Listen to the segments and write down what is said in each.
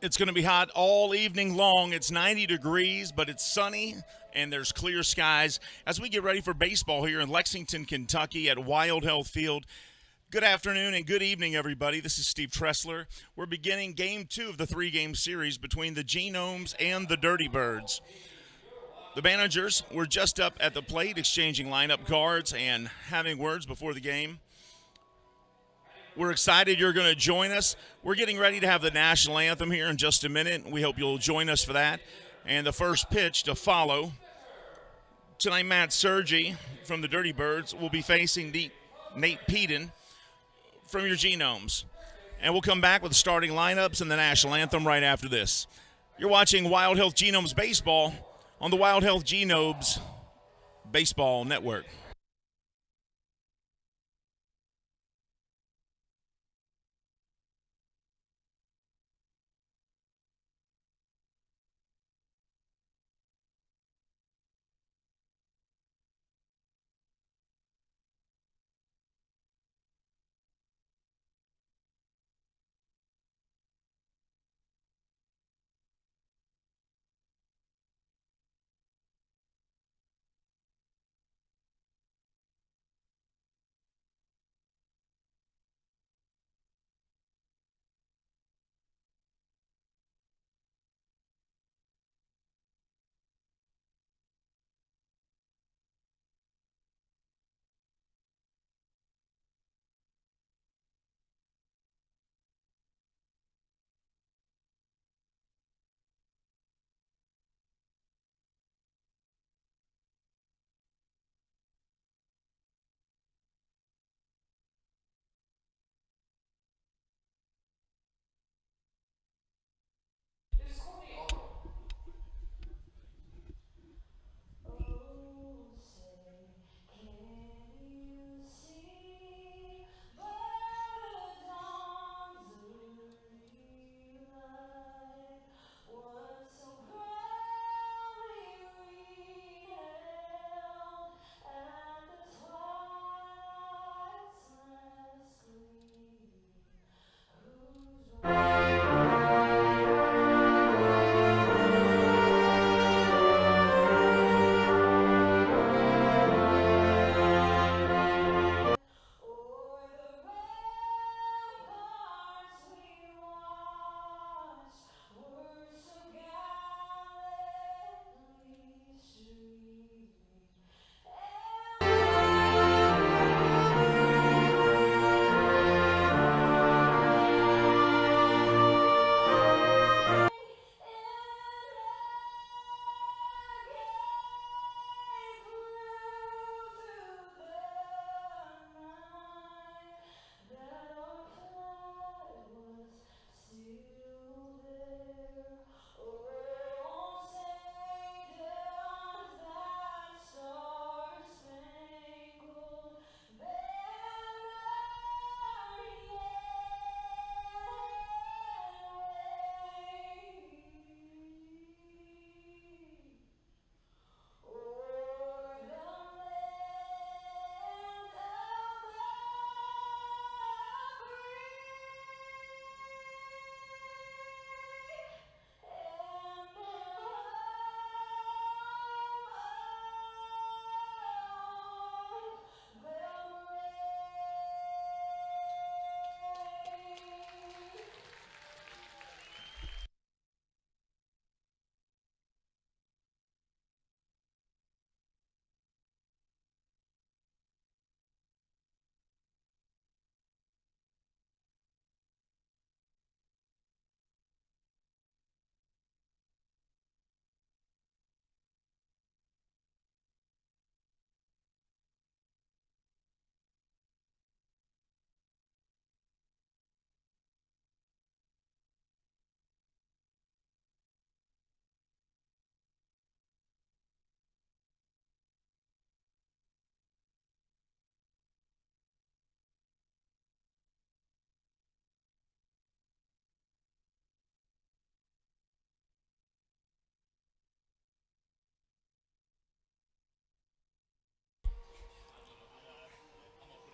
It's going to be hot all evening long. It's 90 degrees, but it's sunny and there's clear skies as we get ready for baseball here in Lexington, Kentucky at Wild Health Field. Good afternoon and good evening, everybody. This is Steve Tressler. We're beginning Game 2 of the three-game series between the Genomes and the Dirty Birds. The managers were just up at the plate exchanging lineup cards and having words before the game. We're excited you're going to join us. We're getting ready to have the national anthem here in just a minute. We hope you'll join us for that. And the first pitch to follow. Tonight, Matt Sergi from the Dirty Birds will be facing Nate Peden from your Genomes. And we'll come back with the starting lineups and the national anthem right after this. You're watching Wild Health Genomes Baseball on the Wild Health Genomes Baseball Network.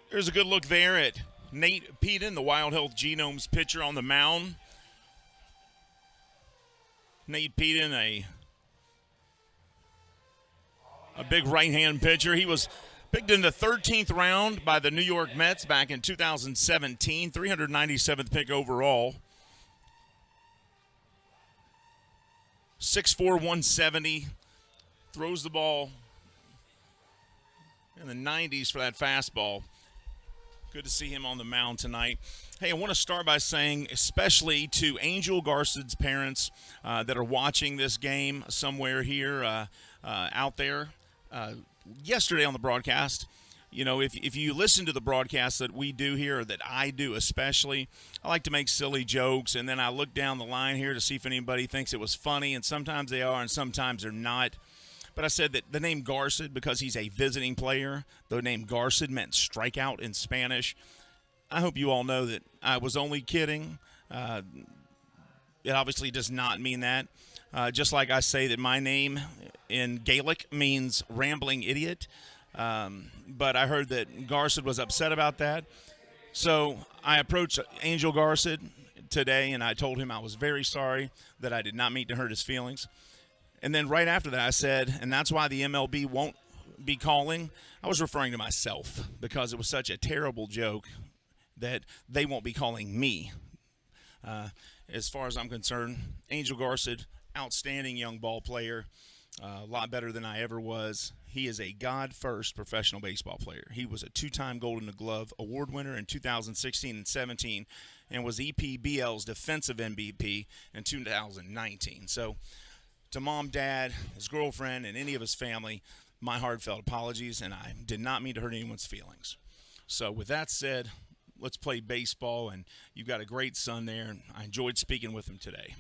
There's a good look there at Nate Peden, the Wild Health Genomes pitcher on the mound. Nate Peden, a big right-hand pitcher. He was picked in the 13th round by the New York Mets back in 2017, 397th pick overall. 6'4", 170, throws the ball in the 90s for that fastball. Good to see him on the mound tonight. Hey, I want to start by saying, especially to Angel Garcid's parents that are watching this game somewhere here out there. Yesterday on the broadcast, you know, if you listen to the broadcast that we do here, or that I do especially, I like to make silly jokes, and then I look down the line here to see if anybody thinks it was funny, and sometimes they are and sometimes they're not. But I said that the name Garcid, because he's a visiting player, the name Garcid meant strikeout in Spanish. I hope you all know that I was only kidding. It obviously does not mean that. Just like I say that my name in Gaelic means rambling idiot. But I heard that Garcid was upset about that. So I approached Angel Garcid today, and I told him I was very sorry that I did not mean to hurt his feelings. And then right after that I said, and that's why the MLB won't be calling. I was referring to myself because it was such a terrible joke that they won't be calling me. As far as I'm concerned, Angel Garcid, outstanding young ball player, a lot better than I ever was. He is a God-first professional baseball player. He was a two-time Golden Glove award winner in 2016 and 17 and was EPBL's defensive MVP in 2019. So to mom, dad, his girlfriend, and any of his family, my heartfelt apologies, and I did not mean to hurt anyone's feelings. So with that said, let's play baseball, and you've got a great son there, and I enjoyed speaking with him today.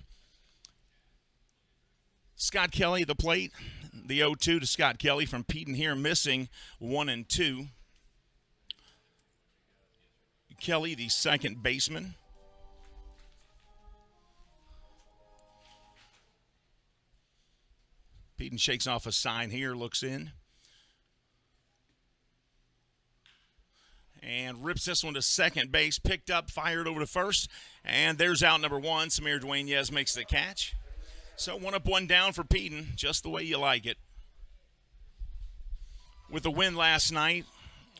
Scott Kelly at the plate. The 0-2 to Scott Kelly from Peden here, missing 1 and 2. Kelly, the second baseman. Peden shakes off a sign here, looks in. And rips this one to second base, picked up, fired over to first. And there's out number 1. Samir Dueñez makes the catch. So 1 up, 1 down for Peden, just the way you like it. With the win last night,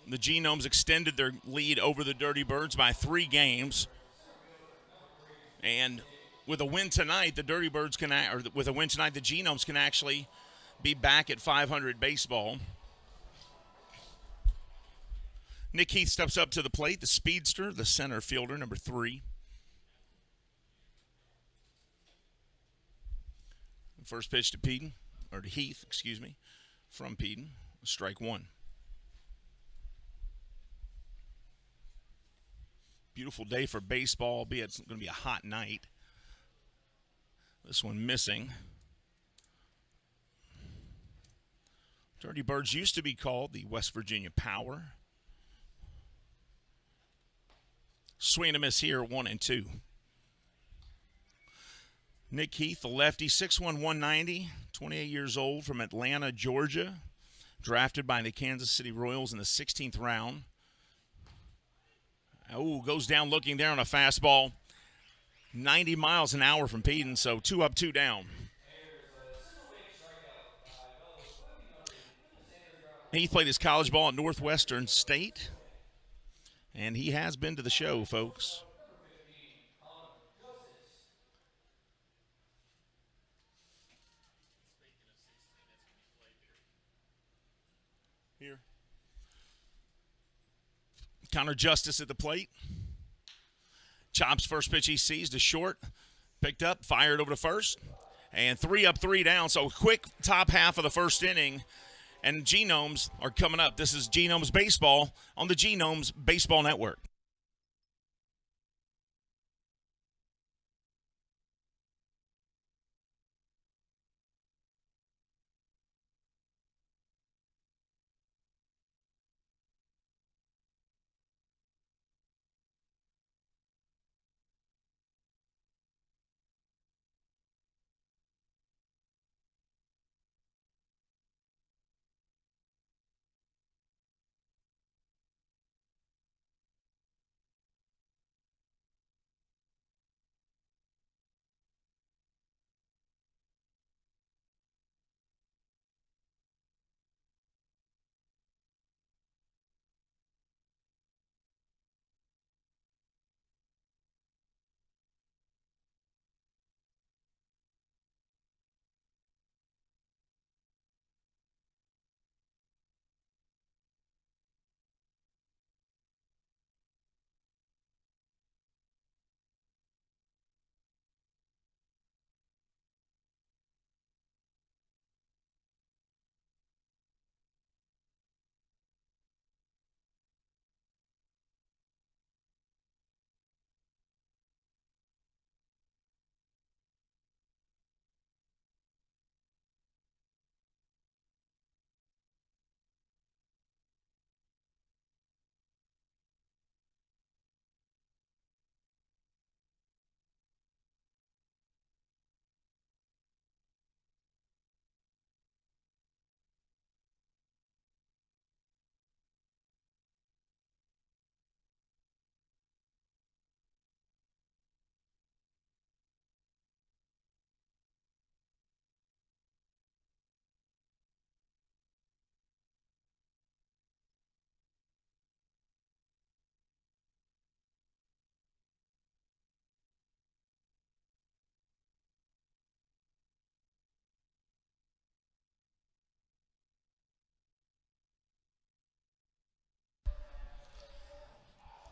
the Genomes extended their lead over the Dirty Birds by 3 games. And with a win tonight, the Dirty Birds can, or with a win tonight, the Genomes can actually be back at 500 baseball. Nick Heath steps up to the plate, the speedster, the center fielder, number 3. First pitch to Peden, or to Heath, excuse me, from Peden, strike 1. Beautiful day for baseball, albeit it's going to be a hot night. This one missing. Dirty Birds used to be called the West Virginia Power. Swing and a miss here, 1 and 2. Nick Heath, the lefty, 6'1", 190, 28 years old, from Atlanta, Georgia, drafted by the Kansas City Royals in the 16th round. Oh, goes down looking there on a fastball. 90 miles an hour from Peden, so 2 up, 2 down. Heath played his college ball at Northwestern State, and he has been to the show, folks. Here. Connor Justice at the plate. Chops first pitch he sees to short. Picked up, fired over to first. And 3 up, 3 down. So quick top half of the first inning. And Genomes are coming up. This is Genomes Baseball on the Genomes Baseball Network.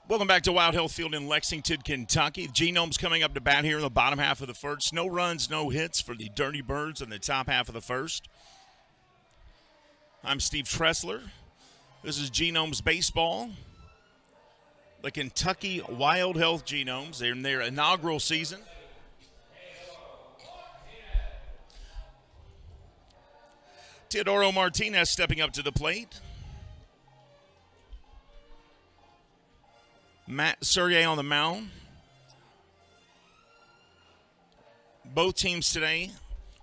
Welcome back to Wild Health Field in Lexington, Kentucky. Genomes coming up to bat here in the bottom half of the first. No runs, no hits for the Dirty Birds in the top half of the first. I'm Steve Tressler. This is Genomes Baseball. The Kentucky Wild Health Genomes. They're in their inaugural season. Teodoro Martinez stepping up to the plate. Matt Sergey on the mound. Both teams today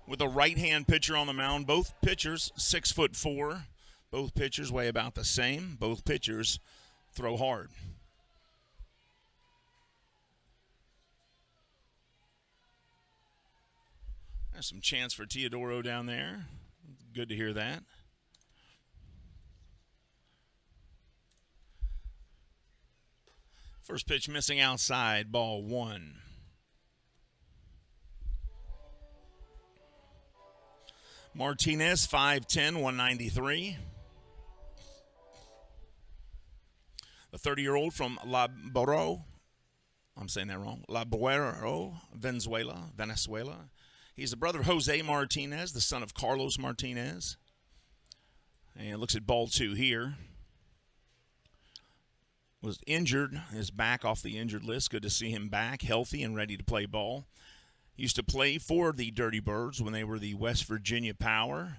with a right-hand pitcher on the mound. Both pitchers 6'4". Both pitchers weigh about the same. Both pitchers throw hard. There's some chance for Teodoro down there. Good to hear that. First pitch missing outside, ball 1. Martinez, 5'10", 193. The 30-year-old from Laboro, I'm saying that wrong, Laboro, Venezuela. He's the brother of Jose Martinez, the son of Carlos Martinez. And looks at ball 2 here. Was injured, is back off the injured list. Good to see him back, healthy and ready to play ball. Used to play for the Dirty Birds when they were the West Virginia Power.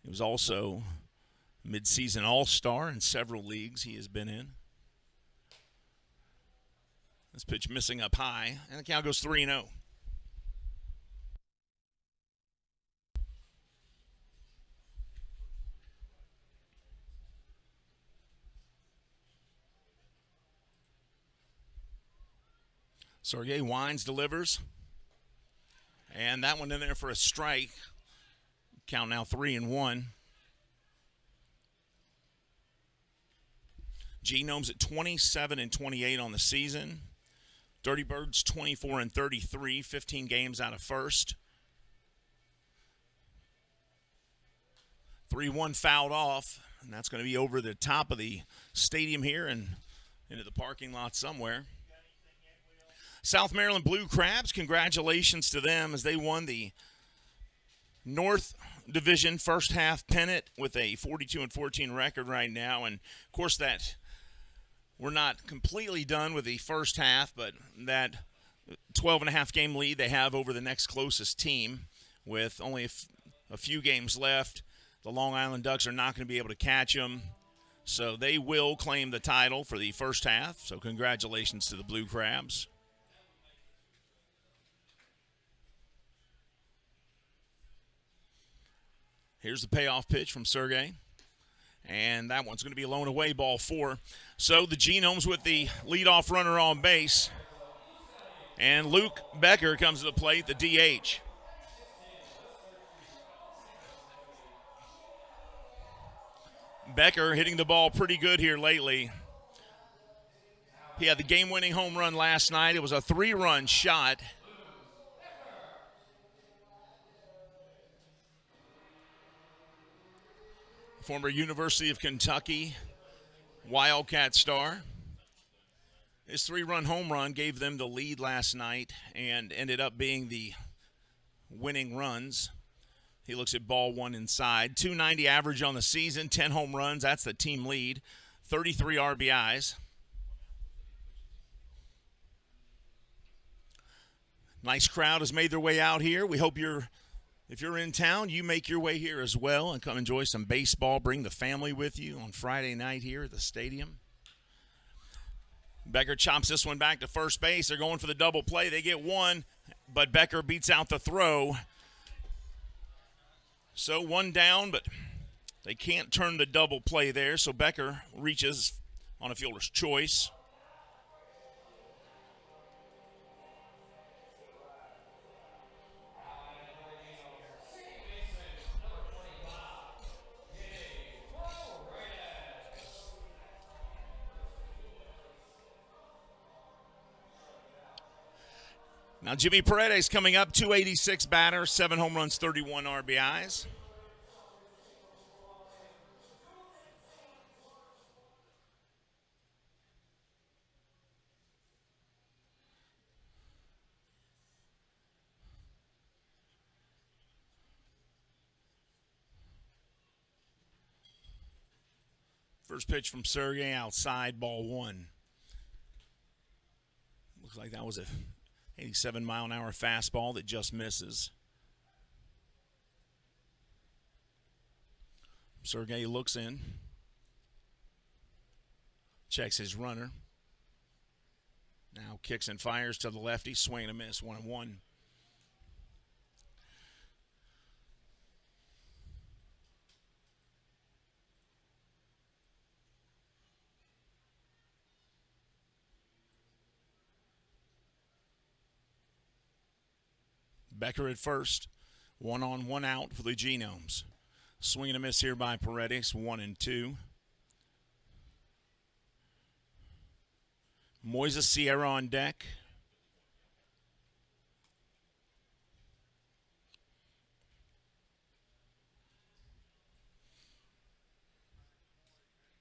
He was also midseason All-Star in several leagues he has been in. This pitch missing up high, and the count goes 3-0. Sergey Wines delivers. And that one in there for a strike. Count now 3-1. Genomes at 27-28 on the season. Dirty Birds 24-33, 15 games out of first. 3-1 fouled off, and that's going to be over the top of the stadium here and into the parking lot somewhere. South Maryland Blue Crabs, congratulations to them as they won the North Division first half pennant with a 42-14 record right now. And, of course, that we're not completely done with the first half, but that 12.5 game lead they have over the next closest team with only a few games left. The Long Island Ducks are not going to be able to catch them, so they will claim the title for the first half. So congratulations to the Blue Crabs. Here's the payoff pitch from Sergey. And that one's going to be a lone away, ball 4. So the Genomes with the leadoff runner on base. And Luke Becker comes to the plate, the DH. Becker hitting the ball pretty good here lately. He had the game-winning home run last night. It was a 3-run shot. Former University of Kentucky Wildcat star. His 3-run home run gave them the lead last night and ended up being the winning runs. He looks at ball 1 inside. 290 average on the season, 10 home runs. That's the team lead. 33 RBIs. Nice crowd has made their way out here. We hope if you're in town, you make your way here as well and come enjoy some baseball. Bring the family with you on Friday night here at the stadium. Becker chops this one back to first base. They're going for the double play. They get one, but Becker beats out the throw. So 1 down, but they can't turn the double play there. So Becker reaches on a fielder's choice. Now Jimmy Paredes coming up, 286 batter, 7 home runs, 31 RBIs. First pitch from Sergey outside, ball one. Looks like that was a 87-mile-an-hour fastball that just misses. Sergey looks in. Checks his runner. Now kicks and fires to the lefty. Swing and a miss, 1-1. Becker at first. 1 on, 1 out for the Genomes. Swing and a miss here by Paredes, 1-2. Moises Sierra on deck.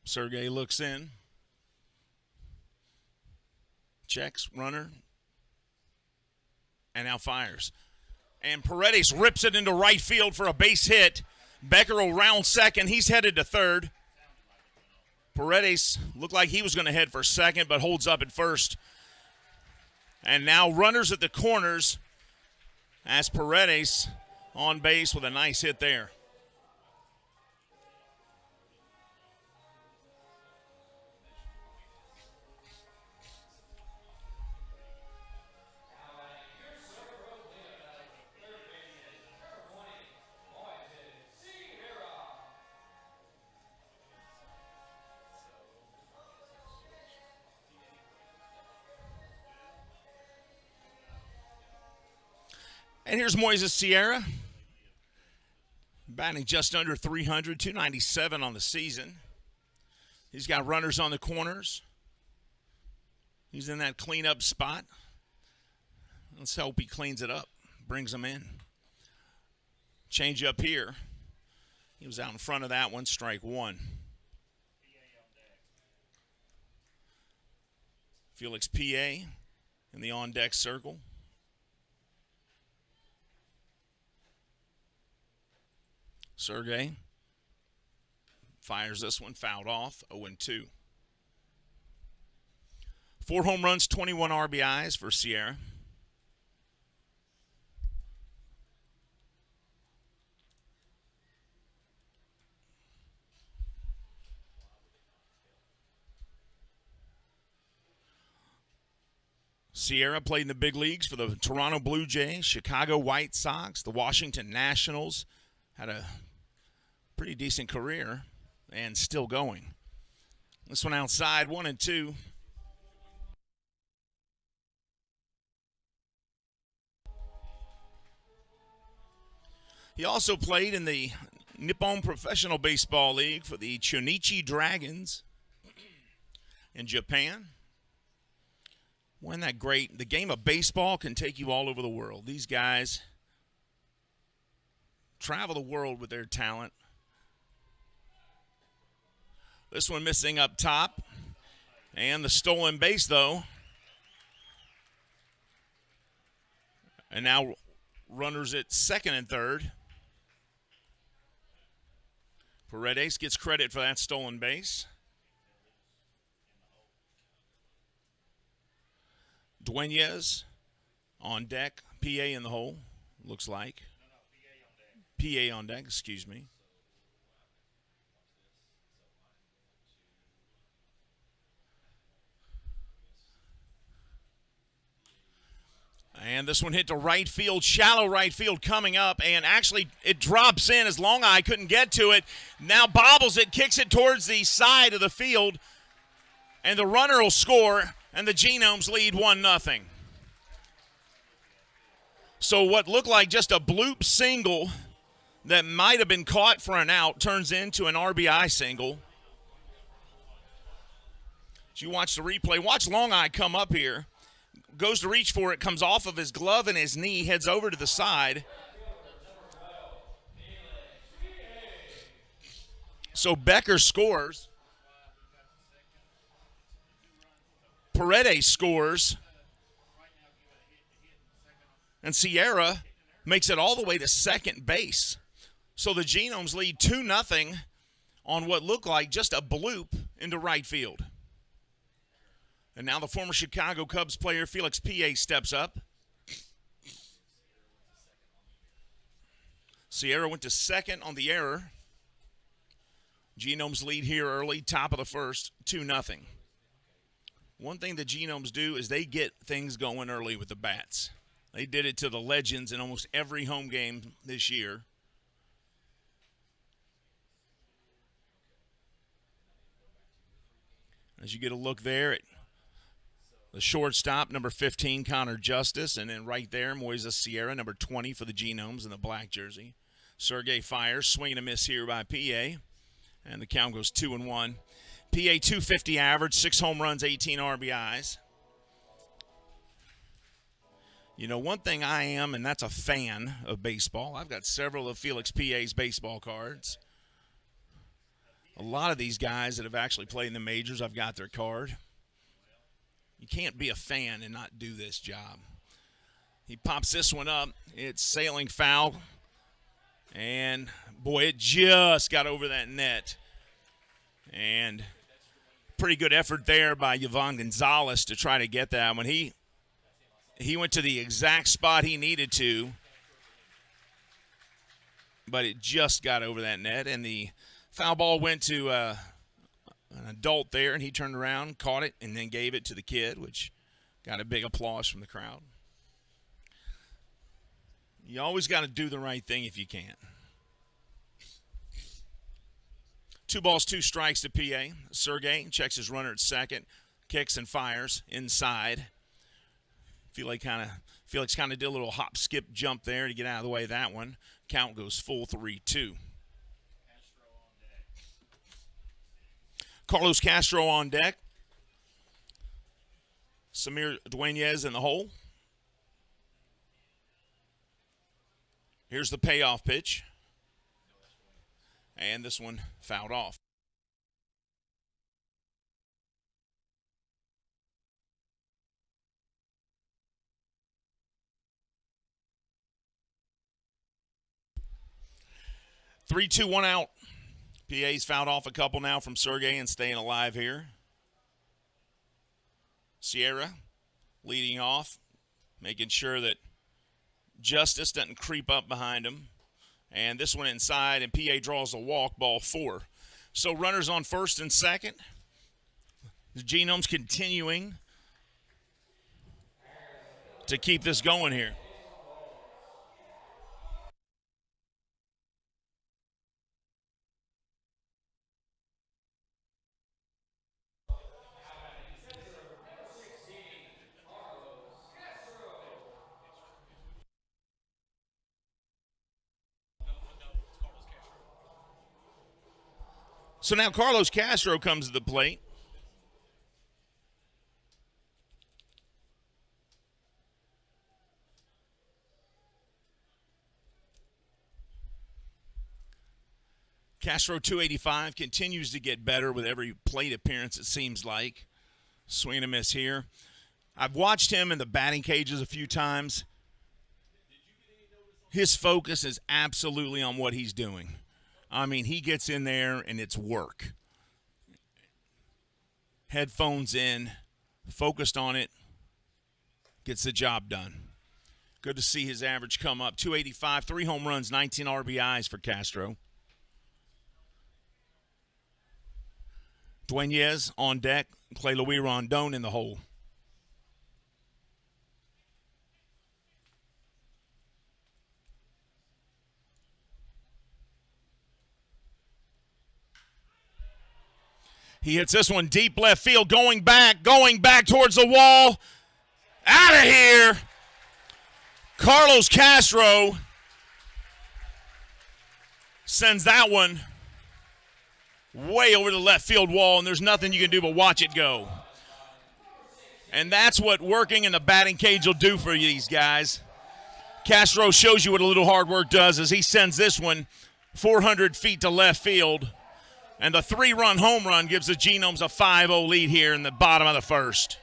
Sergey looks in. Checks, runner. And now fires. And Paredes rips it into right field for a base hit. Becker will round second. He's headed to third. Paredes looked like he was going to head for second, but holds up at first. And now runners at the corners as Paredes on base with a nice hit there. And here's Moises Sierra, batting just under 300, 297 on the season. He's got runners on the corners. He's in that cleanup spot. Let's hope he cleans it up, brings them in. Change up here. He was out in front of that one, strike one. Felix P.A. in the on-deck circle. Sergey fires this one, fouled off, 0-2. 4 home runs, 21 RBIs for Sierra. Sierra played in the big leagues for the Toronto Blue Jays, Chicago White Sox, the Washington Nationals. Had a pretty decent career and still going. This one outside, 1-2. He also played in the Nippon Professional Baseball League for the Chunichi Dragons in Japan. Wasn't that great? The game of baseball can take you all over the world. These guys travel the world with their talent. This one missing up top. And the stolen base, though. And now runners at second and third. Paredes gets credit for that stolen base. Dueñas on deck. PA in the hole, looks like. PA on deck, excuse me. And this one hit to right field, shallow right field coming up, and actually it drops in as Long Eye couldn't get to it. Now bobbles it, kicks it towards the side of the field, and the runner will score, and the Genomes lead 1-0. So what looked like just a bloop single that might have been caught for an out turns into an RBI single. As you watch the replay, watch Long Eye come up here. Goes to reach for it, comes off of his glove and his knee, heads over to the side. So Becker scores. Paredes scores. And Sierra makes it all the way to second base. So the Genomes lead 2-0 on what looked like just a bloop into right field. And now the former Chicago Cubs player Felix P.A. steps up. Sierra went to second on the error. Genomes lead here early, top of the first, 2-0. One thing the Genomes do is they get things going early with the bats. They did it to the Legends in almost every home game this year. As you get a look there at the shortstop, number 15, Connor Justice, and then right there, Moises Sierra, number 20 for the Genomes in the black jersey. Sergey fires, swing and a miss here by P.A., and the count goes 2-1. P.A. 250 average, 6 home runs, 18 RBIs. You know, one thing I am, and that's a fan of baseball. I've got several of Felix P.A.'s baseball cards. A lot of these guys that have actually played in the majors, I've got their card. You can't be a fan and not do this job. He pops this one up. It's sailing foul. And, boy, it just got over that net. And pretty good effort there by Yvonne Gonzalez to try to get that one. He went to the exact spot he needed to, but it just got over that net. And the foul ball went to an adult there, and he turned around, caught it, and then gave it to the kid, which got a big applause from the crowd. You always got to do the right thing if you can. 2 balls, 2 strikes to P.A. Sergey checks his runner at second, kicks and fires inside. Felix kind of did a little hop, skip, jump there to get out of the way of that one. Count goes full 3-2. Carlos Castro on deck. Samir Dueñez in the hole. Here's the payoff pitch. And this one fouled off. Three, 2, 1 out. PA's fouled off a couple now from Sergey and staying alive here. Sierra leading off, making sure that Justice doesn't creep up behind him. And this one inside, and PA draws a walk, ball 4. So runners on first and second. The Genomes continuing to keep this going here. So now Carlos Castro comes to the plate. Castro 285 continues to get better with every plate appearance, it seems like. Swing and a miss here. I've watched him in the batting cages a few times. His focus is absolutely on what he's doing. I mean, he gets in there and it's work. Headphones in, focused on it, gets the job done. Good to see his average come up. 285, 3 home runs, 19 RBIs for Castro. Dueñez on deck, Clay Louis Rondon in the hole. He hits this one deep left field, going back towards the wall. Out of here. Carlos Castro sends that one way over the left field wall, and there's nothing you can do but watch it go. And that's what working in the batting cage will do for these guys. Castro shows you what a little hard work does as he sends this one 400 feet to left field. And the 3-run home run gives the Genomes a 5-0 lead here in the bottom of the first.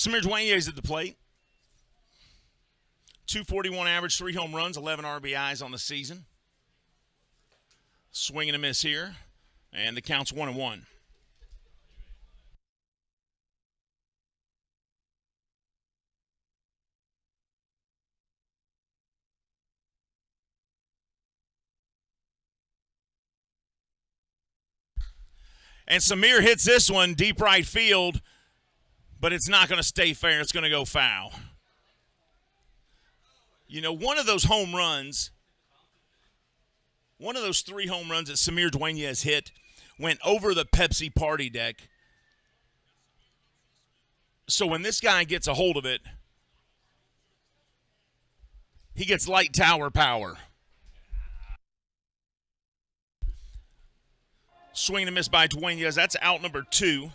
Samir Dueñas at the plate. 241 average, 3 home runs, 11 RBIs on the season. Swing and a miss here, and the count's 1-1. And Samir hits this one deep right field, but it's not going to stay fair. It's going to go foul. You know, one of those home runs, one of those 3 home runs that Samir Dueñas hit went over the Pepsi party deck. So when this guy gets a hold of it, he gets light tower power. Swing and a miss by Dueñas. That's out number 2.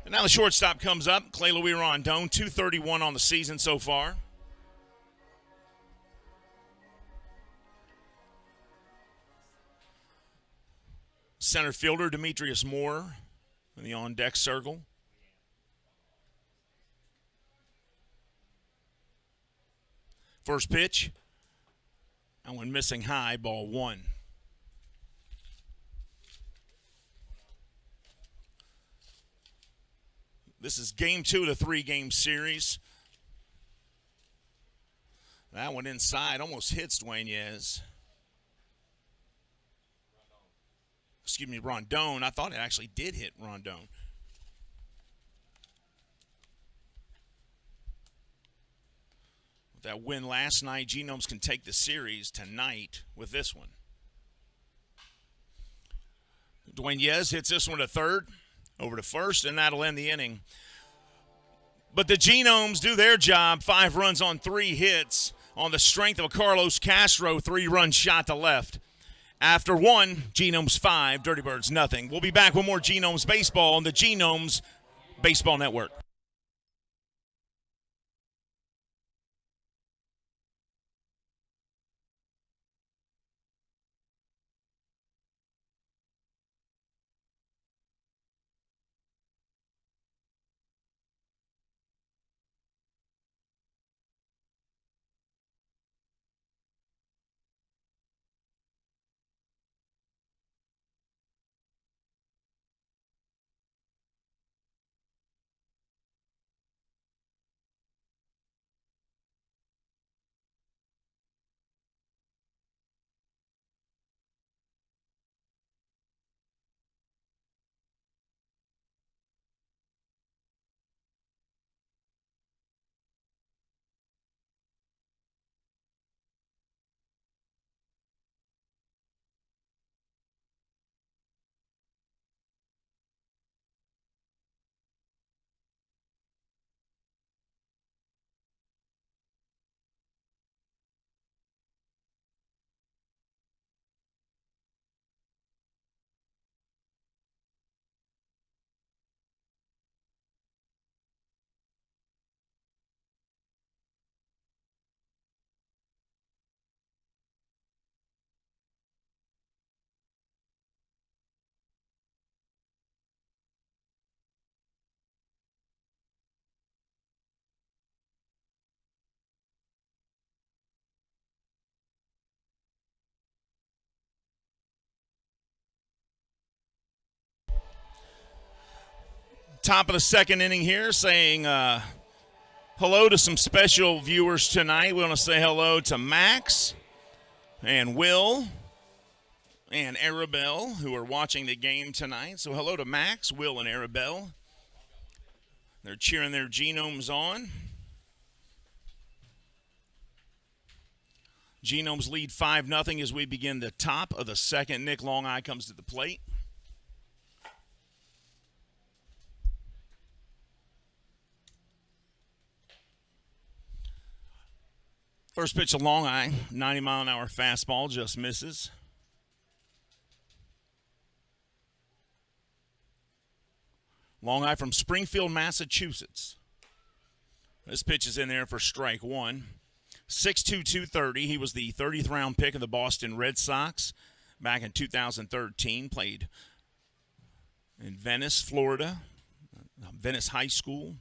And now the shortstop comes up. Clay Louis Rondon, 231 on the season so far. Center fielder Demetrius Moore in the on-deck circle. First pitch. That one missing high, ball 1. This is game 2 of the 3-game series. That one inside almost hits Dueñas. Excuse me, Rondon. I thought it actually did hit Rondon. With that win last night, Genomes can take the series tonight with this one. Dueñas hits this one to third, over to first, and that'll end the inning. But the Genomes do their job. 5 runs on 3 hits on the strength of a Carlos Castro 3-run shot to left. After 1, Genomes 5, Dirty Birds nothing. We'll be back with more Genomes baseball on the Genomes Baseball Network. Top of the second inning here, saying hello to some special viewers tonight. We want to say hello to Max and Will and Arabelle, who are watching the game tonight. So hello to Max, Will, and Arabelle. They're cheering their Genomes on. Genomes lead 5-0 as we begin the top of the second. Nick Longeye comes to the plate. First pitch to Longeye, 90-mile-an-hour fastball, just misses. Longeye from Springfield, Massachusetts. This pitch is in there for strike 1. 6'2", 230. He was the 30th round pick of the Boston Red Sox back in 2013. Played in Venice, Florida, Venice High School.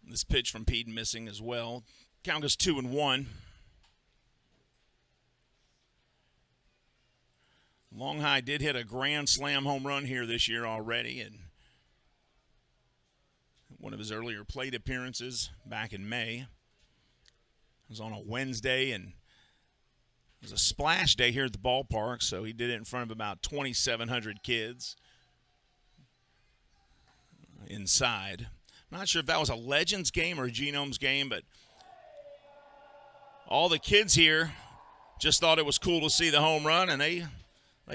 This pitch from Pete missing as well. Count goes 2-1. Long High did hit a grand slam home run here this year already, and one of his earlier plate appearances back in May. It was on a Wednesday, and it was a splash day here at the ballpark, so he did it in front of about 2,700 kids inside. I'm not sure if that was a Legends game or a Genomes game, but all the kids here just thought it was cool to see the home run, and they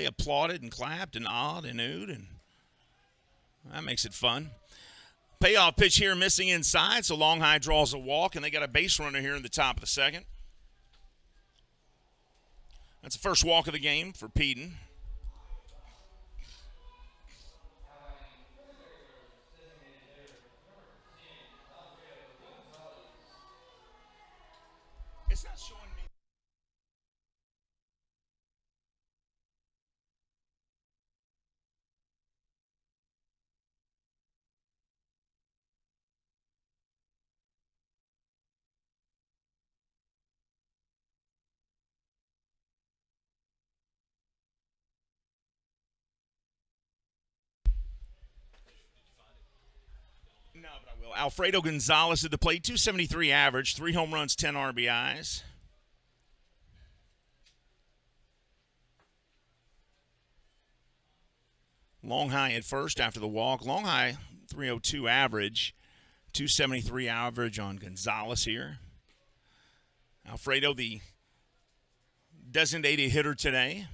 applauded and clapped and awed and oohed, and that makes it fun. Payoff pitch here missing inside, so Long High draws a walk, and they got a base runner here in the top of the second. That's the first walk of the game for Peden. It's not showing me. No, but I will. Alfredo Gonzalez at the plate, 273 average, 3 home runs, 10 RBIs. Long High at first after the walk. Long High, 302 average, 273 average on Gonzalez here. Alfredo, the designated hitter today.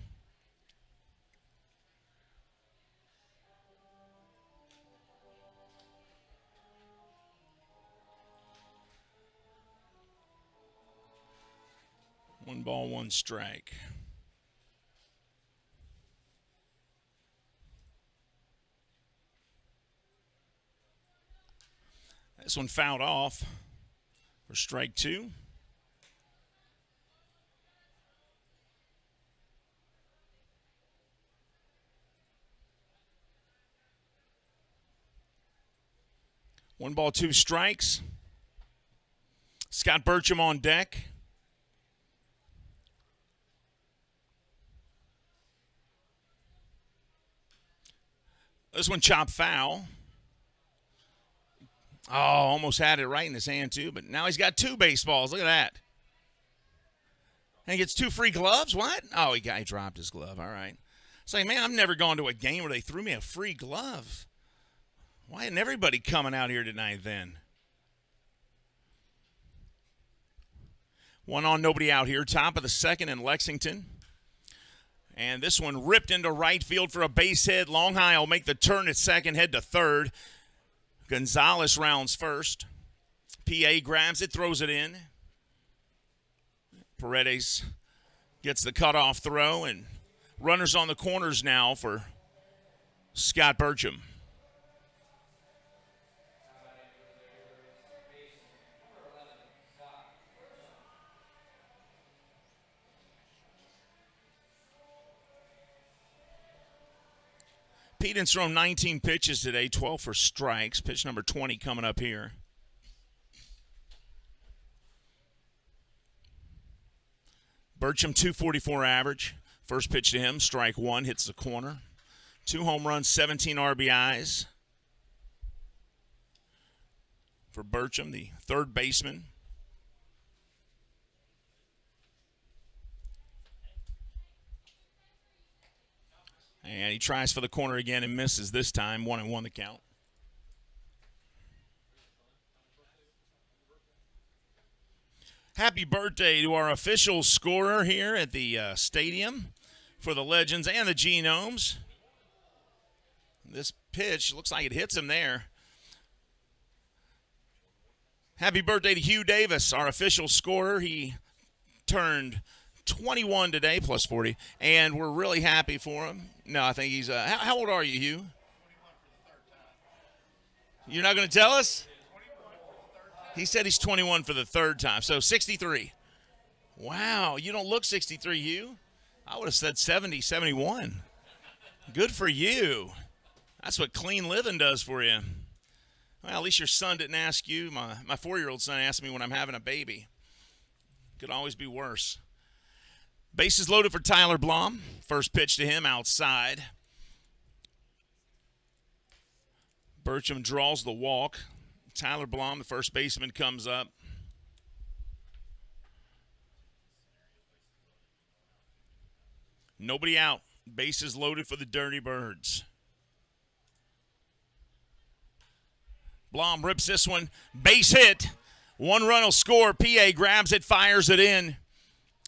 One ball, one strike. This one fouled off for strike 2. One ball, 2 strikes. Scott Burcham on deck. This one chopped foul. Oh, almost had it right in his hand, too. But now he's got 2 baseballs. Look at that. And he gets 2 free gloves? What? Oh, he dropped his glove. All right. It's like, man, I've never gone to a game where they threw me a free glove. Why isn't everybody coming out here tonight then? 1 on, nobody out here. Top of the second in Lexington. And this one ripped into right field for a base hit. Long High will make the turn at second, head to third. Gonzalez rounds first. PA grabs it, throws it in. Paredes gets the cutoff throw, and runners on the corners now for Scott Burcham. Peden's thrown 19 pitches today, 12 for strikes. Pitch number 20 coming up here. Burcham, 244 average. First pitch to him, strike 1, hits the corner. 2 home runs, 17 RBIs for Burcham, the third baseman. And he tries for the corner again and misses this time. 1-1 the count. Happy birthday to our official scorer here at the stadium for the Legends and the Genomes. This pitch looks like it hits him there. Happy birthday to Hugh Davis, our official scorer. He turned 21 today, plus 40, and we're really happy for him. No, I think he's how old are you, Hugh? You're not going to tell us? He said he's 21 for the third time, so 63. Wow, you don't look 63, you. I would have said 70, 71. Good for you. That's what clean living does for you. Well, at least your son didn't ask you. My 4-year-old son asked me when I'm having a baby. Could always be worse. Bases loaded for Tyler Blom. First pitch to him outside. Burcham draws the walk. Tyler Blom, the first baseman, comes up. Nobody out. Bases loaded for the Dirty Birds. Blom rips this one. Base hit. 1 run will score. PA grabs it, fires it in.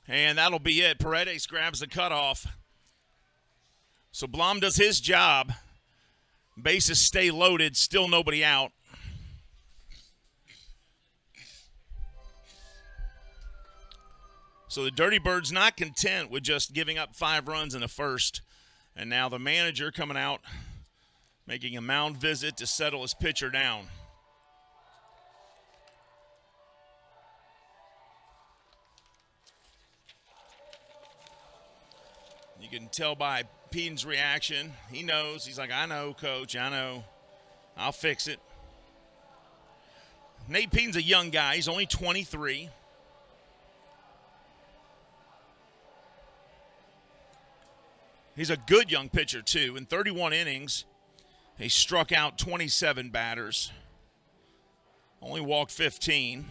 And that'll be it. Paredes grabs the cutoff. So Blom does his job. Bases stay loaded. Still nobody out. So the Dirty Birds not content with just giving up 5 runs in the first. And now the manager coming out, making a mound visit to settle his pitcher down. You can tell by Peden's reaction. He knows. He's like, I know, Coach. I know. I'll fix it. Nate Peden's a young guy. He's only 23. He's a good young pitcher, too. In 31 innings, he struck out 27 batters. Only walked 15.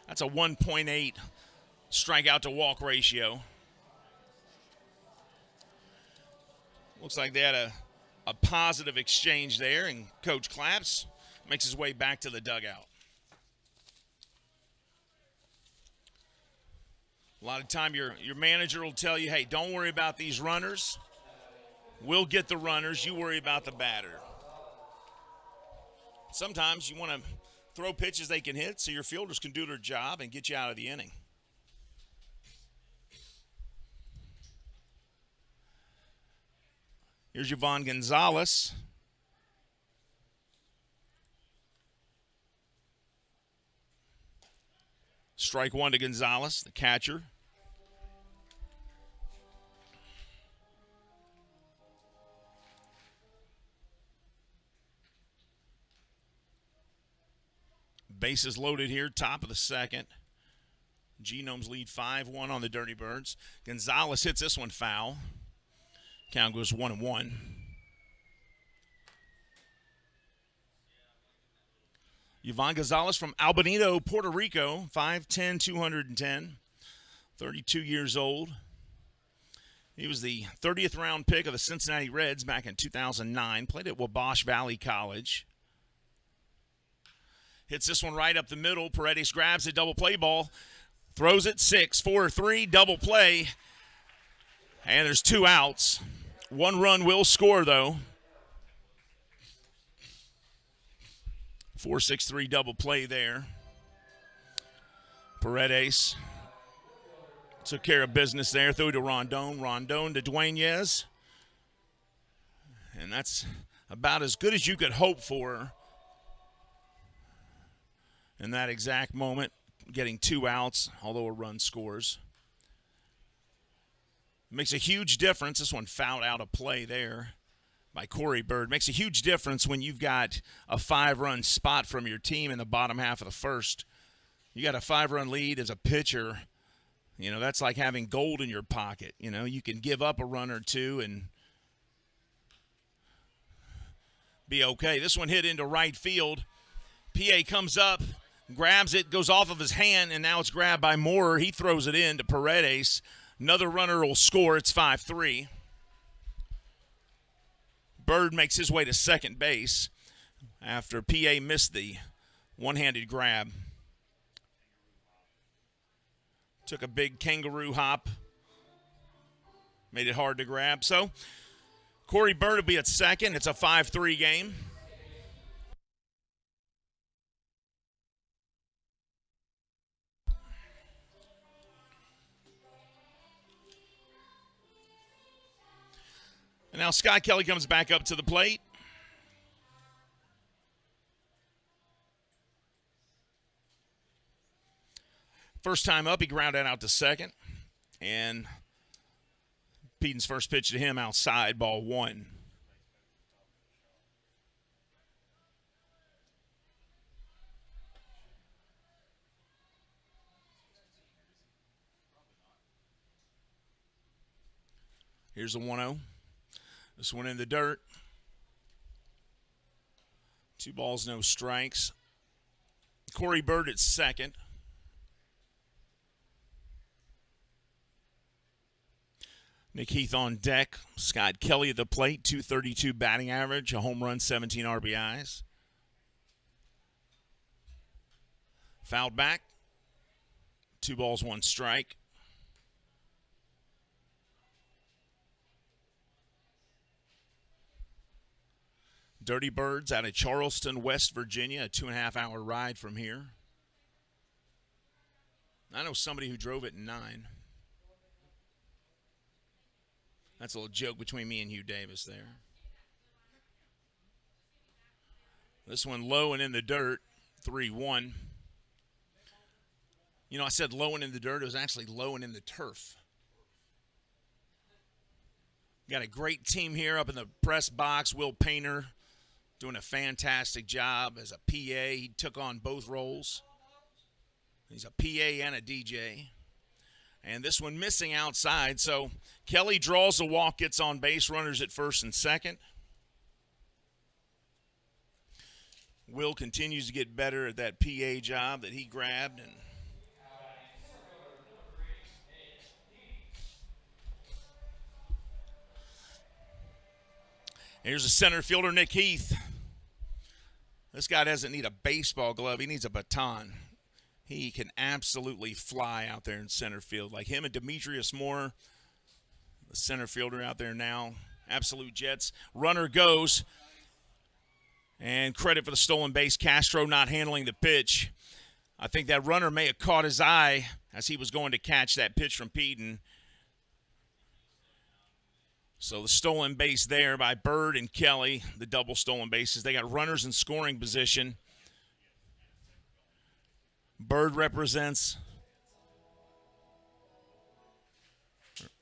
That's a 1.8 strikeout to walk ratio. Looks like they had a positive exchange there, and Coach claps, makes his way back to the dugout. A lot of time your manager will tell you, hey, don't worry about these runners. We'll get the runners. You worry about the batter. Sometimes you want to throw pitches they can hit so your fielders can do their job and get you out of the inning. Here's Yvonne Gonzalez. Strike 1 to Gonzalez, the catcher. Bases loaded here, top of the second. Genomes lead 5-1 on the Dirty Birds. Gonzalez hits this one foul. Count goes 1-1. Yvonne Gonzalez from Albonito, Puerto Rico, 5'10", 210, 32 years old. He was the 30th round pick of the Cincinnati Reds back in 2009. Played at Wabash Valley College. Hits this one right up the middle. Paredes grabs a double play ball. Throws it 6-4-3, double play. And there's 2 outs. 1 run will score, though. 4-6-3 double play there. Paredes took care of business there. Threw to Rondon. Rondon to Dueñez. And that's about as good as you could hope for in that exact moment, getting 2 outs, although a run scores. Makes a huge difference. This one fouled out of play there by Corey Bird. Makes a huge difference when you've got a 5-run spot from your team in the bottom half of the first. You got a 5-run lead as a pitcher. You know, that's like having gold in your pocket. You know, you can give up a run or two and be okay. This one hit into right field. PA comes up, grabs it, goes off of his hand, and now it's grabbed by Moorer. He throws it in to Paredes. Another runner will score. It's 5-3. Bird makes his way to second base after PA missed the one-handed grab. Took a big kangaroo hop. Made it hard to grab. So Corey Bird will be at second. It's a 5-3 game. And now Scott Kelly comes back up to the plate. First time up, he grounded out to second. And Paredes' first pitch to him outside, ball one. Here's a 1-0. This one in the dirt. 2 balls, no strikes. Corey Bird at second. Nick Heath on deck. Scott Kelly at the plate, 232 batting average, a home run, 17 RBIs. Fouled back. 2 balls, 1 strike. Dirty Birds out of Charleston, West Virginia, a 2.5-hour ride from here. I know somebody who drove it in 9. That's a little joke between me and Hugh Davis there. This one low and in the dirt, 3-1. You know, I said low and in the dirt. It was actually low and in the turf. Got a great team here up in the press box. Will Painter doing a fantastic job as a PA. He took on both roles. He's a PA and a DJ. And this one missing outside. So Kelly draws a walk, gets on base, runners at first and second. Will continues to get better at that PA job that he grabbed. And here's a center fielder, Nick Heath. This guy doesn't need a baseball glove. He needs a baton. He can absolutely fly out there in center field. Like him and Demetrius Moore, the center fielder out there now. Absolute Jets. Runner goes. And credit for the stolen base. Castro not handling the pitch. I think that runner may have caught his eye as he was going to catch that pitch from Paredes. So the stolen base there by Bird and Kelly, the double stolen bases. They got runners in scoring position. Bird represents,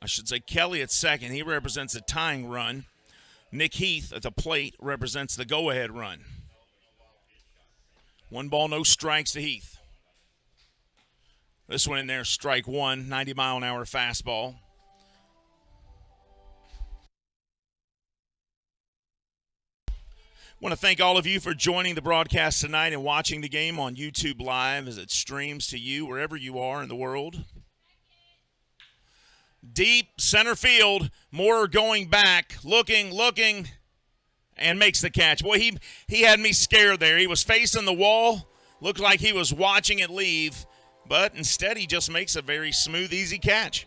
I should say Kelly at second. He represents a tying run. Nick Heath at the plate represents the go-ahead run. 1 ball, no strikes to Heath. This one in there, strike 1, 90-mile-an-hour fastball. I want to thank all of you for joining the broadcast tonight and watching the game on YouTube Live as it streams to you wherever you are in the world. Deep center field, Moore going back, looking, and makes the catch. Boy, he had me scared there. He was facing the wall, looked like he was watching it leave, but instead he just makes a very smooth, easy catch.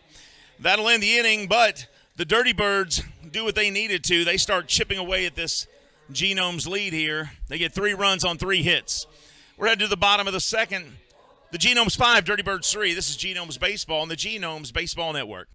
That'll end the inning, but the Dirty Birds do what they needed to. They start chipping away at this Genomes lead here. They get 3 runs on 3 hits. We're headed to the bottom of the second. The Genomes 5, Dirty Birds 3. This is Genomes Baseball on the Genomes Baseball Network.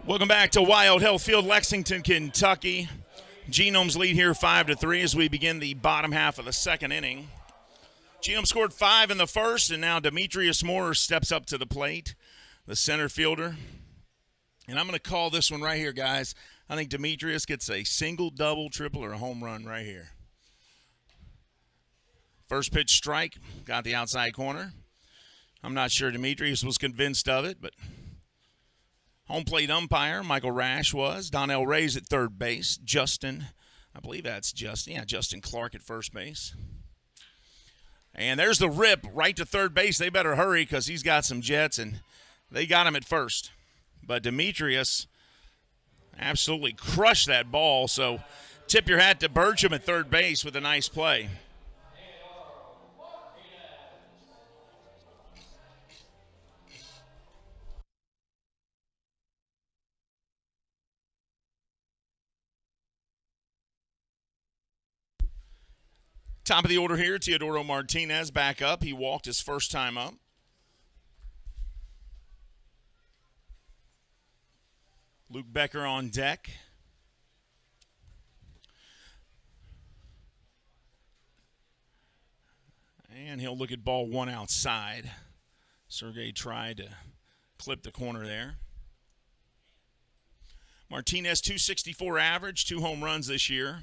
Welcome back to Wild Health Field, Lexington, Kentucky. Genomes lead here 5-3 as we begin the bottom half of the second inning. Genomes scored 5 in the first, and now Demetrius Moore steps up to the plate, the center fielder. And I'm going to call this one right here, guys. I think Demetrius gets a single, double, triple, or a home run right here. First pitch strike, got the outside corner. I'm not sure Demetrius was convinced of it, but home plate umpire, Michael Rash was. Donnell Ray's at third base. Justin, I believe that's Justin. Yeah, Justin Clark at first base. And there's the rip right to third base. They better hurry because he's got some jets, and they got him at first. But Demetrius absolutely crushed that ball, so tip your hat to Bertram at third base with a nice play. Top of the order here, Teodoro Martinez back up. He walked his first time up. Luke Becker on deck. And he'll look at ball one outside. Sergey tried to clip the corner there. Martinez, 264 average, 2 home runs this year.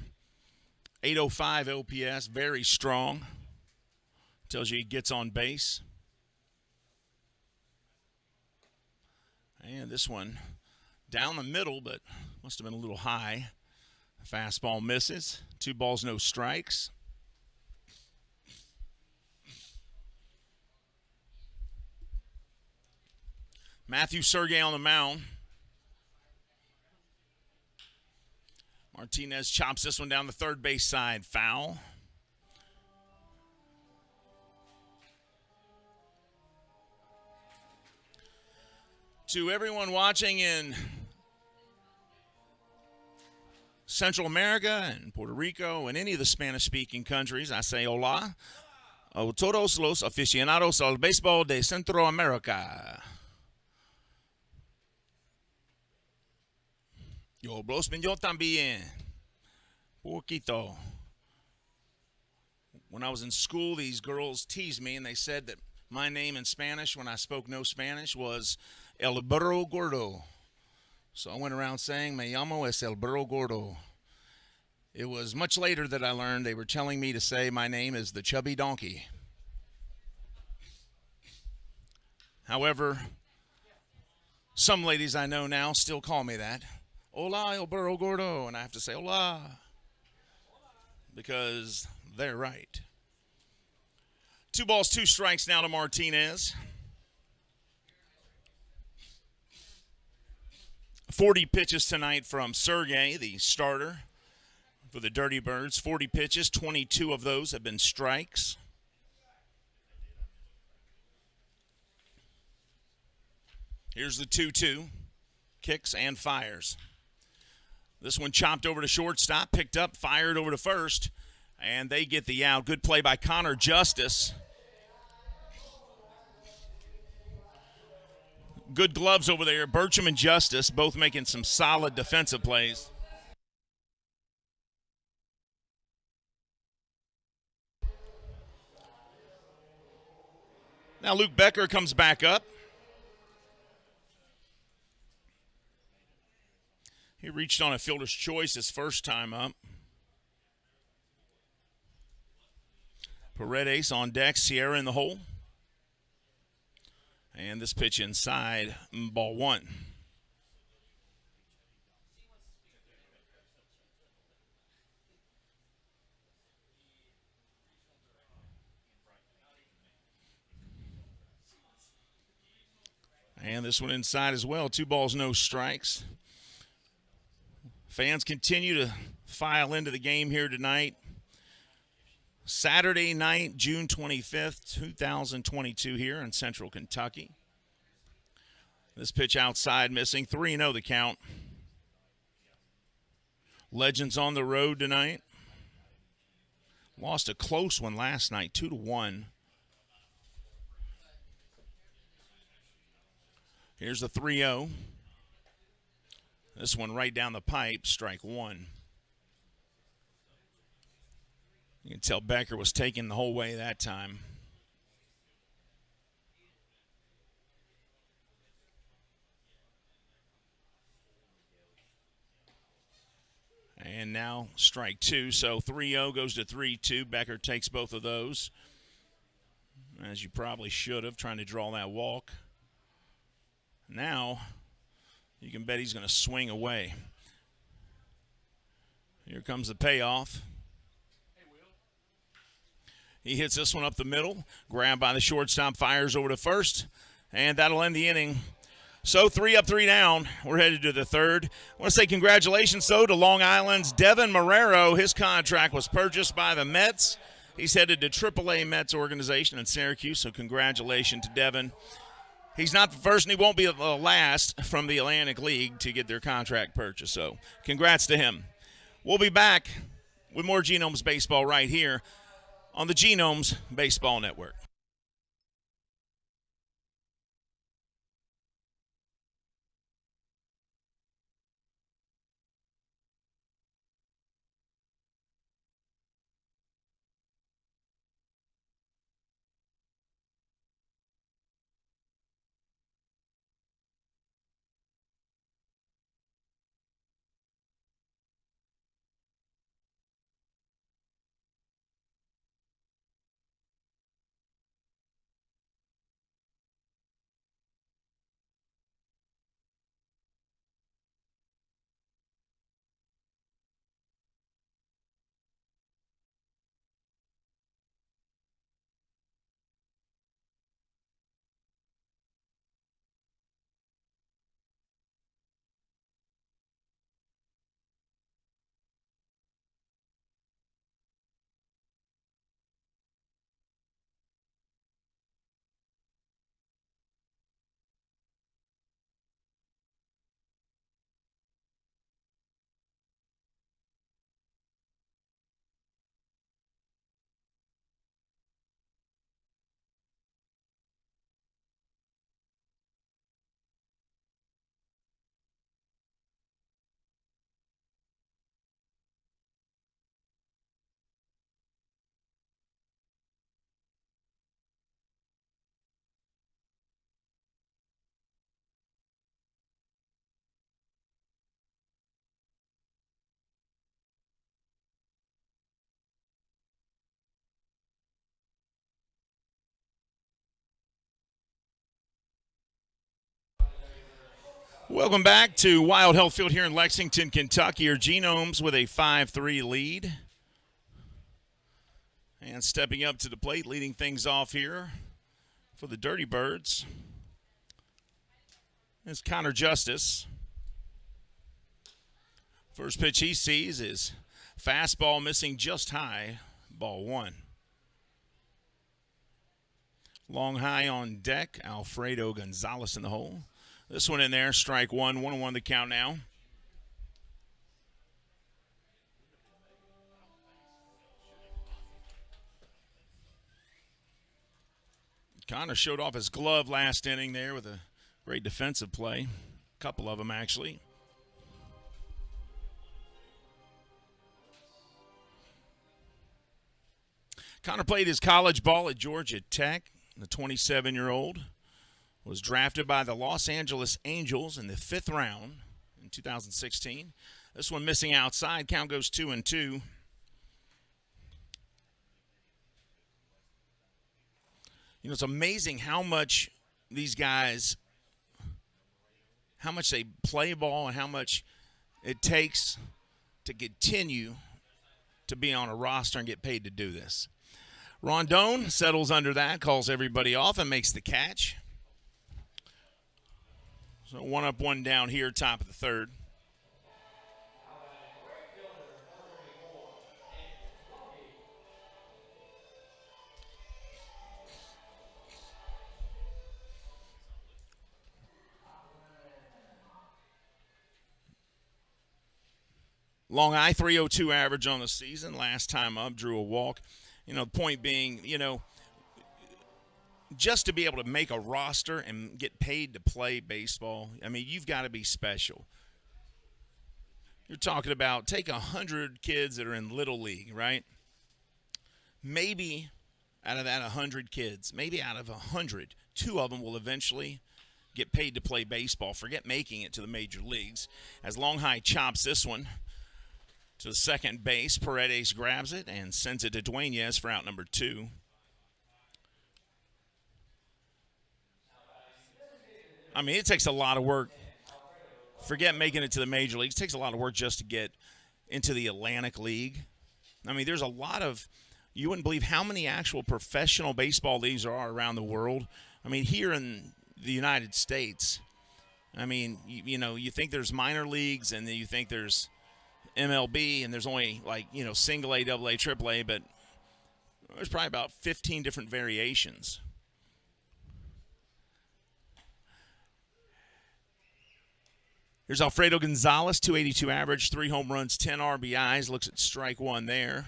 805 OPS, very strong. Tells you he gets on base. And this one down the middle, but must have been a little high. Fastball misses. 2 balls, no strikes. Matthew Sergey on the mound. Martinez chops this one down the third base side. Foul. To everyone watching in Central America and Puerto Rico and any of the Spanish-speaking countries, I say hola a todos los aficionados al béisbol de Centroamérica. Yo también. Poquito. When I was in school, these girls teased me, and they said that my name in Spanish, when I spoke no Spanish, was El Burro Gordo. So I went around saying, Me llamo es El Burro Gordo. It was much later that I learned they were telling me to say my name is the Chubby Donkey. However, some ladies I know now still call me that. Hola, El Burro Gordo. And I have to say, hola, because they're right. 2 balls, 2 strikes now to Martinez. 40 pitches tonight from Sergey, the starter for the Dirty Birds. 40 pitches, 22 of those have been strikes. Here's the 2-2. Kicks and fires. This one chopped over to shortstop, picked up, fired over to first, and they get the out. Good play by Connor Justice. Good gloves over there. Bertram and Justice both making some solid defensive plays. Now Luke Becker comes back up. He reached on a fielder's choice his first time up. Paredes on deck, Sierra in the hole. And this pitch inside, ball 1. And this one inside as well. 2 balls, no strikes. Fans continue to file into the game here tonight. Saturday night, June 25th, 2022 here in Central Kentucky. This pitch outside missing. 3-0 the count. Legends on the road tonight. Lost a close one last night, 2-1. Here's the 3-0. This one right down the pipe, strike one. You can tell Becker was taking the whole way that time. And now strike two. So 3-0 goes to 3-2. Becker takes both of those, as you probably should have, trying to draw that walk. Now you can bet he's going to swing away. Here comes the payoff. He hits this one up the middle. Grabbed by the shortstop, fires over to first, and that'll end the inning. So 3 up, 3 down. We're headed to the third. I want to say congratulations, though, to Long Island's Devin Marrero. His contract was purchased by the Mets. He's headed to AAA Mets organization in Syracuse, so congratulations to Devin. He's not the first, and he won't be the last from the Atlantic League to get their contract purchased, so congrats to him. We'll be back with more Genomes Baseball right here on the Genomes Baseball Network. Welcome back to Wild Health Field here in Lexington, Kentucky. Your Genomes with a 5-3 lead. And stepping up to the plate, leading things off here for the Dirty Birds is Connor Justice. First pitch he sees is fastball missing just high, ball one. Long high on deck, Alfredo Gonzalez in the hole. This one in there, strike one, 1-1 the count now. Connor showed off his glove last inning there with a great defensive play. A couple of them, actually. Connor played his college ball at Georgia Tech. The 27-year-old was drafted by the Los Angeles Angels in the 5th round in 2016. This one missing outside. Count goes 2-2. You know, it's amazing how much these guys, how much they play ball and how much it takes to continue to be on a roster and get paid to do this. Rondon settles under that, calls everybody off, and makes the catch. So 1 up, 1 down here, top of the third. Long Eye, 302 average on the season. Last time up, drew a walk. You know, the point being, you know, just to be able to make a roster and get paid to play baseball, I mean, you've got to be special. You're talking about take 100 kids that are in Little League, right? Maybe out of that 100 kids, maybe out of 100, two of them will eventually get paid to play baseball. Forget making it to the major leagues. As Long High chops this one to the second base, Paredes grabs it and sends it to Duenas for out number 2. I mean, it takes a lot of work. Forget making it to the major leagues. It takes a lot of work just to get into the Atlantic League. I mean, there's a lot of, you wouldn't believe how many actual professional baseball leagues there are around the world. I mean, here in the United States, I mean, you think there's minor leagues and then you think there's MLB and there's only like, single A, double A, triple A, but there's probably about 15 different variations. Here's Alfredo Gonzalez, 282 average, 3 home runs, 10 RBIs. Looks at strike 1 there.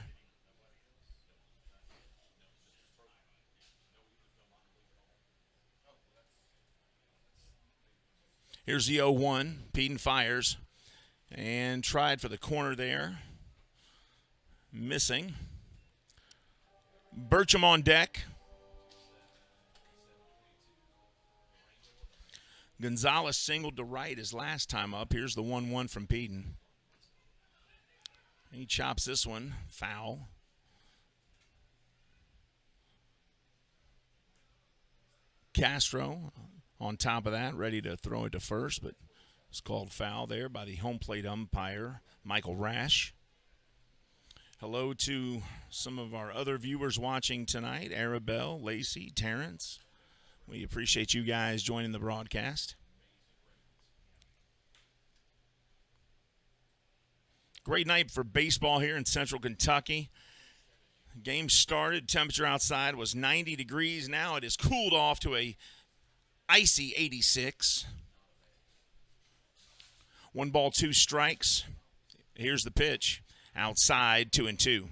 Here's the 0-1. Peden fires and tried for the corner there. Missing. Burcham on deck. Gonzalez singled to right his last time up. Here's the 1-1 from Peden. He chops this one. Foul. Castro on top of that, ready to throw it to first, but it's called foul there by the home plate umpire, Michael Rash. Hello to some of our other viewers watching tonight, Arabelle, Lacey, Terrence. We appreciate you guys joining the broadcast. Great night for baseball here in Central Kentucky. Game started, temperature outside was 90 degrees. Now it is cooled off to a icy 86. 1 ball, 2 strikes. Here's the pitch. Outside, 2-2.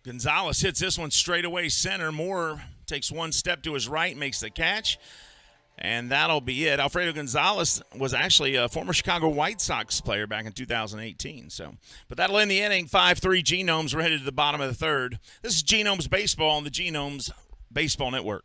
Gonzalez hits this one straight away center. Moore takes 1 step to his right, makes the catch, and that'll be it. Alfredo Gonzalez was actually a former Chicago White Sox player back in 2018. But that'll end the inning. 5-3 Genomes. We're headed to the bottom of the third. This is Genomes Baseball on the Genomes Baseball Network.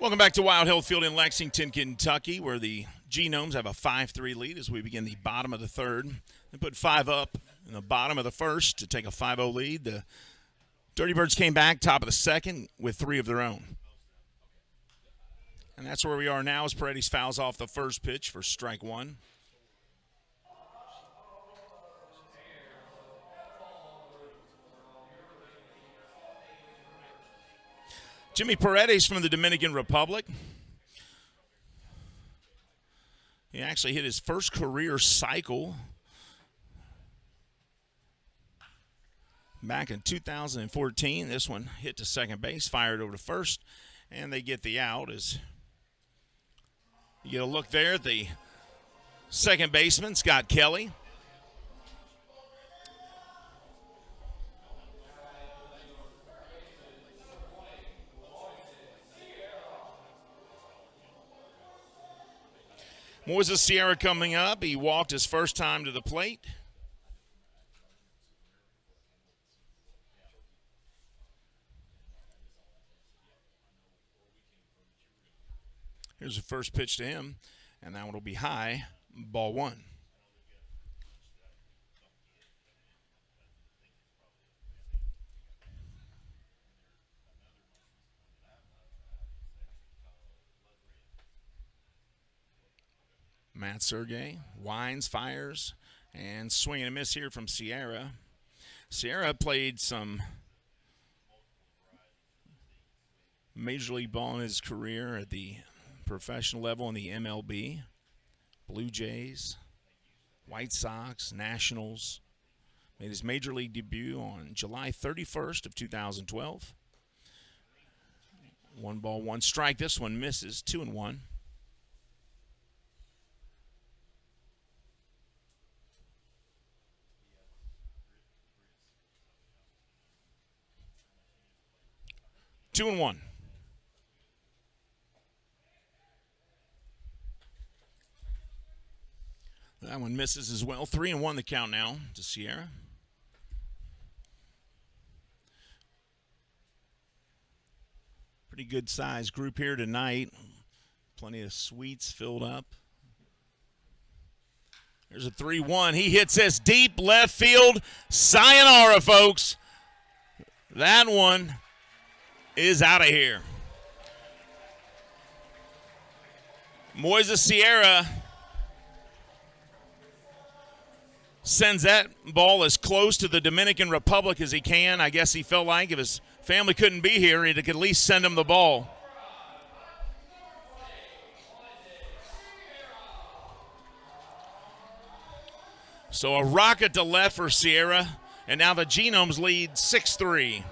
Welcome back to Wild Hill Field in Lexington, Kentucky, where the Genomes have a 5-3 lead as we begin the bottom of the third. They put 5 up in the bottom of the first to take a 5-0 lead. The Dirty Birds came back top of the second with 3 of their own. And that's where we are now as Paredes fouls off the first pitch for strike 1. Jimmy Paredes from the Dominican Republic. He actually hit his first career cycle back in 2014. This one hit to second base, fired over to first, and they get the out. As you get a look there at the second baseman, Scott Kelly. Moises Sierra coming up. He walked his first time to the plate. Here's the first pitch to him, and that one will be high, ball 1. Matt Sergey winds, fires, and swing and a miss here from Sierra. Sierra played some Major League ball in his career at the professional level in the MLB, Blue Jays, White Sox, Nationals. Made his Major League debut on July 31st of 2012. 1 ball, 1 strike. This one misses, 2-1. Two and one. That one misses as well. 3-1 the count now to Sierra. Pretty good size group here tonight. Plenty of suites filled up. There's a 3-1. He hits this deep left field. Sayonara, folks. That one is out of here. Moises Sierra sends that ball as close to the Dominican Republic as he can. I guess he felt like if his family couldn't be here, he could at least send him the ball. So a rocket to left for Sierra, and now the Genomes lead 6-3.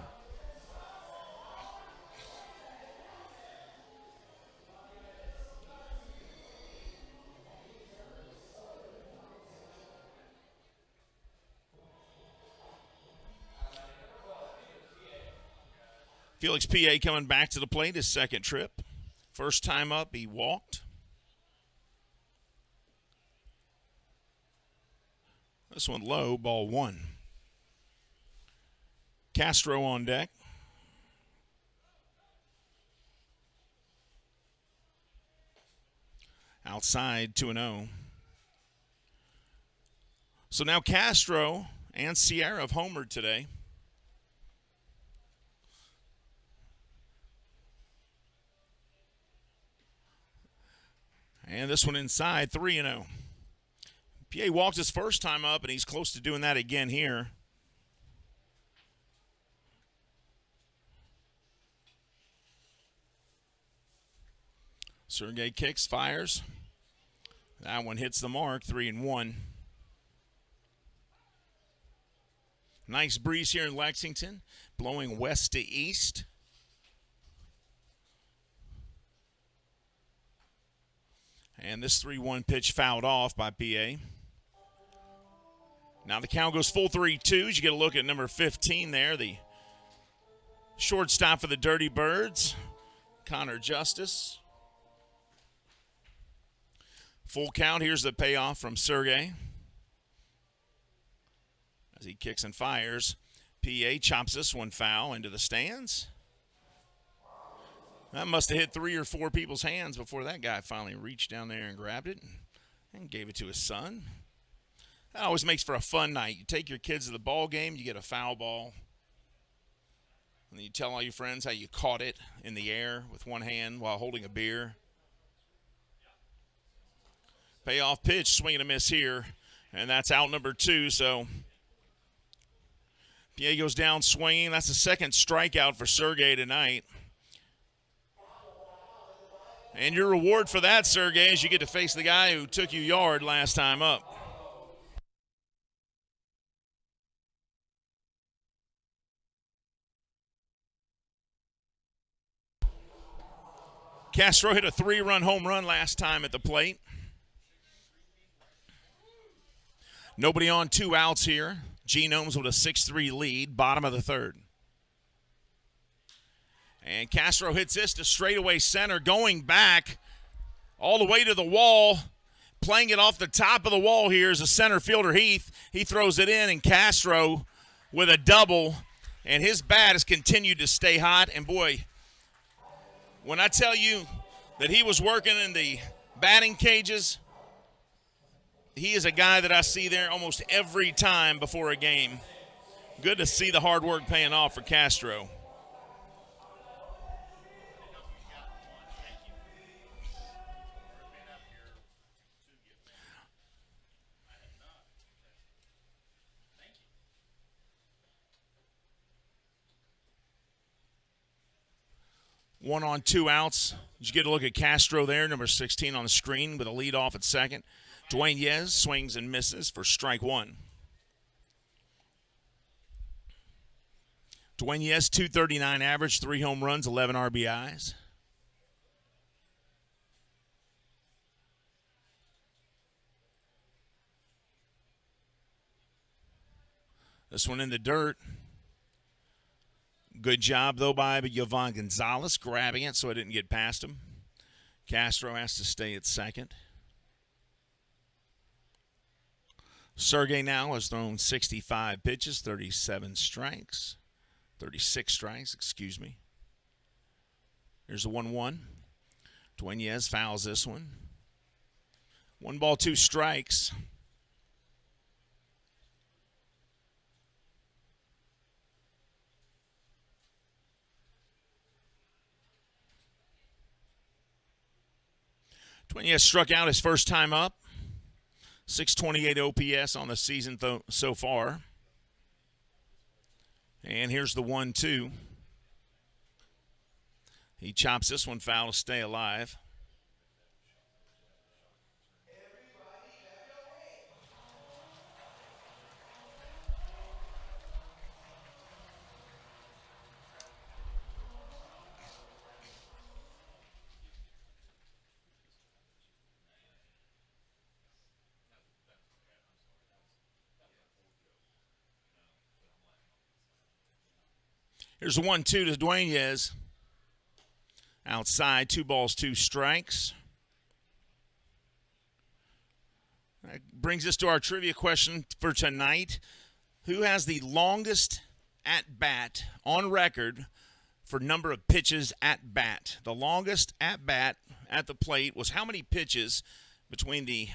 Felix P.A. coming back to the plate his second trip. First time up, he walked. This one low, ball 1. Castro on deck. Outside, 2-0. So now Castro and Sierra have homered today. And this one inside, 3-0. PA walked his first time up, and he's close to doing that again here. Sergey kicks, fires. That one hits the mark, 3-1. Nice breeze here in Lexington, blowing west to east. And this 3-1 pitch fouled off by PA. Now the count goes full 3-2. You get a look at number 15 there, the shortstop for the Dirty Birds, Connor Justice. Full count. Here's the payoff from Sergey. As he kicks and fires, PA chops this one foul into the stands. That must have hit 3 or 4 people's hands before that guy finally reached down there and grabbed it and gave it to his son. That always makes for a fun night. You take your kids to the ball game, you get a foul ball, and then you tell all your friends how you caught it in the air with one hand while holding a beer. Payoff pitch, swing and a miss here, and that's out number 2. So Pierre goes down swinging. That's the second strikeout for Sergey tonight. And your reward for that, Sergey, is you get to face the guy who took you yard last time up. Castro hit a 3-run home run last time at the plate. Nobody on, 2 outs here. Genomes with a 6-3 lead, bottom of the 3rd. And Castro hits this to straightaway center, going back all the way to the wall. Playing it off the top of the wall here is a center fielder, Heath. He throws it in, and Castro with a double. And his bat has continued to stay hot. And, boy, when I tell you that he was working in the batting cages, he is a guy that I see there almost every time before a game. Good to see the hard work paying off for Castro. One on, 2 outs. Did you get a look at Castro there, number 16 on the screen with a lead off at second? Dwayne Yez swings and misses for strike 1. Dwayne Yez, 239 average, 3 home runs, 11 RBIs. This one in the dirt. Good job, though, by Yovan Gonzalez grabbing it so it didn't get past him. Castro has to stay at second. Sergey now has thrown 65 pitches, 36 strikes, excuse me. Here's a 1-1. Dwayne Yez fouls this one. 1 ball, 2 strikes. Dwayne Yez struck out his first time up. 628 OPS on the season so far. And here's the 1-2. He chops this one foul to stay alive. Here's a 1-2 to Dwayne Yez. Outside, 2 balls, 2 strikes. That brings us to our trivia question for tonight. Who has the longest at-bat on record for number of pitches at bat? The longest at-bat at the plate was how many pitches between the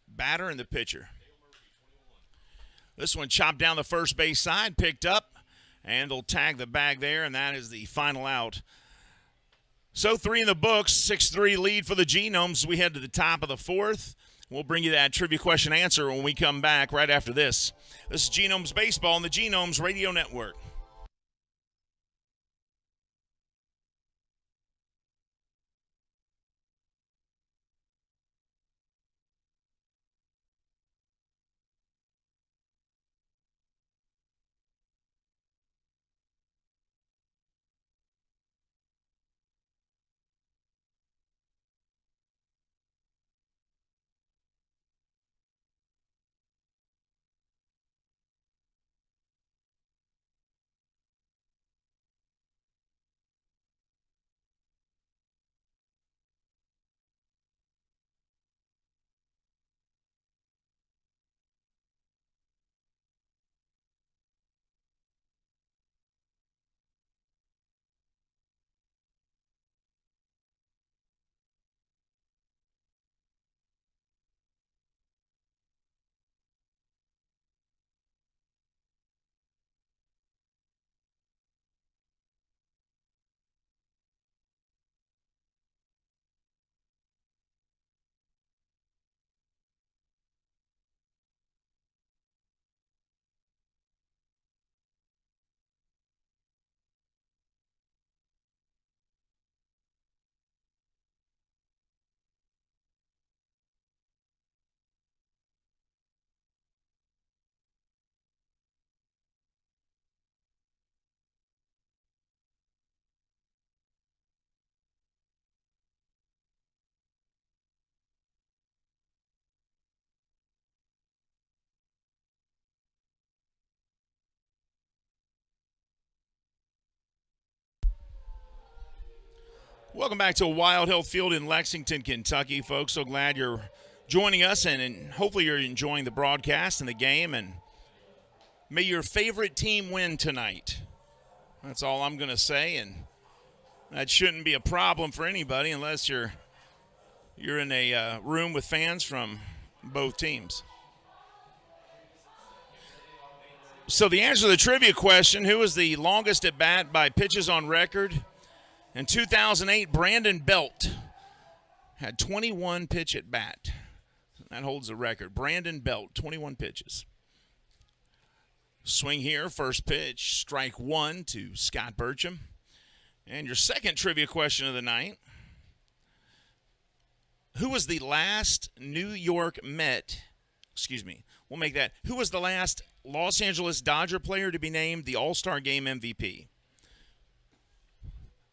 batter and the pitcher? This one chopped down the first base side, picked up, and they'll tag the bag there, and that is the final out. So 3 in the books, 6-3 lead for the Genomes. We head to the top of the 4th. We'll bring you that trivia question answer when we come back right after this. This is Genomes Baseball on the Genomes Radio Network. Welcome back to Wild Health Field in Lexington, Kentucky, folks. So glad you're joining us, and hopefully you're enjoying the broadcast and the game. And may your favorite team win tonight. That's all I'm going to say, and that shouldn't be a problem for anybody unless you're in a room with fans from both teams. So the answer to the trivia question, who was the longest at bat by pitches on record? In 2008, Brandon Belt had 21 pitch at bat. That holds the record. Brandon Belt, 21 pitches. Swing here, first pitch, strike one to Scott Burcham. And your second trivia question of the night. Who was the last New York Met, we'll make that. Who was the last Los Angeles Dodger player to be named the All-Star Game MVP?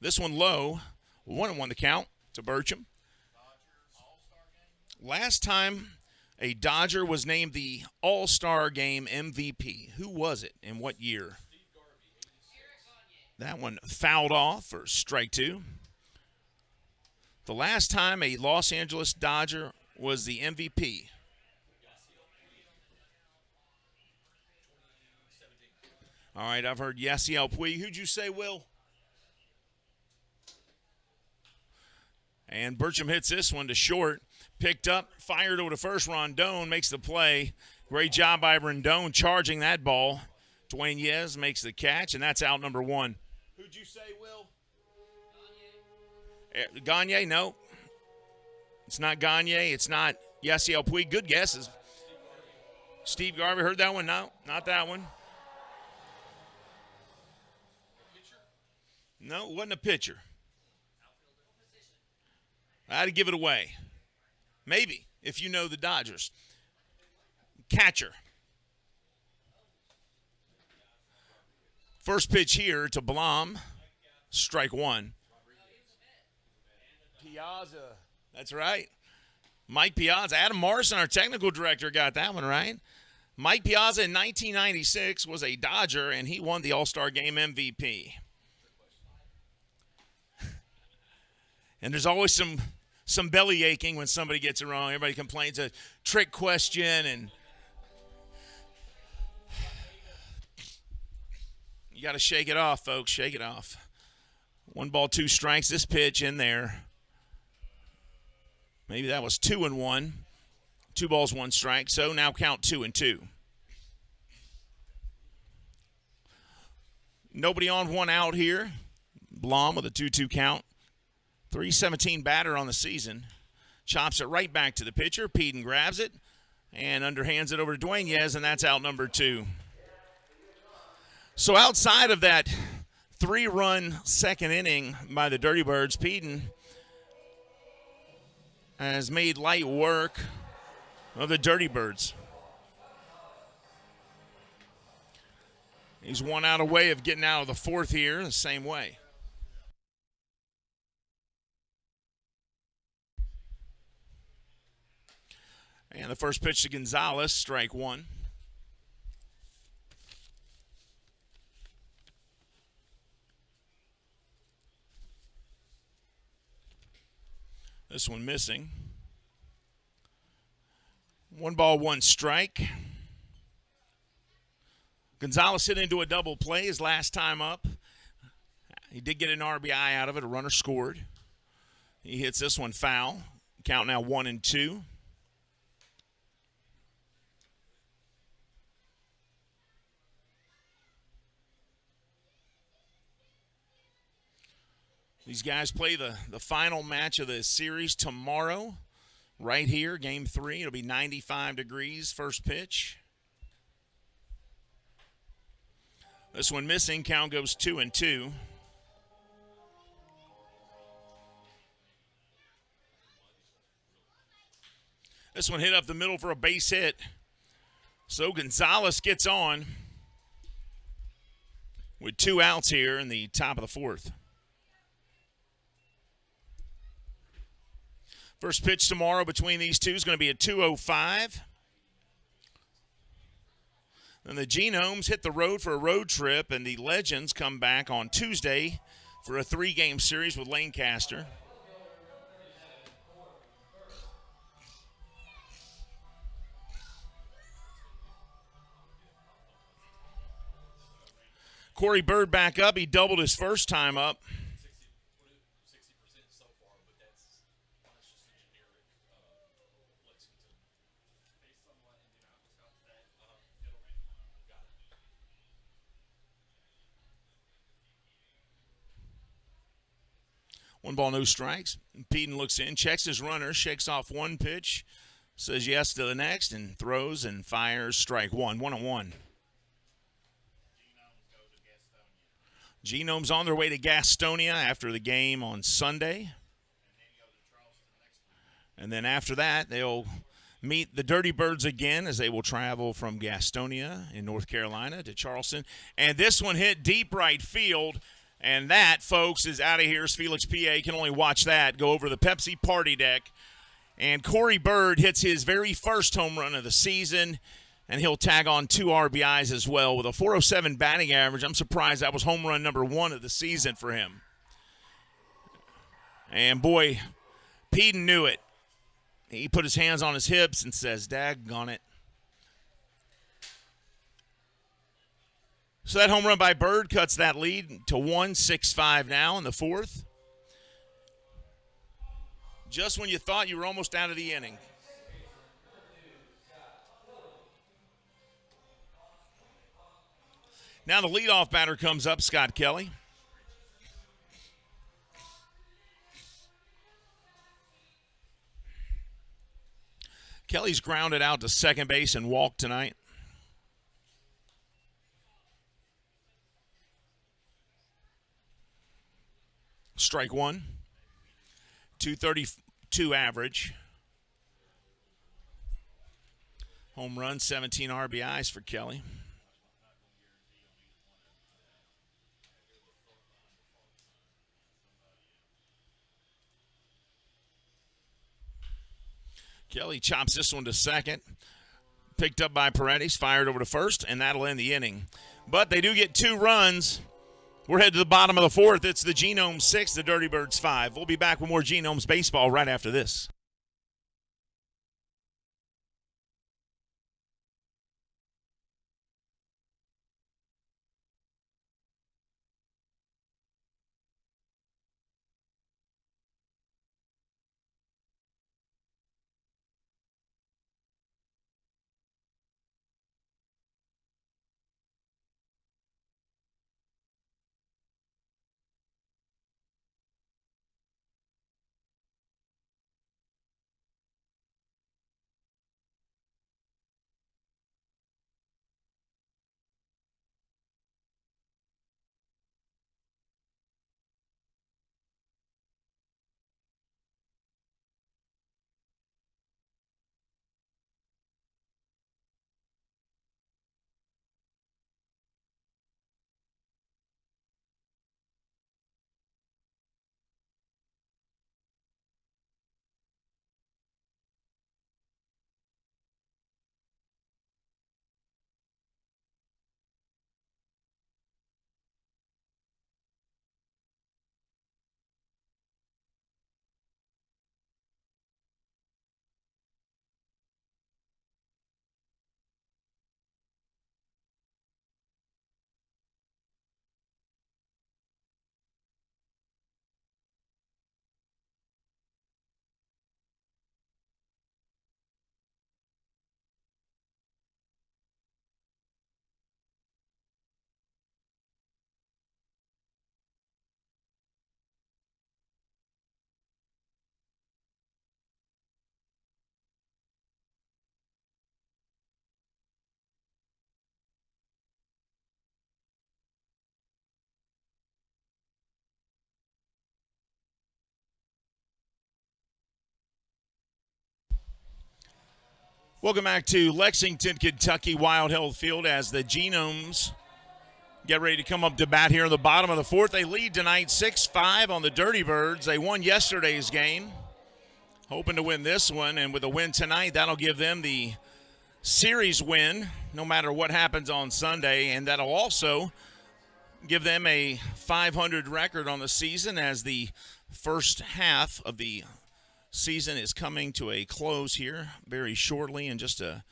This one low, 1-1 the count to Burcham. Last time a Dodger was named the All-Star Game MVP, who was it and what year? That one fouled off for strike two. The last time a Los Angeles Dodger was the MVP. All right, I've heard Yasiel Puig. Who'd you say, Will? And Burcham hits this one to short. Picked up, fired over to first. Rondon makes the play. Great job by Rondon charging that ball. Dwayne Yez makes the catch, and that's out number one. Who'd you say, Will? Gagne? No. It's not Gagne. It's not Yasiel Puig. Good guesses. Steve Garvey, heard that one? No, not that one. No, it wasn't a pitcher. I had to give it away. Maybe, if you know the Dodgers. Catcher. First pitch here to Blom. Strike one. Piazza. That's right. Mike Piazza. Adam Morrison, our technical director, got that one right. Mike Piazza in 1996 was a Dodger, and he won the All-Star Game MVP. And there's always some belly aching when somebody gets it wrong. Everybody complains a trick question, and you got to shake it off, folks. Shake it off. 1-2 strikes. This pitch in there. Maybe that was 2-1. 2 strike. So now count 2-2. Nobody on, one out here. Blom with a 2-2 count. 317 batter on the season. Chops it right back to the pitcher. Peden grabs it and underhands it over to Dwayne Yez, and that's out number two. So outside of that 3-run second inning by the Dirty Birds, Peden has made light work of the Dirty Birds. He's 1 out away of getting out of the fourth here the same way. And the first pitch to Gonzalez, strike one. This one missing. 1-1 strike. Gonzalez hit into a double play his last time up. He did get an RBI out of it. A runner scored. He hits this one foul. Count now 1-2. These guys play the final match of the series tomorrow, right here, Game 3. It'll be 95 degrees, first pitch. This one missing. Count goes 2-2. This one hit up the middle for a base hit. So Gonzalez gets on with 2 outs here in the top of the fourth. First pitch tomorrow between these two is going to be at 2:05. Then the Genomes hit the road for a road trip, and the Legends come back on Tuesday for a 3-game series with Lancaster. Corey Bird back up. He doubled his first time up. One ball, no strikes. Peden looks in, checks his runner, shakes off one pitch, says yes to the next, and throws and fires strike one. 1-1. Genomes on their way to Gastonia after the game on Sunday. And then after that, they'll meet the Dirty Birds again as they will travel from Gastonia in North Carolina to Charleston. And this one hit deep right field. And that, folks, is out of here. As Felix P.A. can only watch that go over the Pepsi party deck. And Corey Bird hits his very first home run of the season, and he'll tag on 2 RBIs as well with a .407 batting average. I'm surprised that was home run number 1 of the season for him. And, boy, Peden knew it. He put his hands on his hips and says, daggone it. So that home run by Bird cuts that lead to 1-6-5 now in the 4th. Just when you thought you were almost out of the inning. Now the leadoff batter comes up, Scott Kelly. Kelly's grounded out to second base and walked tonight. Strike one. 232 average. Home run, 17 RBIs for Kelly. Kelly chops this one to second. Picked up by Paredes, fired over to first, and that'll end the inning. But they do get 2 runs. We're headed to the bottom of the 4th. It's the Genomes 6, the Dirty Birds 5. We'll be back with more Genomes baseball right after this. Welcome back to Lexington, Kentucky, Wild Health Field as the Genomes get ready to come up to bat here in the bottom of the 4th. They lead tonight 6-5 on the Dirty Birds. They won yesterday's game, hoping to win this one. And with a win tonight, that'll give them the series win no matter what happens on Sunday. And that'll also give them a 500 record on the season as the first half of the season is coming to a close here very shortly in just a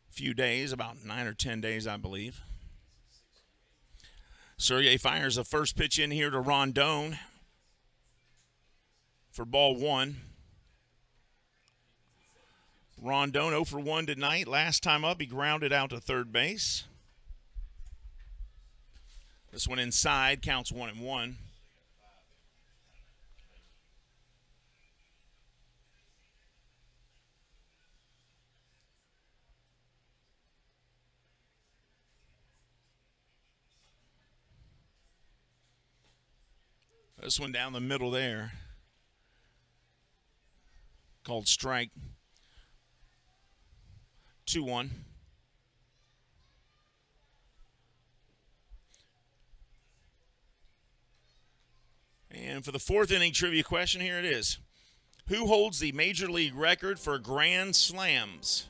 few days, about 9 or 10 days, I believe. Sergey fires the first pitch in here to Rondon for ball one. Rondon 0 for 1 tonight. Last time up, he grounded out to third base. This one inside, counts 1-1. This one down the middle there, called strike. 2-1. And for the fourth inning trivia question, here it is. Who holds the Major League record for grand slams?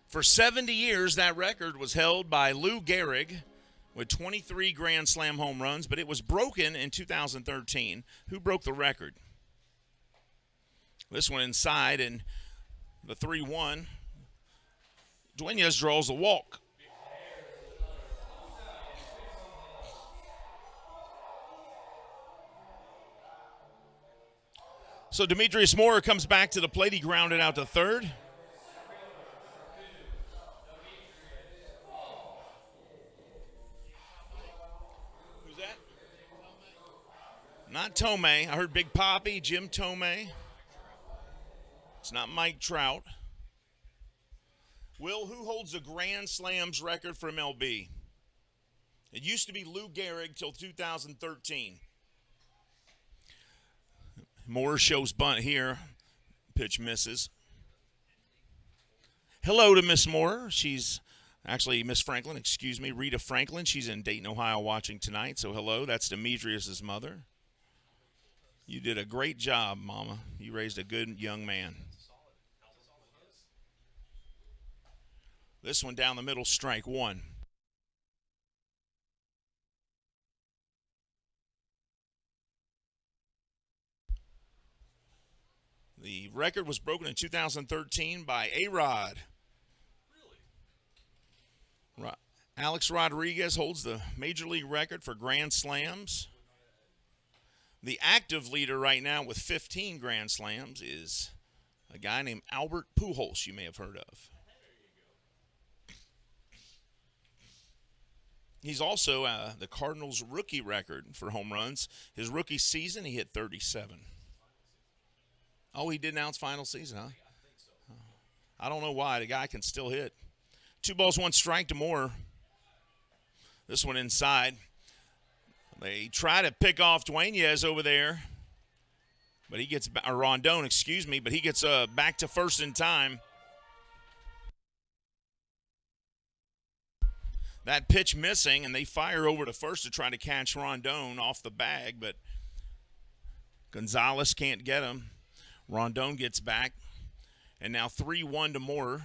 For 70 years, that record was held by Lou Gehrig with 23 grand slam home runs, but it was broken in 2013. Who broke the record? This one inside, and the 3-1. Duenas draws the walk. So Demetrius Moore comes back to the plate. He grounded out to third. Who's that? Not Tomei. I heard Big Papi, Jim Tomei. It's not Mike Trout. Will, who holds the Grand Slams record for MLB? It used to be Lou Gehrig till 2013. Moore shows bunt here. Pitch misses. Hello to Miss Moore. She's actually Miss Franklin, excuse me, Rita Franklin. She's in Dayton, Ohio watching tonight. So hello, that's Demetrius' mother. You did a great job, Mama. You raised a good young man. This one down the middle, strike one. The record was broken in 2013 by A-Rod. Really? Alex Rodriguez holds the Major League record for grand slams. The active leader right now with 15 grand slams is a guy named Albert Pujols, you may have heard of. He's also the Cardinals' rookie record for home runs. His rookie season, he hit 37. Oh, he did announce final season, huh? I don't know why. The guy can still hit. 2 balls, 1 strike to Moore. This one inside. They try to pick off Duenas over there, but he gets – or Rondon, excuse me, but he gets back to first in time. That pitch missing, and they fire over to first to try to catch Rondon off the bag, but Gonzalez can't get him. Rondon gets back, and now 3-1 to Moore.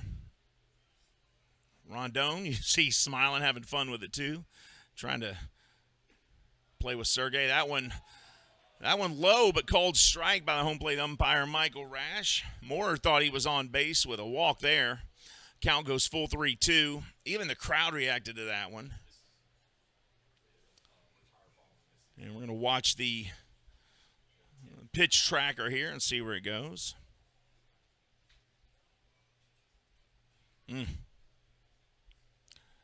Rondon, you see smiling, having fun with it too, trying to play with Sergey. That one low, but called strike by the home plate umpire Michael Rash. Moore thought he was on base with a walk there. Count goes full 3-2. Even the crowd reacted to that one. And we're going to watch the pitch tracker here and see where it goes.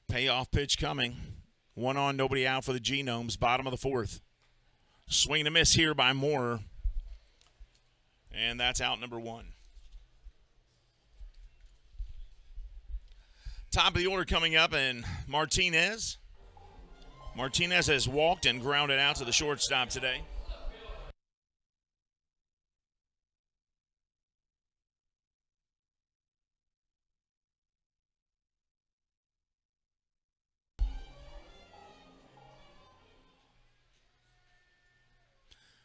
Payoff pitch coming. 1 on, nobody out for the Genomes. Bottom of the 4th. Swing and a miss here by Moore. And that's out number 1. Top of the order coming up, and Martinez. Martinez has walked and grounded out to the shortstop today.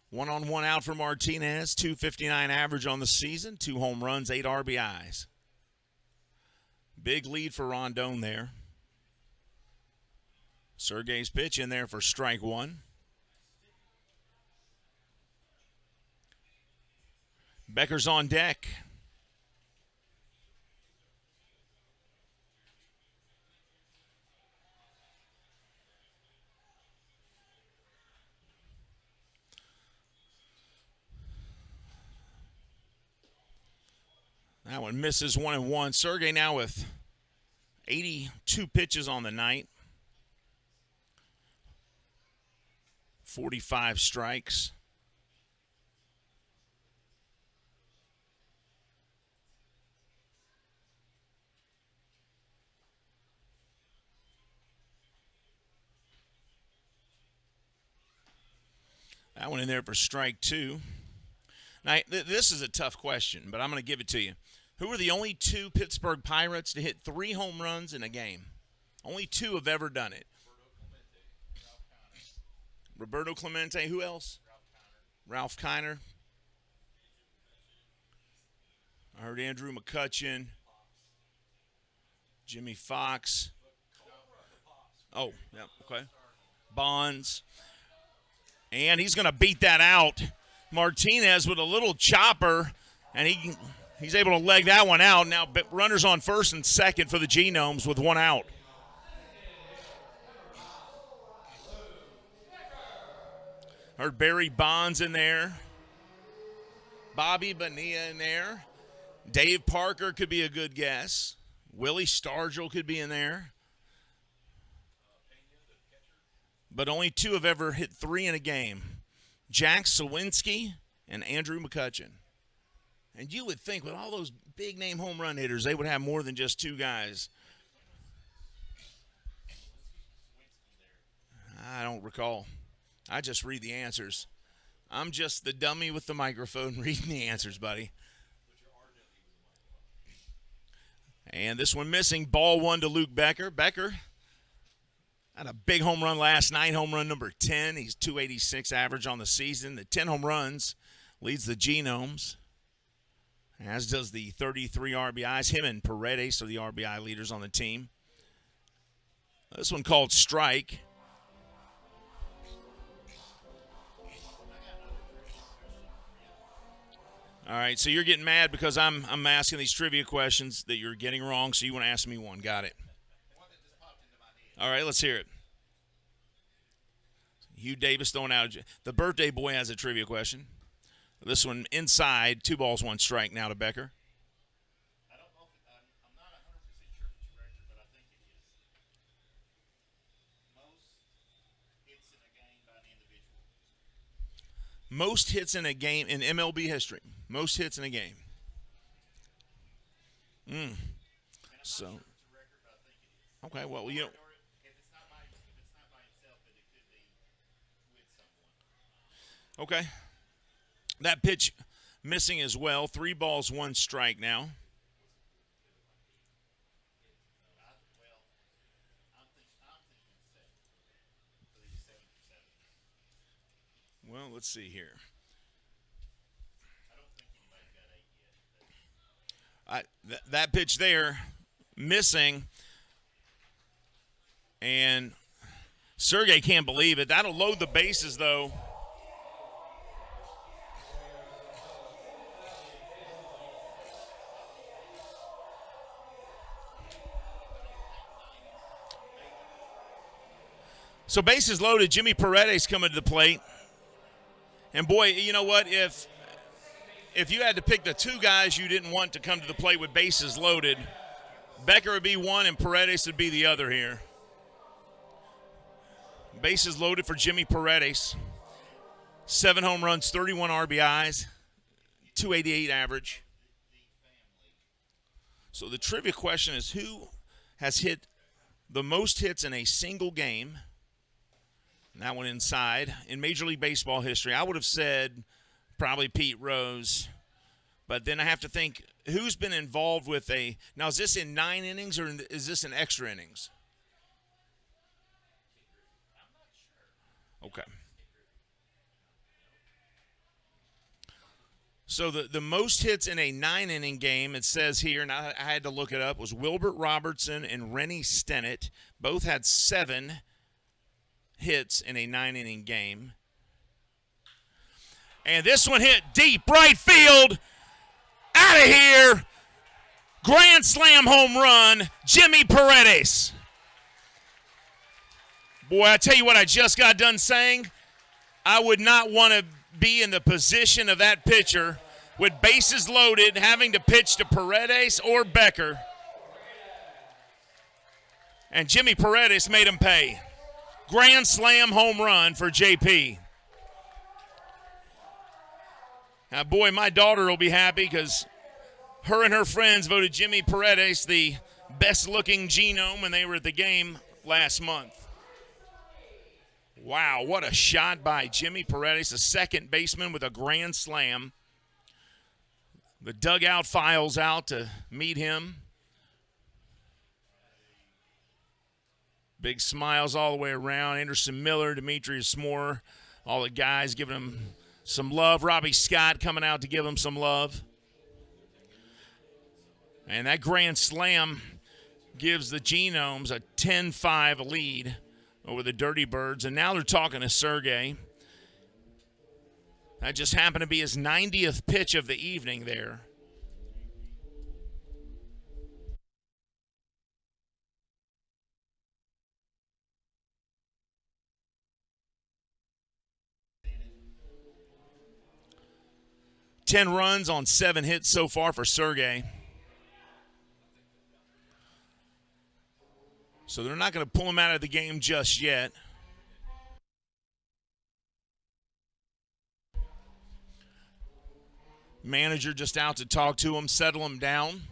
One on, one out for Martinez. .259 average on the season. 2 home runs, 8 RBIs. Big lead for Rondon there. Sergey's pitch in there for strike one. Becker's on deck. That one misses 1-1. Sergey now with 82 pitches on the night. 45 strikes. That one in there for strike two. Now, this is a tough question, but I'm going to give it to you. Who are the only two Pittsburgh Pirates to hit 3 home runs in a game? Only 2 have ever done it. Roberto Clemente. Who else? Ralph Kiner. I heard Andrew McCutchen. Jimmy Fox. Oh, yeah, okay. Bonds. And he's going to beat that out. Martinez with a little chopper, and he's able to leg that one out. Now runners on first and second for the Genomes with 1 out. Heard Barry Bonds in there. Bobby Bonilla in there. Dave Parker could be a good guess. Willie Stargell could be in there. But only 2 have ever hit 3 in a game. Jack Sawinski and Andrew McCutchen. And you would think with all those big-name home run hitters, they would have more than just 2 guys. I don't recall. I just read the answers. I'm just the dummy with the microphone reading the answers, buddy. And this one missing. Ball 1 to Luke Becker. Becker had a big home run last night, home run number 10. He's 286 average on the season. The 10 home runs leads the Genomes, as does the 33 RBIs. Him and Paredes are the RBI leaders on the team. This one called strike. All right, so you're getting mad because I'm asking these trivia questions that you're getting wrong, so you want to ask me one. Got it. All right, let's hear it. Hugh Davis throwing out. The birthday boy has a trivia question. This one inside, 2 balls, 1 strike now to Becker. I don't know if I'm not 100% sure if it's your record, but I think it is. Most hits in a game by an individual. Most hits in a game in MLB history. Most hits in a game. So. Sure if it's a record, but I think it is. Okay, well, you know. If it's not by himself, but it could be with someone. Okay. That pitch missing as well. 3 balls, 1 strike now. Well, let's see here. I don't think anybody's got 8 yet. That pitch there, missing. And Sergey can't believe it. That'll load the bases, though. So bases loaded, Jimmy Paredes coming to the plate. And boy, you know what? If you had to pick the 2 guys you didn't want to come to the plate with bases loaded, Becker would be one and Paredes would be the other here. Bases loaded for Jimmy Paredes. 7 home runs, 31 RBIs, 288 average. So the trivia question is, who has hit the most hits in a single game? And that one inside. In Major League Baseball history, I would have said probably Pete Rose. But then I have to think, who's been involved with a – now, is this in 9 innings or is this in extra innings? Okay. So the most hits in a 9-inning game, it says here, and I had to look it up, was Wilbert Robertson and Rennie Stennett. Both had 7. hits in a 9-inning game. And this one hit deep right field. Out of here. Grand slam home run, Jimmy Paredes. Boy, I tell you what I just got done saying. I would not want to be in the position of that pitcher with bases loaded, having to pitch to Paredes or Becker. And Jimmy Paredes made him pay. Grand slam home run for JP. Now, boy, my daughter will be happy because her and her friends voted Jimmy Paredes the best-looking genome when they were at the game last month. Wow, what a shot by Jimmy Paredes, a second baseman with a grand slam. The dugout files out to meet him. Big smiles all the way around. Anderson Miller, Demetrius Moore, all the guys giving him some love. Robbie Scott coming out to give him some love. And that grand slam gives the Genomes a 10-5 lead over the Dirty Birds. And now they're talking to Sergey. That just happened to be his 90th pitch of the evening there. Ten runs on 7 hits so far for Sergey. So they're not going to pull him out of the game just yet. Manager just out to talk to him, settle him down.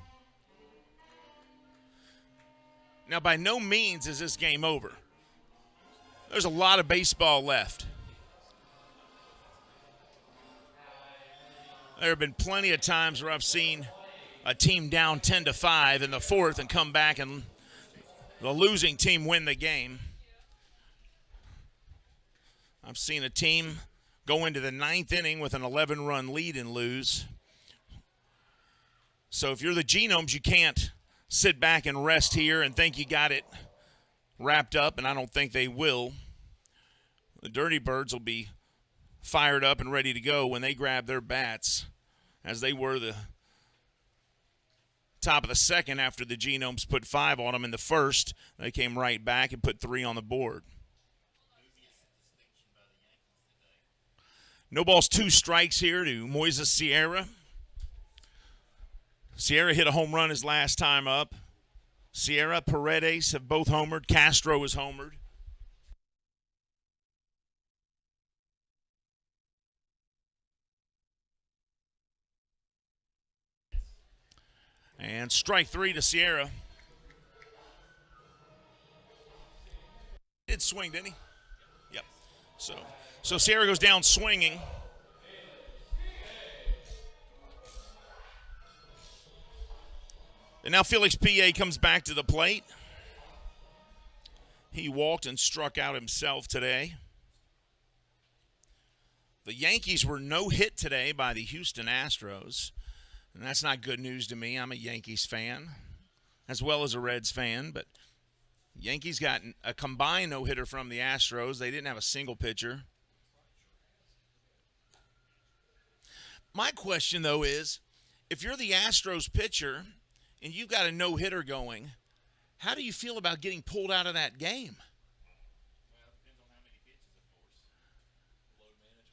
Now, by no means is this game over. There's a lot of baseball left. There have been plenty of times where I've seen a team down 10-5 in the fourth and come back and the losing team win the game. I've seen a team go into the 9th inning with an 11-run lead and lose. So if you're the Genomes, you can't sit back and rest here and think you got it wrapped up, and I don't think they will. The Dirty Birds will be fired up and ready to go when they grab their bats, as they were the top of the second after the Genomes put 5 on them in the first. They came right back and put 3 on the board. No balls, 2 strikes here to Moises Sierra. Sierra hit a home run his last time up. Sierra, Paredes have both homered. Castro is homered. And strike 3 to Sierra. He did swing, didn't he? Yep. So Sierra goes down swinging. And now Felix P.A. comes back to the plate. He walked and struck out himself today. The Yankees were no hit today by the Houston Astros. And that's not good news to me. I'm a Yankees fan, as well as a Reds fan. But Yankees got a combined no-hitter from the Astros. They didn't have a single pitcher. My question, though, is if you're the Astros pitcher and you've got a no-hitter going, how do you feel about getting pulled out of that game? Well, it depends on how many pitches, of course.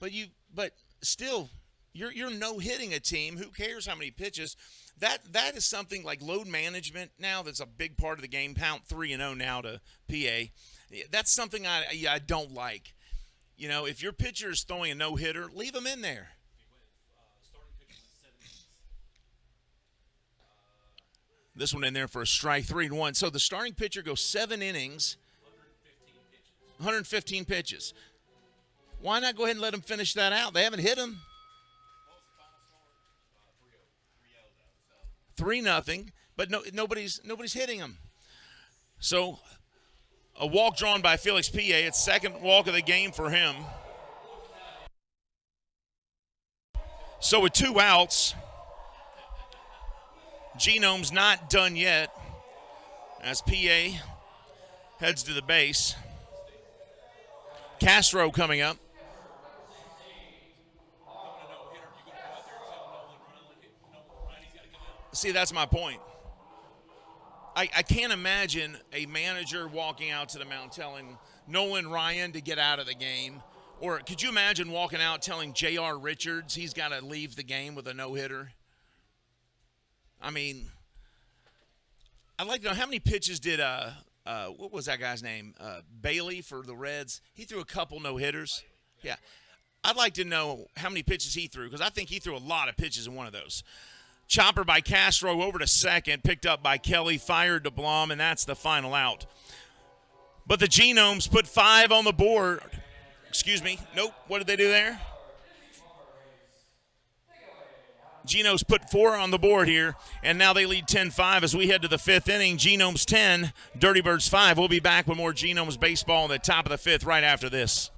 Load management. But still, you're no-hitting a team. Who cares how many pitches? That is something like load management now that's a big part of the game. Count 3-0 now to PA. That's something I don't like. You know, if your pitcher is throwing a no-hitter, leave him in there. Starting pitcher went 7 innings. This one in there for a strike, 3-1. So the starting pitcher goes 7 innings, 115 pitches. Why not go ahead and let him finish that out? They haven't hit him. What was the final score? 3-0 though. 3-0, but nobody's hitting him. So a walk drawn by Felix P.A. It's second walk of the game for him. So with 2 outs, Genome's not done yet as P.A. heads to the base. Castro coming up. See, that's my point. I can't imagine a manager walking out to the mound telling Nolan Ryan to get out of the game. Or could you imagine walking out telling J.R. Richards he's got to leave the game with a no-hitter? I mean, I'd like to know how many pitches did what was that guy's name? Bailey for the Reds. He threw a couple no-hitters. Yeah. I'd like to know how many pitches he threw because I think he threw a lot of pitches in one of those. Chopper by Castro over to second, picked up by Kelly, fired to Blum, and that's the final out. But the Genomes put 5 on the board. Excuse me. Nope. What did they do there? Genomes put 4 on the board here, and now they lead 10-5 as we head to the 5th inning. Genomes 10, Dirty Birds 5. We'll be back with more Genomes baseball in the top of the 5th right after this.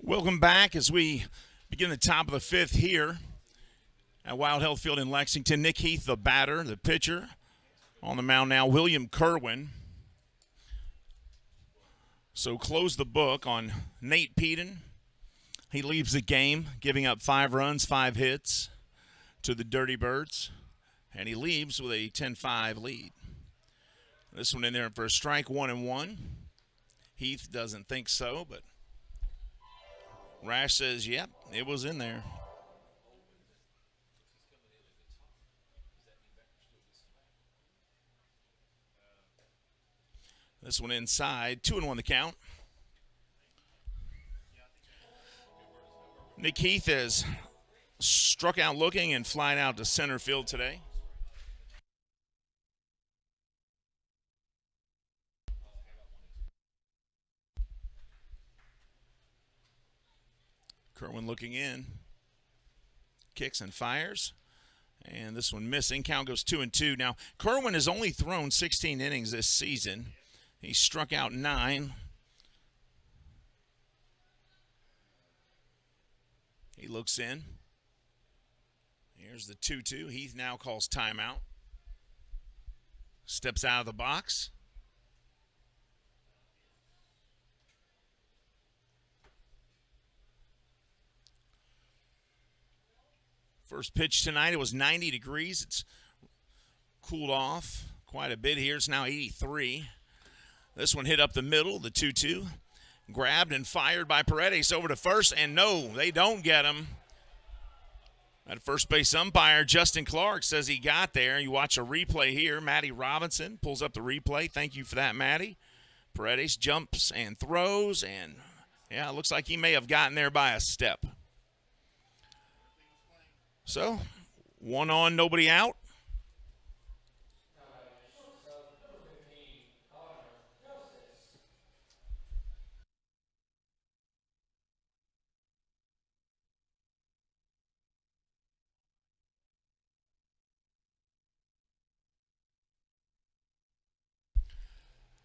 Welcome back as we begin the top of the 5th here at Wild Health Field in Lexington. Nick Heath, the batter, the pitcher. On the mound now, William Kerwin. So close the book on Nate Peden. He leaves the game, giving up 5 runs, 5 hits to the Dirty Birds. And he leaves with a 10-5 lead. This one in there for a strike, 1-1. Heath doesn't think so, but Rash says, yep, it was in there. This one inside, 2-1 the count. Nick Heath has struck out looking and flying out to center field today. Kerwin looking in. Kicks and fires. And this one missing. Count goes 2-2. Now, Kerwin has only thrown 16 innings this season. He struck out 9. He looks in. Here's the 2-2. Heath now calls timeout. Steps out of the box. First pitch tonight, it was 90 degrees. It's cooled off quite a bit here. It's now 83. This one hit up the middle, the 2-2. Grabbed and fired by Paredes over to first, and no, they don't get him. That first base umpire, Justin Clark, says he got there. You watch a replay here. Matty Robinson pulls up the replay. Thank you for that, Matty. Paredes jumps and throws, and, yeah, it looks like he may have gotten there by a step. So, 1 on, nobody out.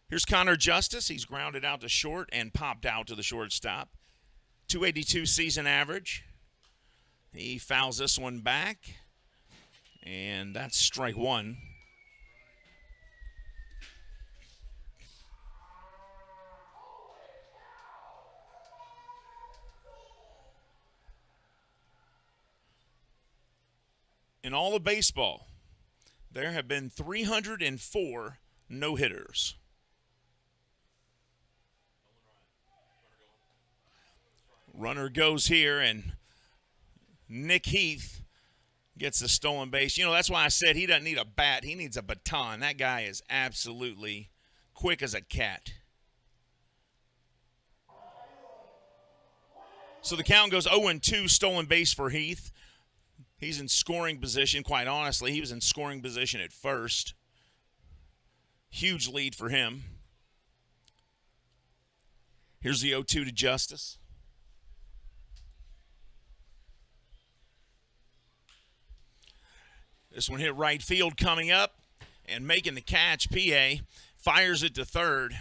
Here's Connor Justice. He's grounded out to short and popped out to the shortstop. 282 season average. He fouls this one back, and that's strike 1. In all of baseball, there have been 304 no-hitters. Runner goes here, and Nick Heath gets the stolen base. You know, that's why I said he doesn't need a bat. He needs a baton. That guy is absolutely quick as a cat. So the count goes 0-2, stolen base for Heath. He's in scoring position. Quite honestly, he was in scoring position at first. Huge lead for him. Here's the 0-2 to Justice. This one hit right field coming up and making the catch. PA fires it to third,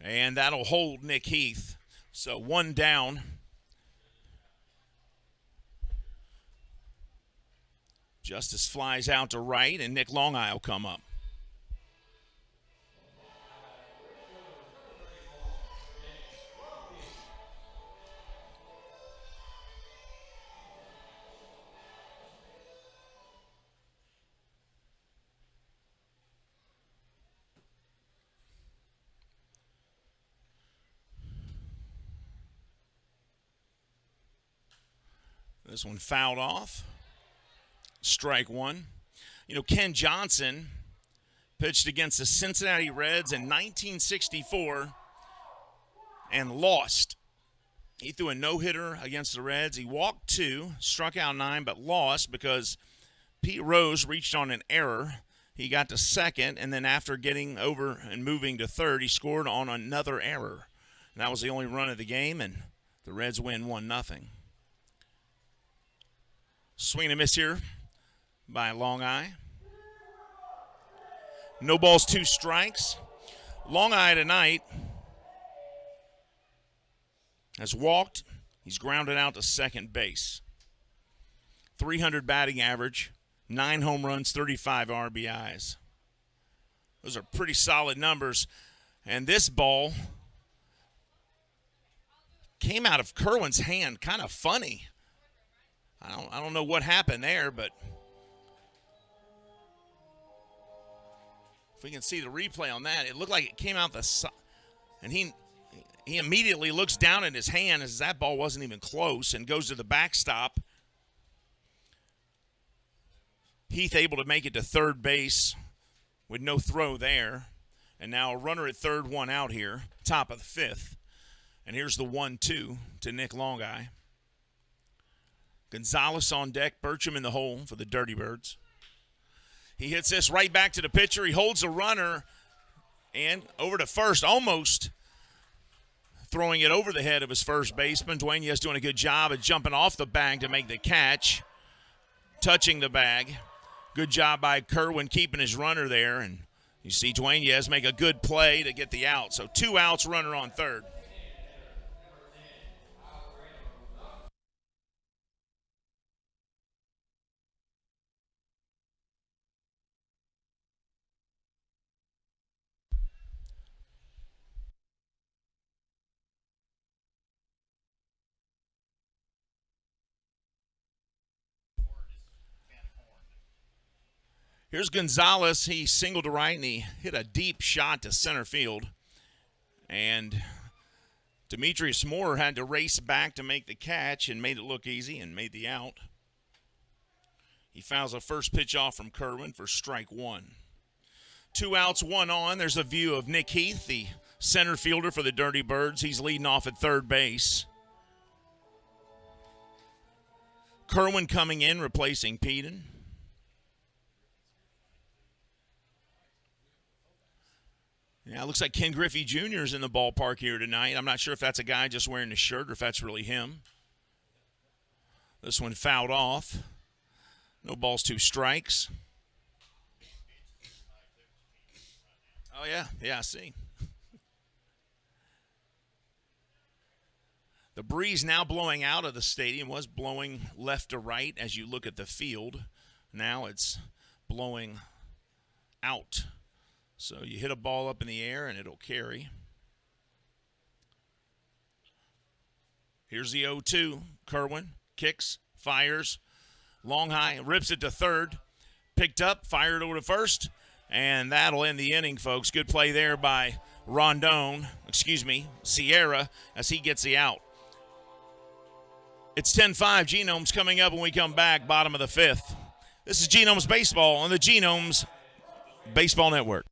and that'll hold Nick Heath. So 1 down. Justice flies out to right, and Nick Longeye will come up. This one fouled off. Strike 1. You know, Ken Johnson pitched against the Cincinnati Reds in 1964 and lost. He threw a no-hitter against the Reds. He walked 2, struck out 9, but lost because Pete Rose reached on an error. He got to second, and then after getting over and moving to third, he scored on another error. And that was the only run of the game, and the Reds win 1-0. Swing and miss here by Longeye. No balls, 2 strikes. Longeye tonight has walked. He's grounded out to second base. 300 batting average, 9 home runs, 35 RBIs. Those are pretty solid numbers. And this ball came out of Kerwin's hand kind of funny. I don't know what happened there, but if we can see the replay on that, it looked like it came out the side. And he immediately looks down at his hand as that ball wasn't even close and goes to the backstop. Heath able to make it to third base with no throw there. And now a runner at third, 1 out here, top of the 5th. And here's the 1-2 to Nick Longeye. Gonzalez on deck, Bertram in the hole for the Dirty Birds. He hits this right back to the pitcher. He holds a runner and over to first, almost throwing it over the head of his first baseman. Duenas doing a good job of jumping off the bag to make the catch, touching the bag. Good job by Kerwin keeping his runner there, and you see Duenas make a good play to get the out. So 2 outs, runner on third. Here's Gonzalez. He singled to right, and he hit a deep shot to center field. And Demetrius Moore had to race back to make the catch and made it look easy and made the out. He fouls a first pitch off from Kerwin for strike 1. 2 outs, 1 on. There's a view of Nick Heath, the center fielder for the Dirty Birds. He's leading off at third base. Kerwin coming in, replacing Peden. Yeah, it looks like Ken Griffey Jr. is in the ballpark here tonight. I'm not sure if that's a guy just wearing a shirt or if that's really him. This one fouled off. No balls, 2 strikes. Oh, yeah. Yeah, I see. The breeze now blowing out of the stadium, was blowing left to right as you look at the field. Now it's blowing out. So you hit a ball up in the air and it'll carry. Here's the 0-2. Kerwin kicks, fires, long high, rips it to third. Picked up, fired over to first, and that'll end the inning, folks. Good play there by Sierra, as he gets the out. It's 10-5. Genomes coming up when we come back, bottom of the 5th. This is Genomes Baseball on the Genomes Baseball Network.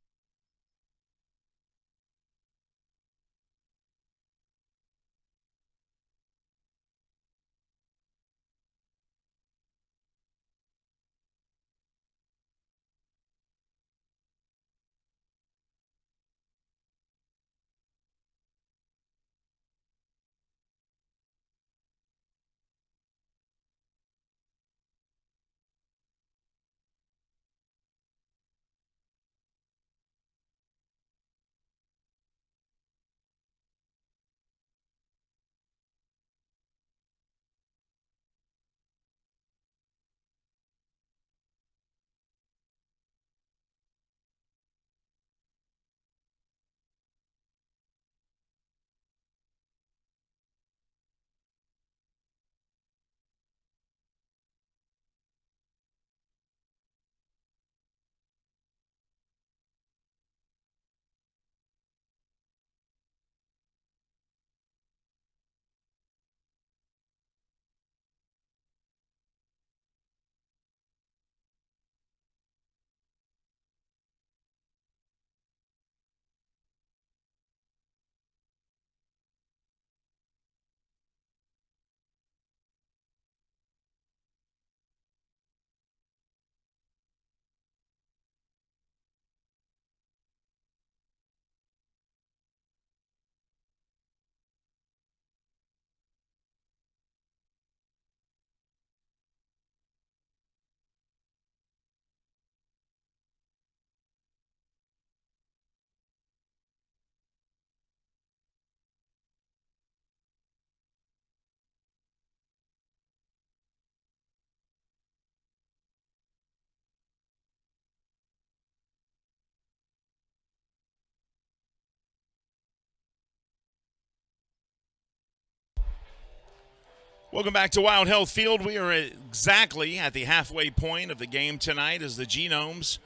Welcome back to Wild Health Field. We are exactly at the halfway point of the game tonight as the Genomes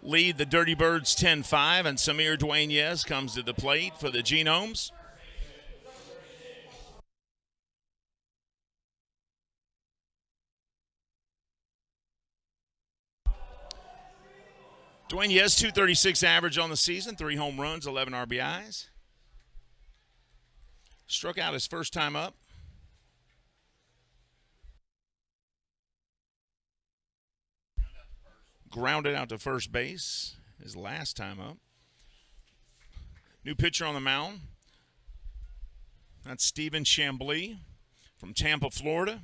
lead the Dirty Birds 10-5, and Samir Duenas comes to the plate for the Genomes. Duenas, 236 average on the season, 3 home runs, 11 RBIs. Struck out his first time up. Grounded out to first base his last time up. New pitcher on the mound. That's Stephen Chambly from Tampa, Florida.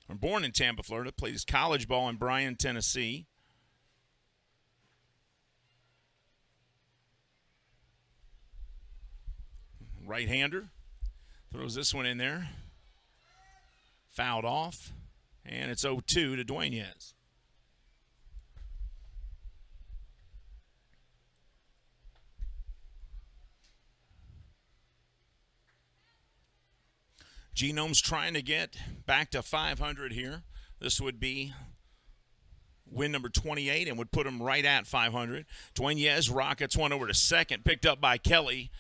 Or born in Tampa, Florida. Played his college ball in Bryan, Tennessee. Right-hander. Throws this one in there. Fouled off. And it's 0-2 to Dueñez. Genomes trying to get back to 500 here. This would be win number 28 and would put him right at 500. Dueñez rockets one over to second, picked up by Kelly,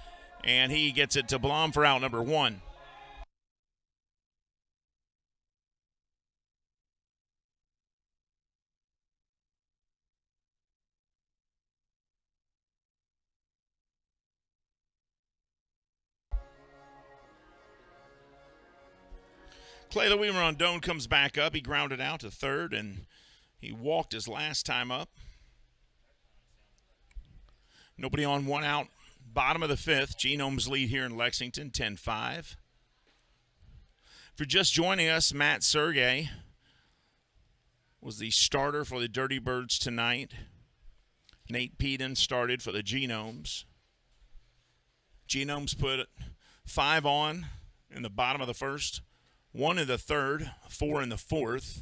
and he gets it to Blom for out number 1. Clay Louis Rondon comes back up. He grounded out to third, and he walked his last time up. Nobody on, one out. Bottom of the 5th. Genomes lead here in Lexington, 10-5. If you're just joining us, Matt Sergey was the starter for the Dirty Birds tonight. Nate Peden started for the Genomes. Genomes put 5 on in the bottom of the 1st. 1 in the 3rd, 4 in the 4th.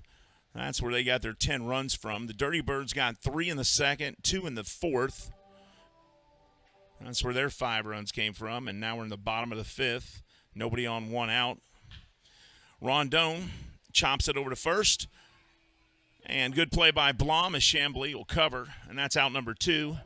That's where they got their 10 runs from. The Dirty Birds got 3 in the 2nd, 2 in the 4th. That's where their 5 runs came from. And now we're in the bottom of the 5th. Nobody on, 1 out. Rondon chops it over to first. And good play by Blom as Chambly will cover. And that's out number 2.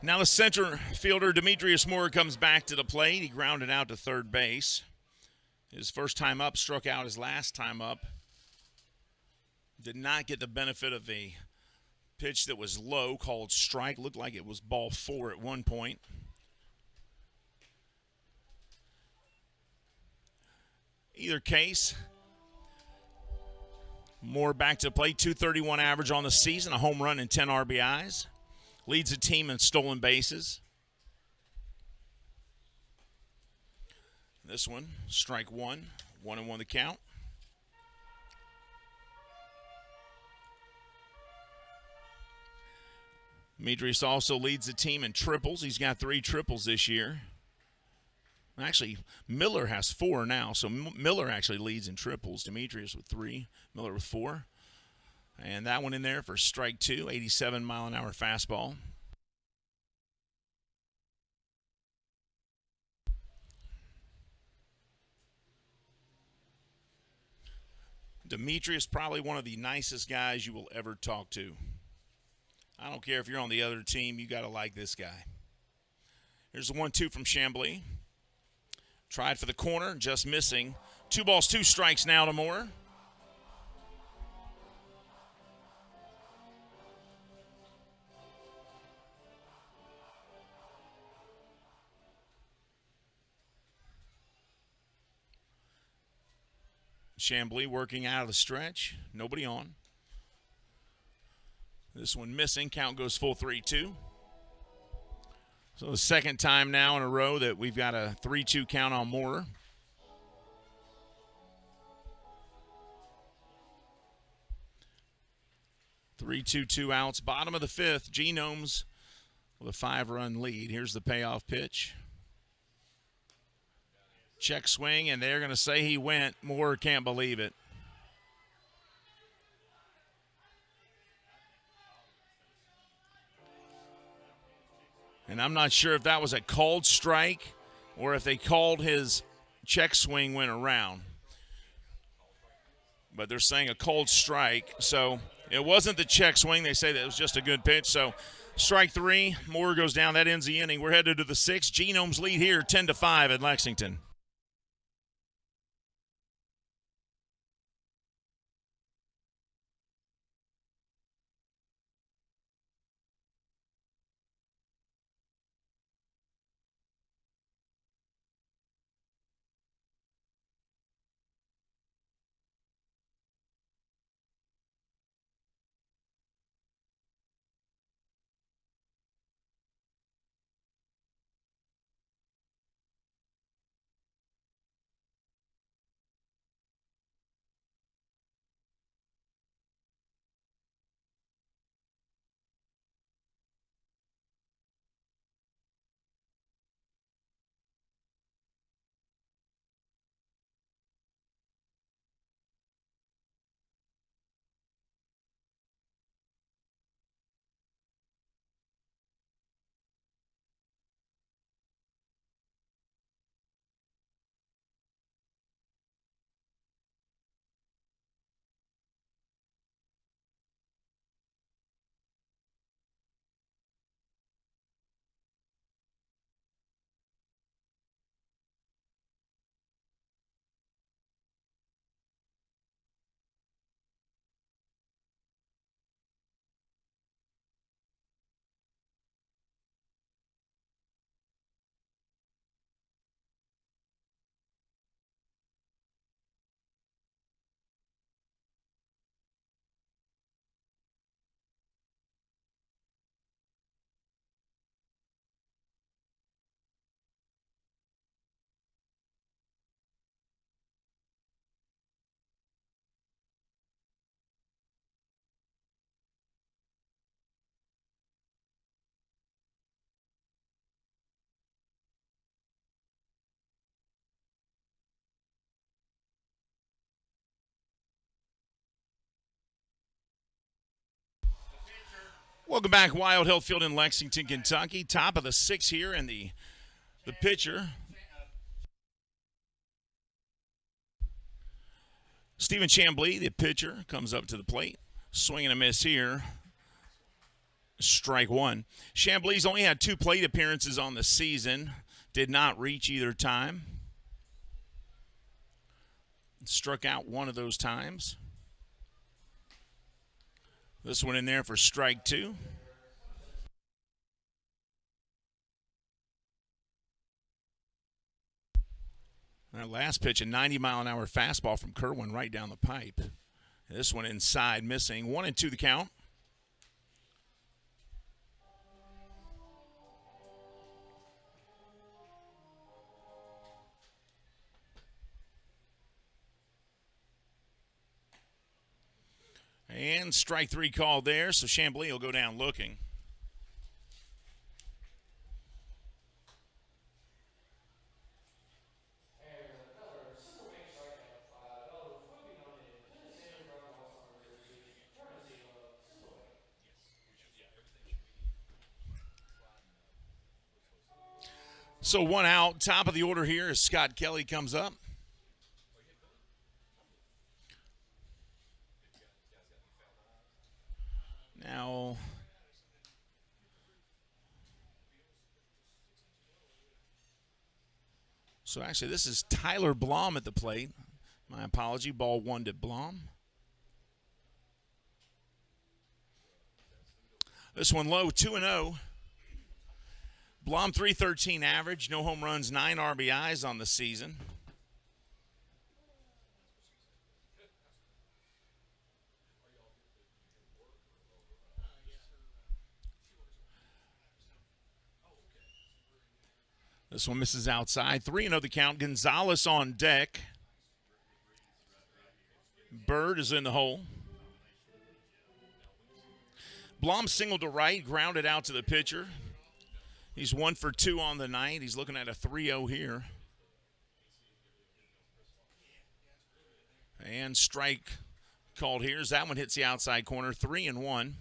Now the center fielder, Demetrius Moore, comes back to the plate. He grounded out to third base. His first time up, struck out his last time up. Did not get the benefit of a pitch that was low, called strike. Looked like it was ball 4 at one point. Either case, Moore back to the plate, 231 average on the season, a home run and 10 RBIs. Leads the team in stolen bases. This one, strike 1, 1-1 the count. Demetrius also leads the team in triples. He's got 3 triples this year. Actually, Miller has 4 now, so Miller actually leads in triples. Demetrius with 3, Miller with 4. And that one in there for strike 2, 87-mile-an-hour fastball. Demetrius, probably one of the nicest guys you will ever talk to. I don't care if you're on the other team, you got to like this guy. Here's the 1-2 from Chambly. Tried for the corner, just missing. 2 balls, 2 strikes now to Moore. Chambly working out of the stretch. Nobody on. This one missing. Count goes full 3-2. So the second time now in a row that we've got a 3-2 count on Moore. Three, 2 outs. Bottom of the 5th. Genomes with a 5-run lead. Here's the payoff pitch. Check swing, and they're going to say he went. Moore can't believe it. And I'm not sure if that was a called strike or if they called his check swing went around. But they're saying a called strike. So it wasn't the check swing. They say that it was just a good pitch. So strike 3. Moore goes down. That ends the inning. We're headed to the 6th. Genomes lead here 10-5 at Lexington. Welcome back, Wild Health Field in Lexington, Kentucky. Top of the 6 here, and the pitcher, Stephen Chambly, the pitcher, comes up to the plate. Swing and a miss here. Strike one. Chambly's only had 2 plate appearances on the season. Did not reach either time. Struck out one of those times. This one in there for strike 2. That last pitch, a 90-mile-an-hour fastball from Kerwin right down the pipe. This one inside, missing. 1-2 the count. And strike 3 called there, so Chambly will go down looking. So 1 out, top of the order here as Scott Kelly comes up. Now, so actually this is Tyler Blom at the plate. My apology, ball 1 to Blom. This one low, 2-0. Blom 313 average, no home runs, 9 RBIs on the season. This one misses outside. 3-0 the count. Gonzalez on deck. Bird is in the hole. Blom singled to right, grounded out to the pitcher. He's 1 for 2 on the night. He's looking at a 3-0 here. And strike called here as that one hits the outside corner. 3-1.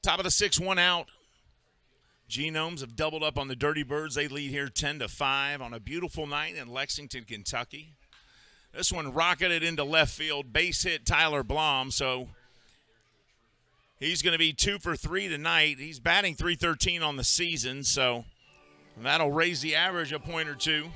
Top of the 6, 1 out. Genomes have doubled up on the Dirty Birds. They lead here 10-5 on a beautiful night in Lexington, Kentucky. This one rocketed into left field. Base hit Tyler Blom, so he's going to be 2 for 3 tonight. He's batting .313 on the season, so that'll raise the average a point or 2.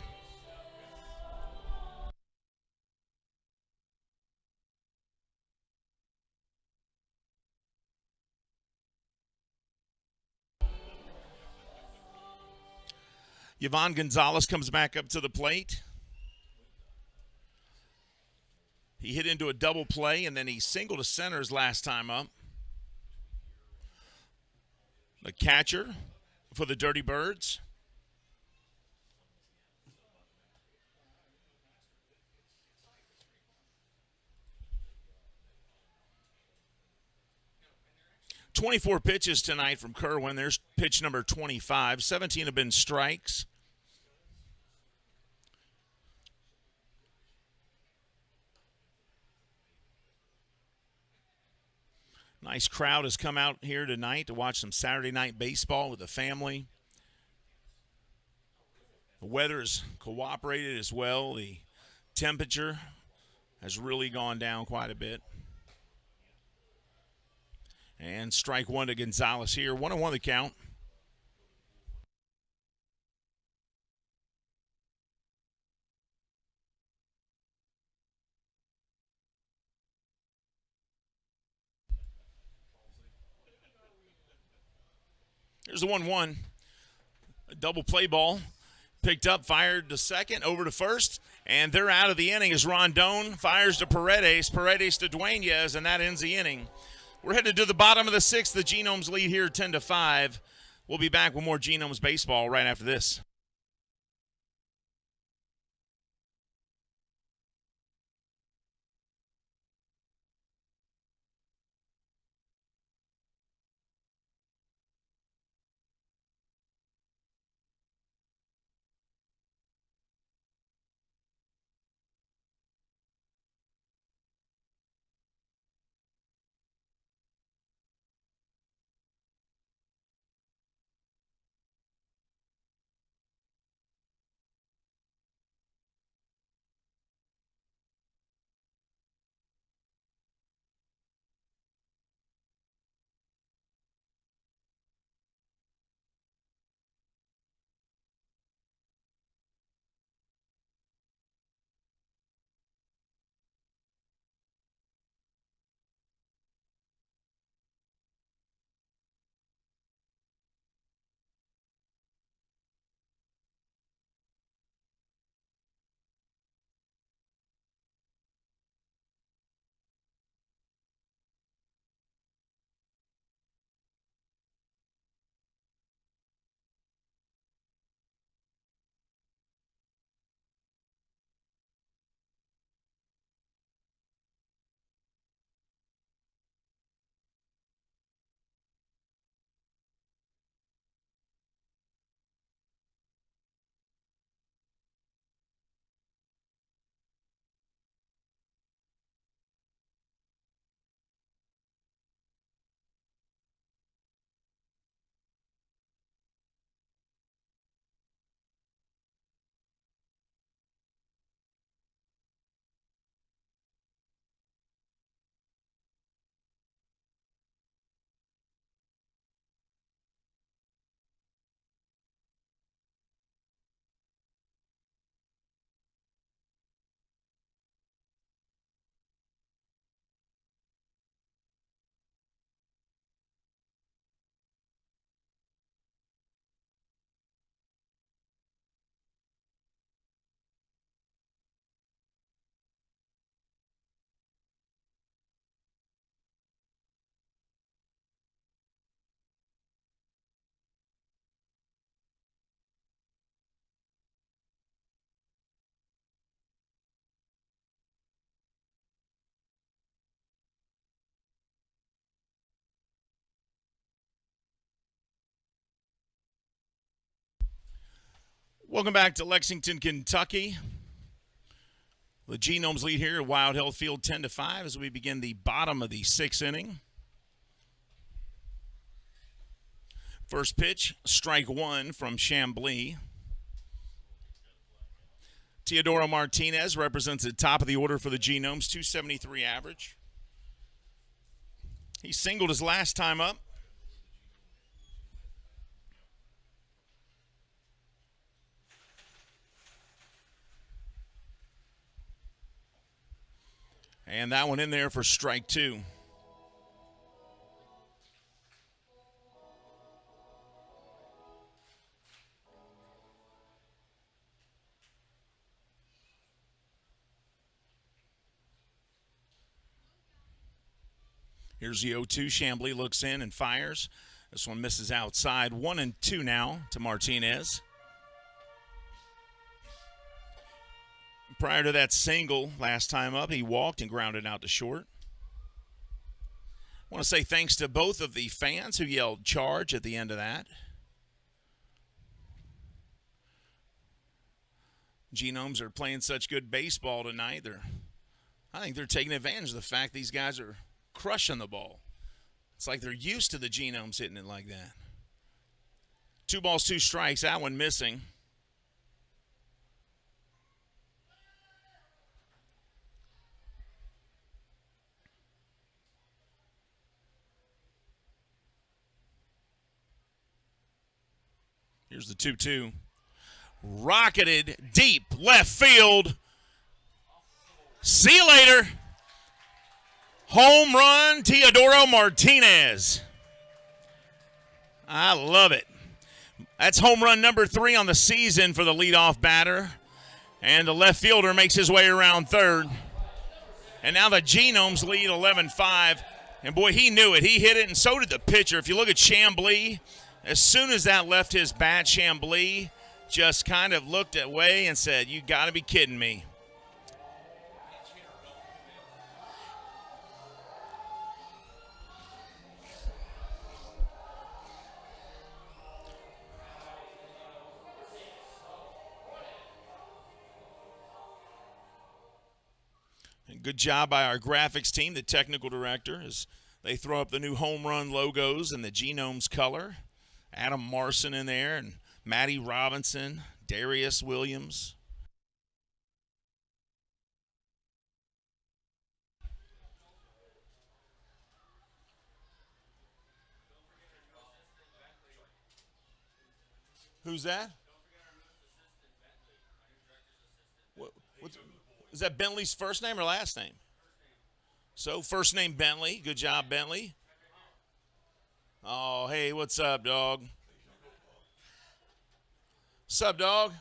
Yvonne Gonzalez comes back up to the plate. He hit into a double play, and then he singled to center his last time up. The catcher for the Dirty Birds. "24 pitches tonight from Kerwin. There's pitch number 25. 17 have been strikes. Nice crowd has come out here tonight to watch some Saturday night baseball with the family. The weather has cooperated as well. The temperature has really gone down quite a bit. And strike 1 to Gonzalez here. 1-1 the count. Here's the 1-1. A double play ball. Picked up, fired to second, over to first, and they're out of the inning as Rondon fires to Paredes. Paredes to Dueñas, and that ends the inning. We're headed to the bottom of the 6th. The Genomes lead here 10-5. We'll be back with more Genomes baseball right after this. Welcome back to Lexington, Kentucky. The Genomes lead here at Wild Health Field 10-5 as we begin the bottom of the sixth inning. First pitch, strike one from Chambly. Teodoro Martinez represents the top of the order for the Genomes, 273 average. He singled his last time up. And that one in there for strike two. Here's the 0-2. Chambly looks in and fires. This one misses outside. 1-2 now to Martinez. Prior to that single last time up, he walked and grounded out to short. I want to say thanks to both of the fans who yelled charge at the end of that. Genomes are playing such good baseball tonight. I think they're taking advantage of the fact these guys are crushing the ball. It's like they're used to the Genomes hitting it like that. 2 balls, 2 strikes. That one missing. Here's the 2-2. Rocketed deep left field. See you later. Home run, Teodoro Martinez. I love it. That's home run number 3 on the season for the leadoff batter. And the left fielder makes his way around third. And now the Genomes lead 11-5. And boy, he knew it. He hit it, and so did the pitcher. If you look at Chambly, as soon as that left his bat, Chambly just kind of looked away and said, "You got to be kidding me." And good job by our graphics team, the technical director, as they throw up the new home run logos in the Genomes color. Adam Marson in there, and Matty Robinson, Darius Williams. Who's that? Is that Bentley's first name or last name? So, first name Bentley. Good job, Bentley. Oh, hey, what's up, dog? What's up, dog?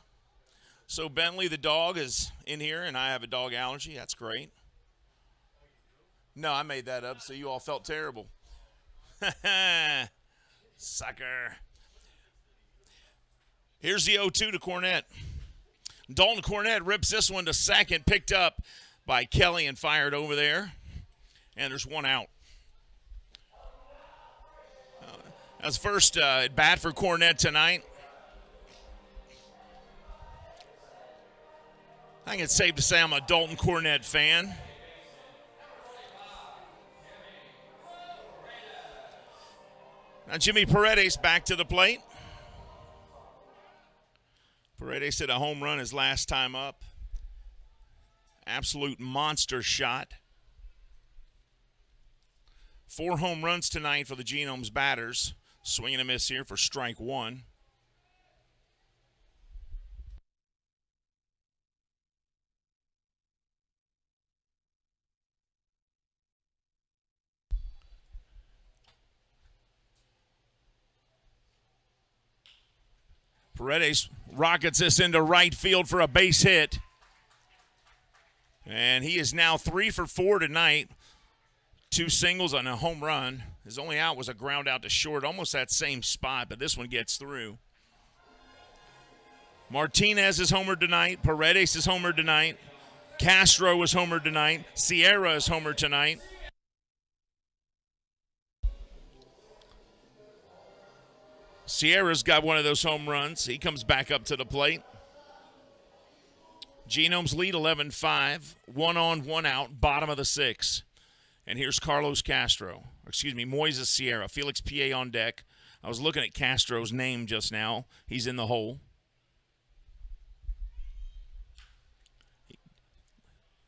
So Bentley, the dog, is in here, and I have a dog allergy. That's great. No, I made that up, so you all felt terrible. Sucker. Here's the 0-2 to Cornett. Dalton Cornett rips this one to second, picked up by Kelly and fired over there. And there's one out. That's first at bat for Cornett tonight. I think it's safe to say I'm a Dalton Cornett fan. Now Jimmy Paredes back to the plate. Paredes hit a home run his last time up. Absolute monster shot. 4 home runs tonight for the Genomes batters. Swing and a miss here for strike one. Paredes rockets this into right field for a base hit. And he is now 3 for 4 tonight. 2 singles and a home run. His only out was a ground out to short, almost that same spot, but this one gets through. Martinez is homered tonight. Paredes is homered tonight. Castro is homered tonight. Sierra is homered tonight. Sierra's got one of those home runs. He comes back up to the plate. Genomes lead 11-5, 1 on, 1 out, bottom of the 6th. And here's Carlos Castro. Moises Sierra. Felix P.A. on deck. I was looking at Castro's name just now. He's in the hole.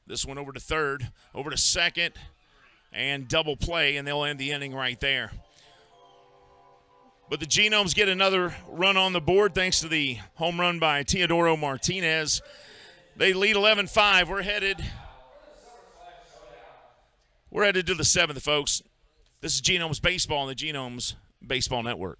This one over to third, over to second, and double play, and they'll end the inning right there. But the Genomes get another run on the board thanks to the home run by Teodoro Martinez. They lead 11-5. We're headed to the 7th, folks. This is Genomes Baseball on the Genomes Baseball Network.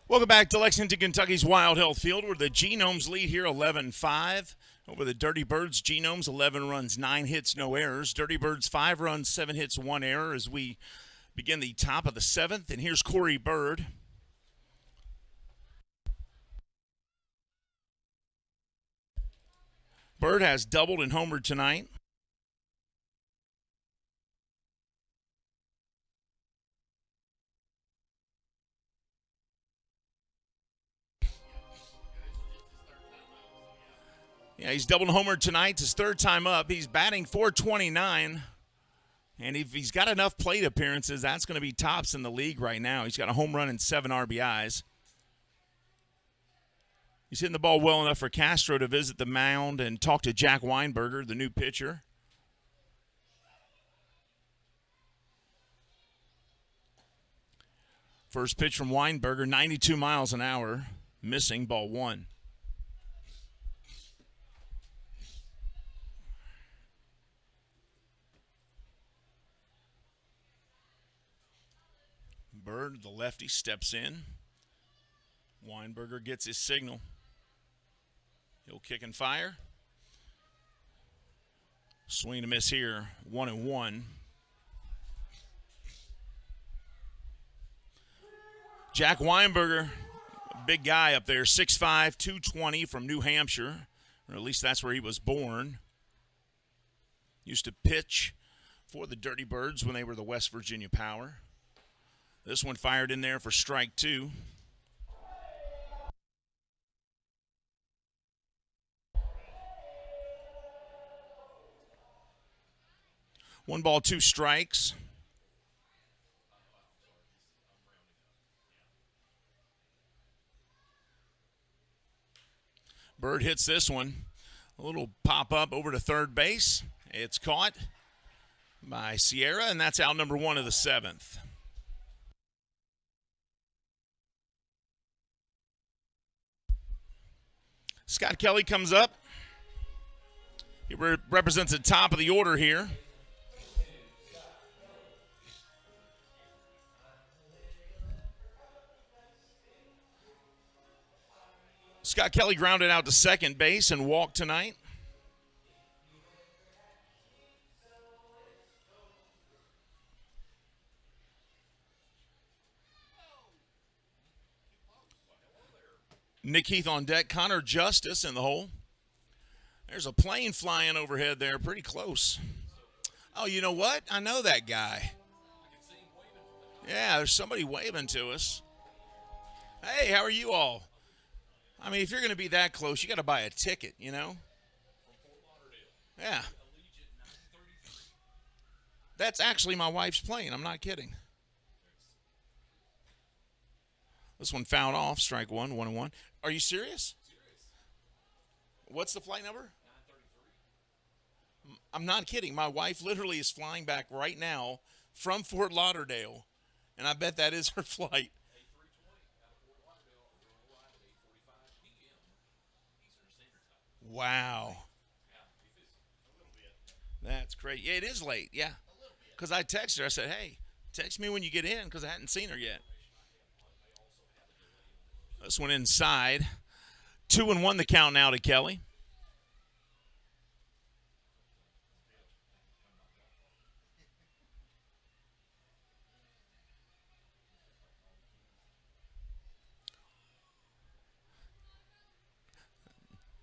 Welcome back to Lexington, Kentucky's Wild Health Field, where the Genomes lead here 11-5 over the Dirty Birds. Genomes 11 runs, 9 hits, no errors. Dirty Birds 5 runs, 7 hits, 1 error as we begin the top of the 7th. And here's Corey Bird. Bird has doubled and homered tonight. Yeah, he's doubled and homered tonight. It's his 3rd time up. He's batting .429. And if he's got enough plate appearances, that's going to be tops in the league right now. He's got a home run and 7 RBIs. He's hitting the ball well enough for Castro to visit the mound and talk to Jack Weinberger, the new pitcher. First pitch from Weinberger, 92 miles an hour, missing, ball one. Bird, the lefty, steps in. Weinberger gets his signal. He'll kick and fire. Swing and a miss here, 1-1. Jack Weinberger, big guy up there, 6'5", 220 from New Hampshire, or at least that's where he was born. Used to pitch for the Dirty Birds when they were the West Virginia Power. This one fired in there for strike two. One ball, two strikes. Bird hits this one. A little pop-up over to third base. It's caught by Sierra, and that's out number one of the seventh. Scott Kelly comes up. He represents the top of the order here. Scott Kelly grounded out to second base and walked tonight. Nick Heath on deck. Connor Justice in the hole. There's a plane flying overhead there, pretty close. Oh, you know what? I know that guy. Yeah, there's somebody waving to us. Hey, how are you all? I mean, if you're going to be that close, you got to buy a ticket, you know? Yeah. That's actually my wife's plane. I'm not kidding. This one fouled off. Strike one, 1-1. Are you serious? What's the flight number? 933. I'm not kidding. My wife literally is flying back right now from Fort Lauderdale, and I bet that is her flight. Wow. That's great. Yeah, it is late. Yeah. Because I texted her. I said, hey, text me when you get in because I hadn't seen her yet. This one inside. 2-1 the count now to Kelly.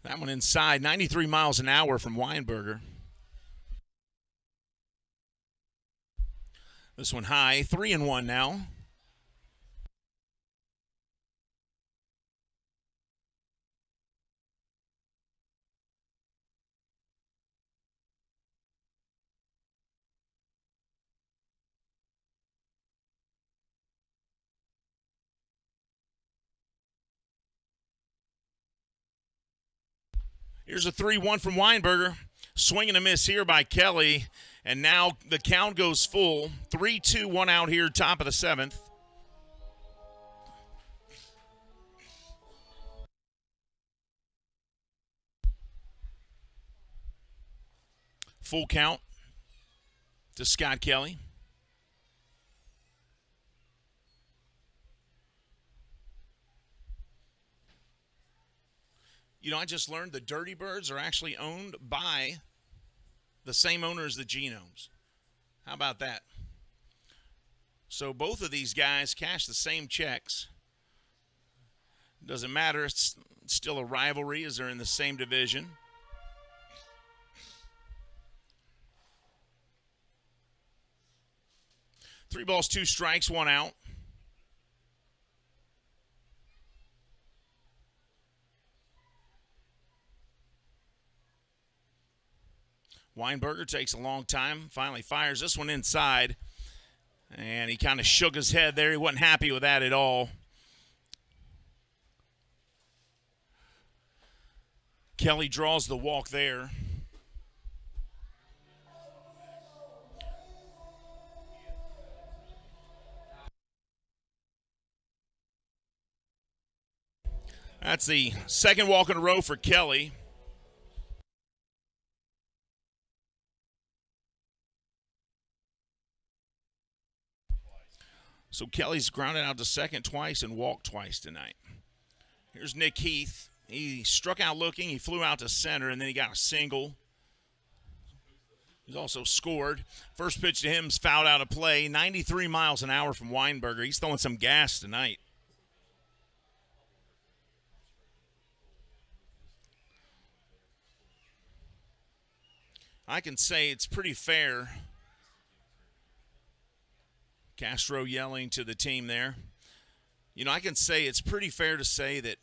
That one inside, 93 miles an hour from Weinberger. This one high, 3-1 now. Here's a 3-1 from Weinberger. Swing and a miss here by Kelly. And now the count goes full. 3-2, one out here, top of the seventh. Full count to Scott Kelly. You know, I just learned the Dirty Birds are actually owned by the same owner as the Genomes. How about that? So both of these guys cash the same checks. Doesn't matter. It's still a rivalry as they're in the same division. Three balls, two strikes, one out. Weinberger takes a long time, finally fires this one inside. And he kind of shook his head there. He wasn't happy with that at all. Kelly draws the walk there. That's the second walk in a row for Kelly. So Kelly's grounded out to second twice and walked twice tonight. Here's Nick Heath. He struck out looking. He flew out to center, and then he got a single. He's also scored. First pitch to him is fouled out of play. 93 miles an hour from Weinberger. He's throwing some gas tonight. I can say it's pretty fair. Castro yelling to the team there. You know, I can say it's pretty fair to say that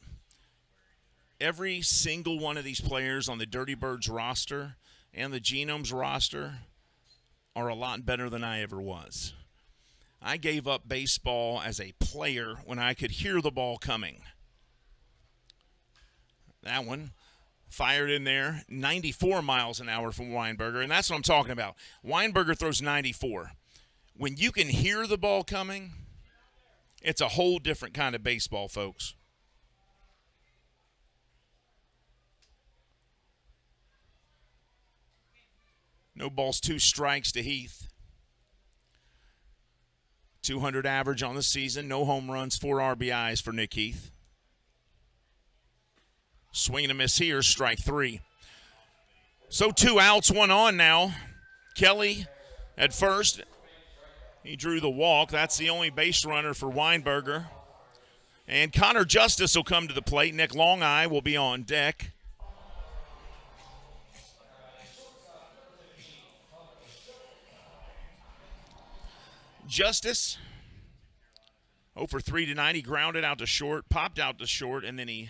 every single one of these players on the Dirty Birds roster and the Genomes roster are a lot better than I ever was. I gave up baseball as a player when I could hear the ball coming. That one fired in there, 94 miles an hour from Weinberger, and that's what I'm talking about. Weinberger throws 94. When you can hear the ball coming, it's a whole different kind of baseball, folks. No balls, 2 strikes to Heath. 200 average on the season, no home runs, 4 RBIs for Nick Heath. Swing and a miss here, strike 3. So 2 outs, 1 on now. Kelly at first. He drew the walk. That's the only base runner for Weinberger. And Connor Justice will come to the plate. Nick Longeye will be on deck. Justice, 0 for 3 tonight. He grounded out to short, popped out to short, and then he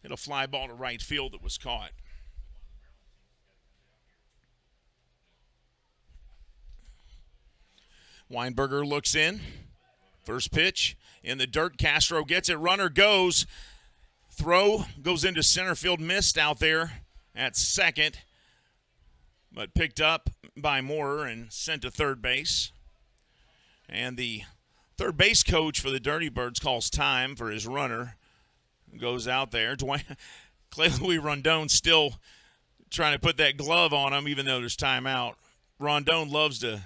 hit a fly ball to right field that was caught. Weinberger looks in. First pitch in the dirt. Castro gets it. Runner goes. Throw goes into center field. Missed out there at second, but picked up by Moorer and sent to third base. And the third base coach for the Dirty Birds calls time for his runner. Goes out there. Clay Louis Rondon still trying to put that glove on him, even though there's timeout. Rondon loves to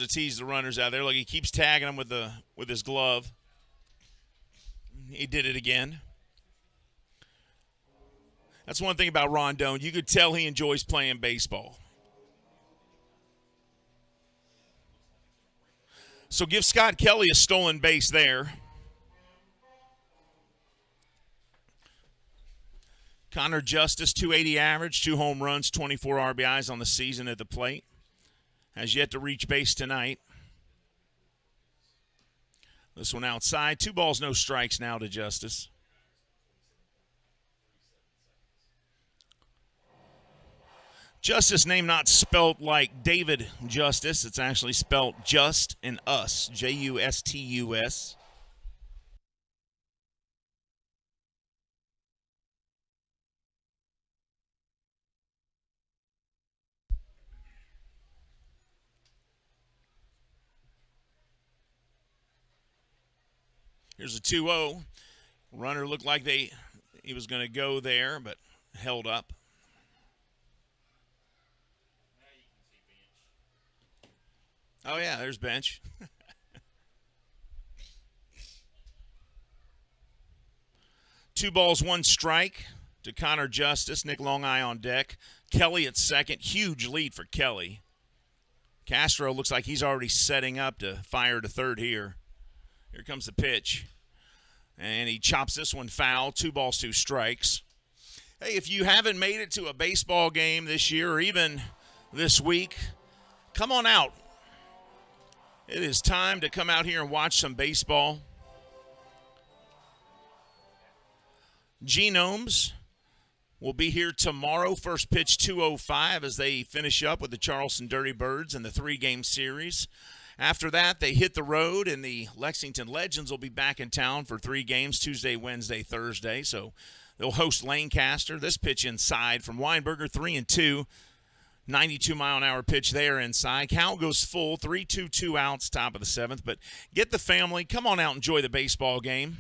tease the runners out there. Like he keeps tagging them with his glove. He did it again. That's one thing about Rondon. You could tell he enjoys playing baseball. So give Scott Kelly a stolen base there. Connor Justice, 280 average, 2 home runs, 24 RBIs on the season at the plate. Has yet to reach base tonight. This one outside. 2 balls, no strikes now to Justice. Justice name not spelt like David Justice. It's actually spelt Just and Us, Justus. Here's a 2-0. Runner looked like he was going to go there, but held up. Oh, yeah, there's bench. 2 balls, 1 strike to Connor Justice. Nick Longeye on deck. Kelly at second. Huge lead for Kelly. Castro looks like he's already setting up to fire to third here. Here comes the pitch. And he chops this one foul. 2 balls, 2 strikes. Hey, if you haven't made it to a baseball game this year or even this week, come on out. It is time to come out here and watch some baseball. Genomes will be here tomorrow. First pitch 2:05 as they finish up with the Charleston Dirty Birds in the 3-game series. After that, they hit the road, and the Lexington Legends will be back in town for 3 games, Tuesday, Wednesday, Thursday. So they'll host Lancaster. This pitch inside from Weinberger, 3-2. 92-mile-an-hour pitch there inside. Count goes full, 3-2, 2 outs, top of the 7th. But get the family. Come on out and enjoy the baseball game.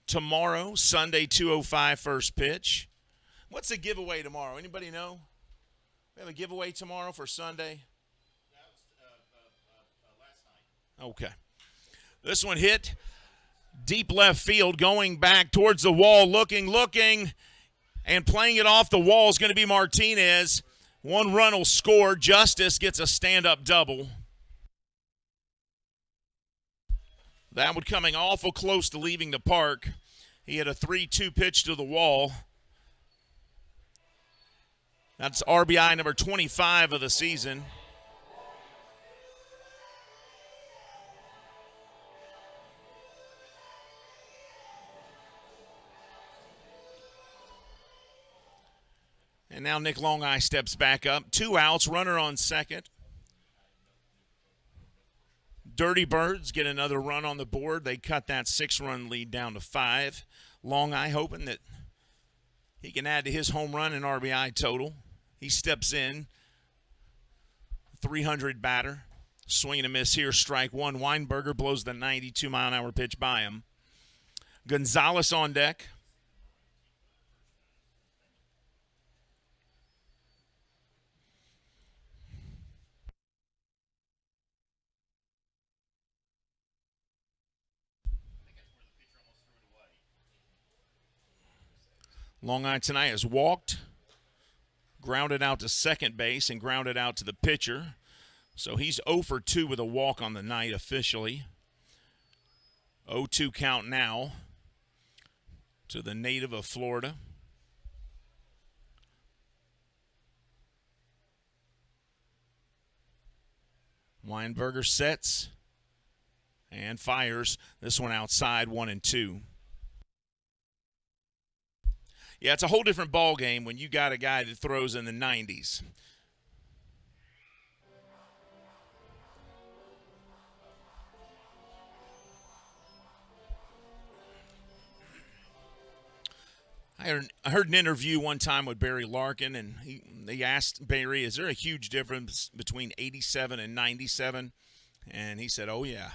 tomorrow, Sunday, 2:05 first pitch. What's the giveaway tomorrow? Anybody know? We have a giveaway tomorrow for Sunday. That was last night. Okay. This one hit deep left field, going back towards the wall, looking, and playing it off the wall is going to be Martinez. One run will score. Justice gets a stand-up double. That one coming awful close to leaving the park. He had a 3-2 pitch to the wall. That's RBI number 25 of the season. And now Nick Longeye steps back up. 2 outs, runner on second. Dirty Birds get another run on the board. They cut that 6-run lead down to 5. Longeye hoping that he can add to his home run and RBI total. He steps in. 300 batter. Swing and a miss here, strike one. Weinberger blows the 92-mile-an-hour pitch by him. Gonzalez on deck. Longeye tonight has walked, grounded out to second base, and grounded out to the pitcher. So he's 0 for 2 with a walk on the night officially. 0-2 count now to the native of Florida. Weinberger sets and fires. This one outside, 1-2. Yeah, it's a whole different ball game when you got a guy that throws in the 90s. I heard an interview one time with Barry Larkin, and they asked Barry, is there a huge difference between 87 and 97? And he said, oh, yeah.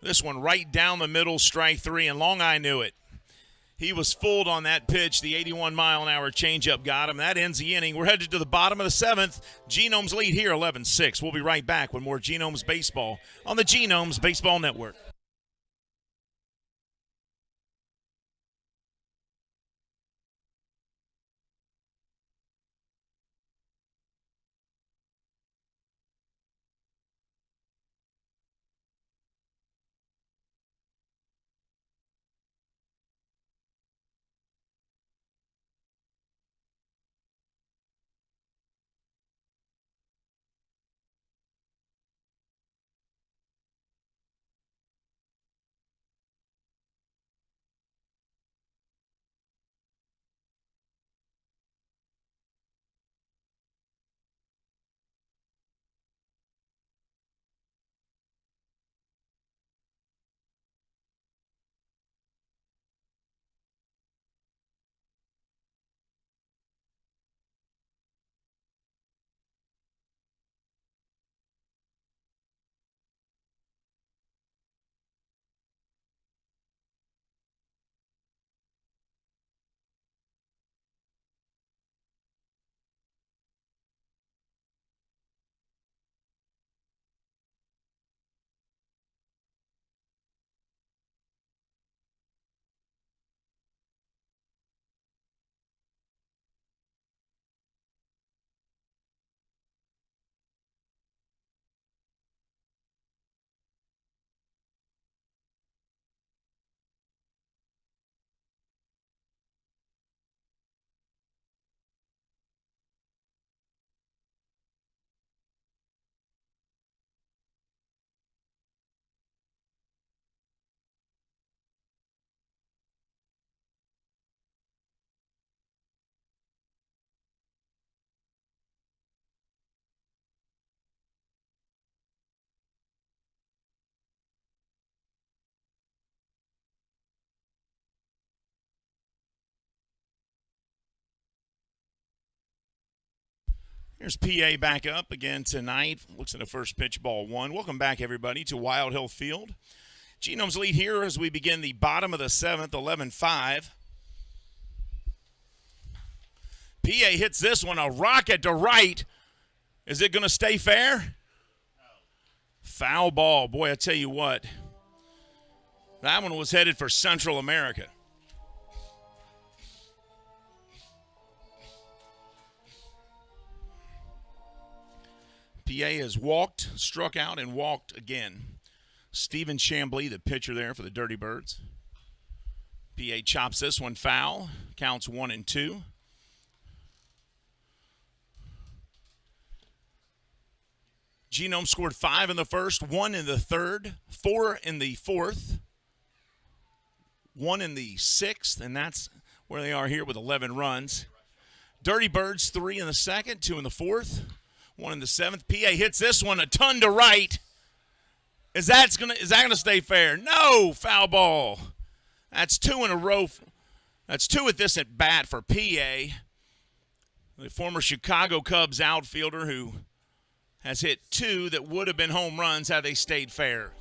This one right down the middle, strike 3, and Longeye knew it. He was fooled on that pitch. The 81-mile-an-hour changeup got him. That ends the inning. We're headed to the bottom of the 7th. Genomes lead here 11-6. We'll be right back with more Genomes Baseball on the Genomes Baseball Network. Here's PA back up again tonight. Looks at a first pitch, ball 1. Welcome back, everybody, to Wild Hill Field. Genomes lead here as we begin the bottom of the seventh, 11-5. PA hits this one, a rocket to right. Is it going to stay fair? No. Foul ball. Boy, I tell you what. That one was headed for Central America. PA has walked, struck out, and walked again. Stephen Chambly, the pitcher there for the Dirty Birds. PA chops this one foul. Counts 1-2. Genome scored 5 in the first, 1 in the third, 4 in the fourth, 1 in the sixth, and that's where they are here with 11 runs. Dirty Birds 3 in the second, 2 in the fourth, 1 in the seventh. PA hits this one a ton to right. Is that gonna stay fair? No, foul ball. That's 2 in a row. That's 2 at this at bat for PA, the former Chicago Cubs outfielder who has hit 2 that would have been home runs had they stayed fair.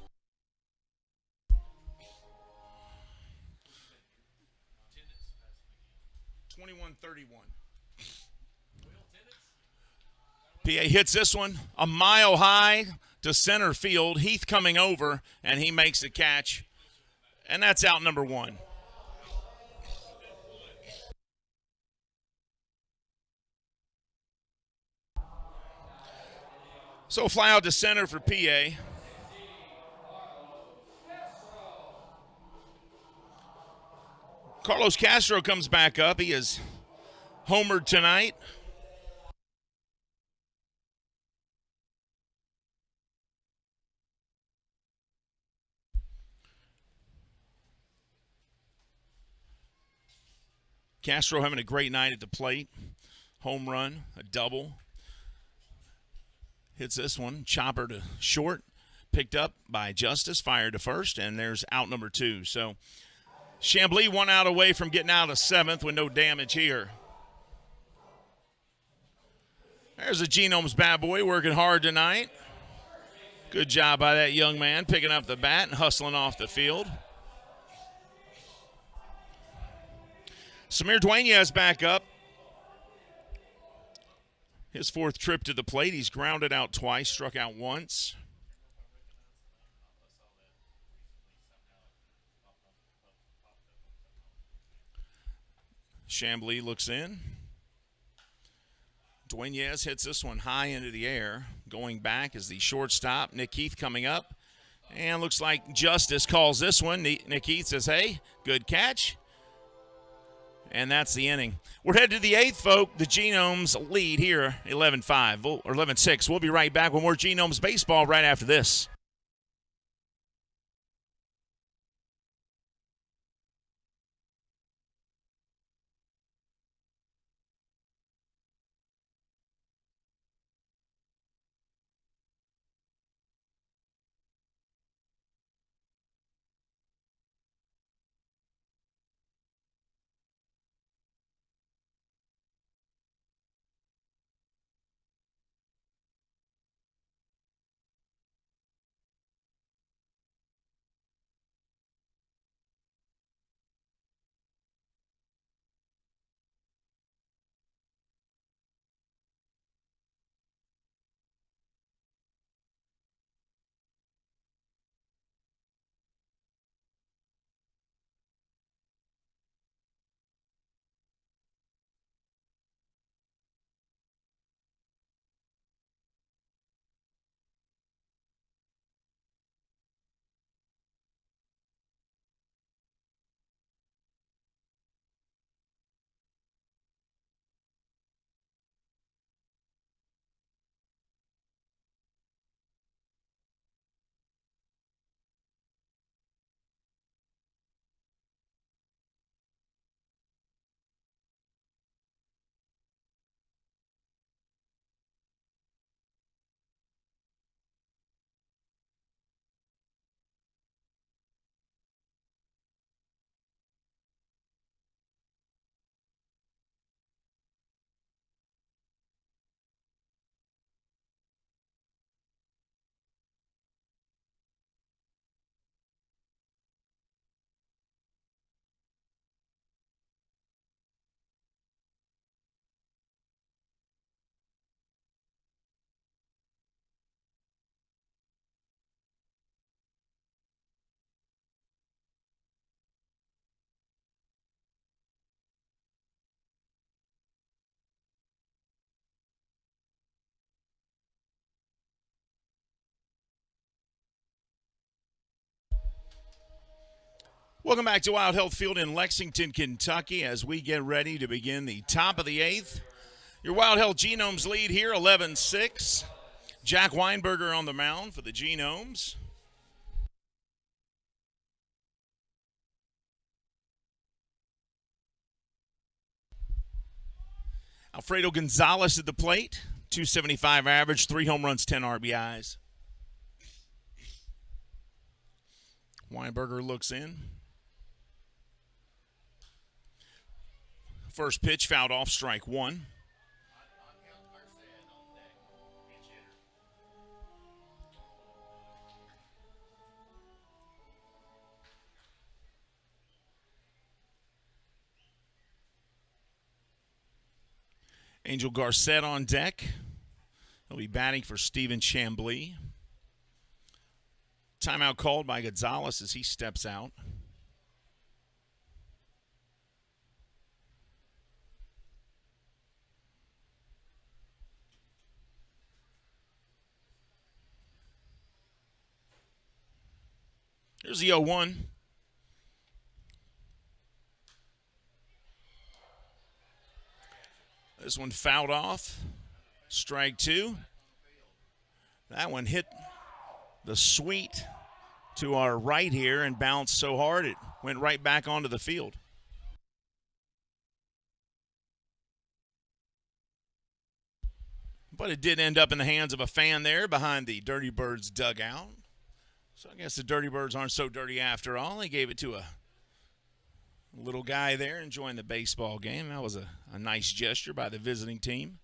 PA hits this one a mile high to center field. Heath coming over, and he makes the catch. And that's out number 1. So fly out to center for PA. Carlos Castro comes back up. He is homered tonight. Castro having a great night at the plate. Home run, a double. Hits this one, chopper to short, picked up by Justice, fired to first, and there's out number 2. So Chambly 1 out away from getting out of 7th with no damage here. There's a Genomes bad boy working hard tonight. Good job by that young man picking up the bat and hustling off the field. Samir Dueñas back up. His 4th trip to the plate. He's grounded out twice, struck out once. Chambly looks in. Dueñas hits this one high into the air. Going back is the shortstop, Nick Heath, coming up. And looks like Justice calls this one. Nick Heath says, hey, good catch. And that's the inning. We're headed to the 8th, folks. The Genomes lead here, 11-5 or 11-6. We'll be right back with more Genomes baseball right after this. Welcome back to Wild Health Field in Lexington, Kentucky, as we get ready to begin the top of the eighth. Your Wild Health Genomes lead here, 11-6. Jack Weinberger on the mound for the Genomes. Alfredo Gonzalez at the plate, 275 average, 3 home runs, 10 RBIs. Weinberger looks in. First pitch fouled off, strike one. Angel Garcett on deck. He'll be batting for Stephen Chambly. Timeout called by Gonzalez as he steps out. Here's the 0-1. This one fouled off. Strike two. That one hit the sweet to our right here and bounced so hard it went right back onto the field. But it did end up in the hands of a fan there behind the Dirty Birds dugout. So I guess the Dirty Birds aren't so dirty after all. They gave it to a little guy there enjoying the baseball game. That was a nice gesture by the visiting team.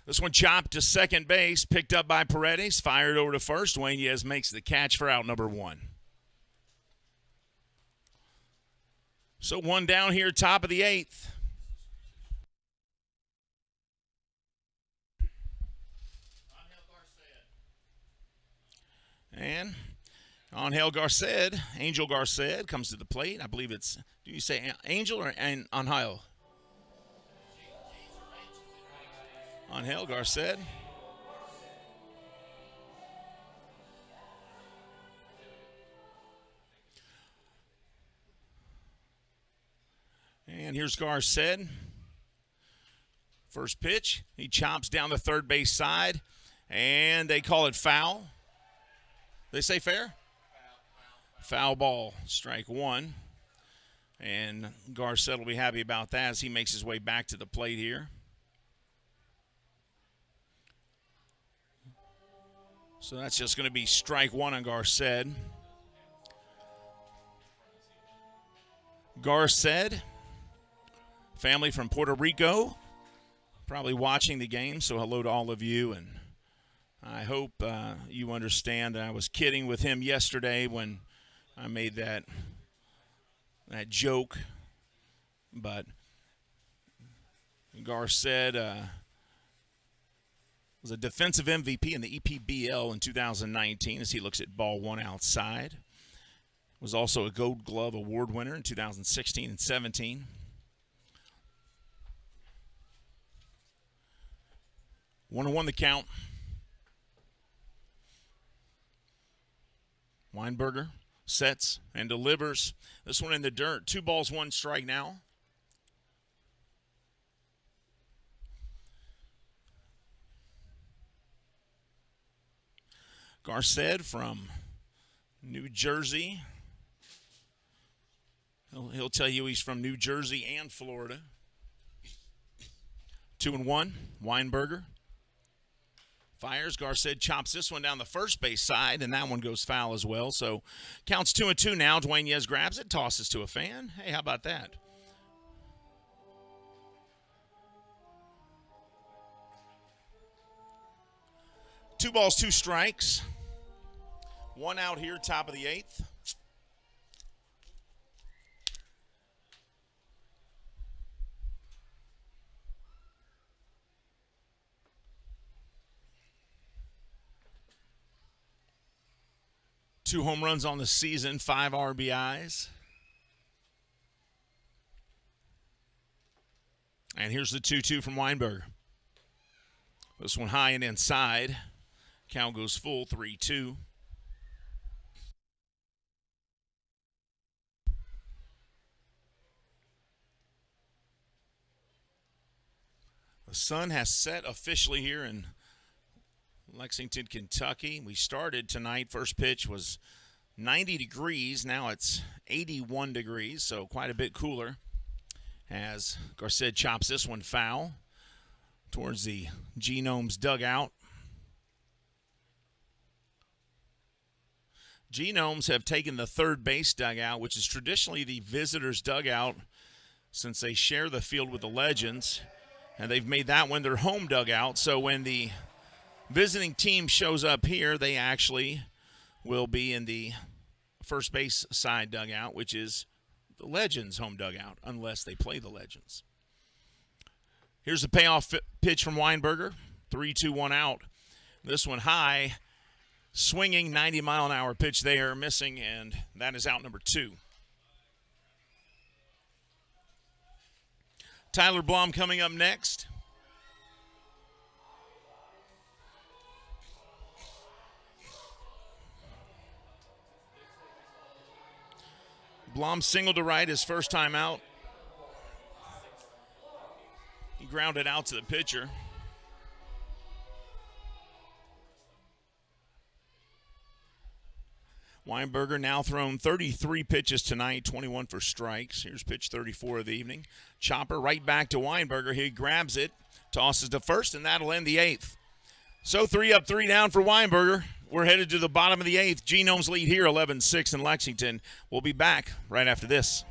This one chopped to second base, picked up by Paredes, fired over to first. Dueñez makes the catch for out number one. So one down here, top of the eighth. And Angel Garcet comes to the plate. I believe it's, do you say Angel or Angel? Angel Garcet. And here's Garcet. First pitch. He chops down the third base side, and they call it foul. They say fair? Foul ball, strike one. And Garcet will be happy about that as he makes his way back to the plate here. So that's just going to be strike one on Garcet. Garcet, family from Puerto Rico, probably watching the game, so hello to all of you. And I hope you understand that I was kidding with him yesterday when I made that joke. But Garcet was a defensive MVP in the EPBL in 2019 as he looks at ball one outside. Was also a Gold Glove Award winner in 2016 and 17. One and one the count. Weinberger sets and delivers. This one in the dirt. 2 balls, 1 strike now. Garcet from New Jersey. He'll tell you he's from New Jersey and Florida. 2-1. Weinberger fires. Garcet chops this one down the first base side, and that one goes foul as well. So counts 2-2 now. Dueñez grabs it, tosses to a fan. Hey, how about that? Two balls, 2 strikes. 1 out here, top of the 8th. Two home runs on the season, 5 RBIs. And here's the 2-2 from Weinberger. This one high and inside. Count goes full, 3-2. The sun has set officially here in Lexington, Kentucky. We started tonight. First pitch was 90 degrees. Now it's 81 degrees, so quite a bit cooler as Garced chops this one foul towards the Genomes dugout. Genomes have taken the third base dugout, which is traditionally the visitors' dugout since they share the field with the Legends, and they've made that one their home dugout. So when the visiting team shows up here, they actually will be in the first base side dugout, which is the Legends' home dugout, unless they play the Legends. Here's the payoff pitch from Weinberger. 3-2-1 out. This one high, swinging 90-mile-an-hour pitch there, missing, and that is out number 2. Tyler Blum coming up next. Blum singled to right his first time out. He grounded out to the pitcher. Weinberger now thrown 33 pitches tonight, 21 for strikes. Here's pitch 34 of the evening. Chopper right back to Weinberger. He grabs it, tosses to first, and that'll end the 8th. So 3 up, 3 down for Weinberger. We're headed to the bottom of the 8th. Genomes lead here 11-6 in Lexington. We'll be back right after this.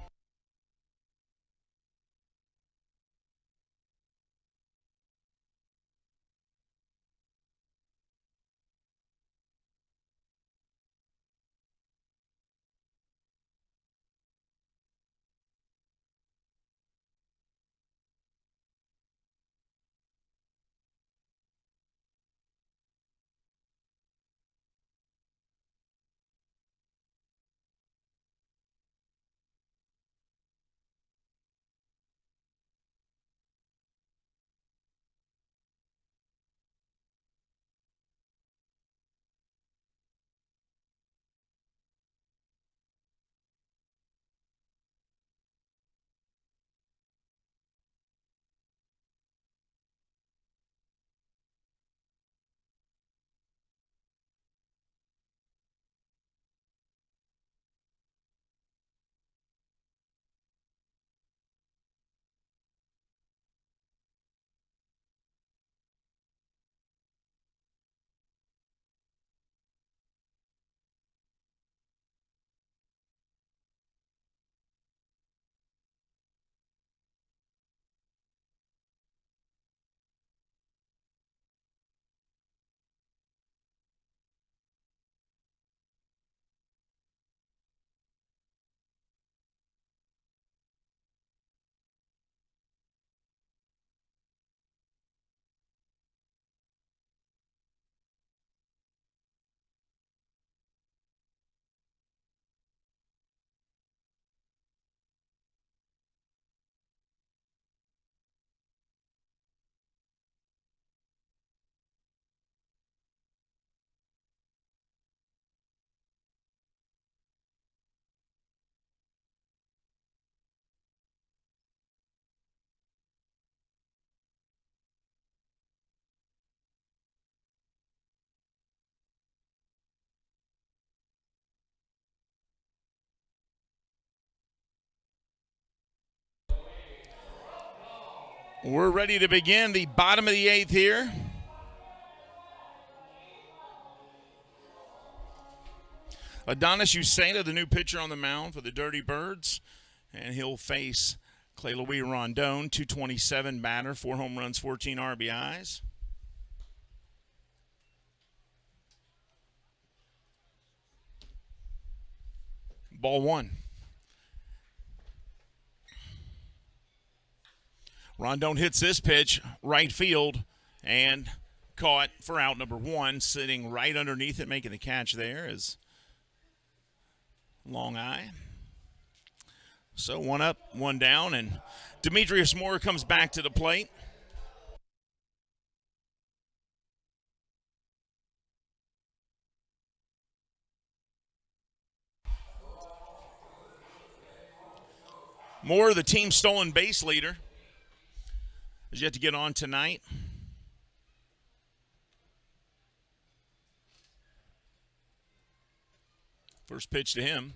We're ready to begin the bottom of the 8th here. Adonis Uceda, the new pitcher on the mound for the Dirty Birds, and he'll face Clay Louis Rondon, 227 batter, 4 home runs, 14 RBIs. Ball 1. Rondon hits this pitch, right field, and caught for out number 1. Sitting right underneath it, making the catch there is Long Eye. So 1 up, 1 down, and Demetrius Moore comes back to the plate. Moore, the team's stolen base leader. has yet to get on tonight. First pitch to him.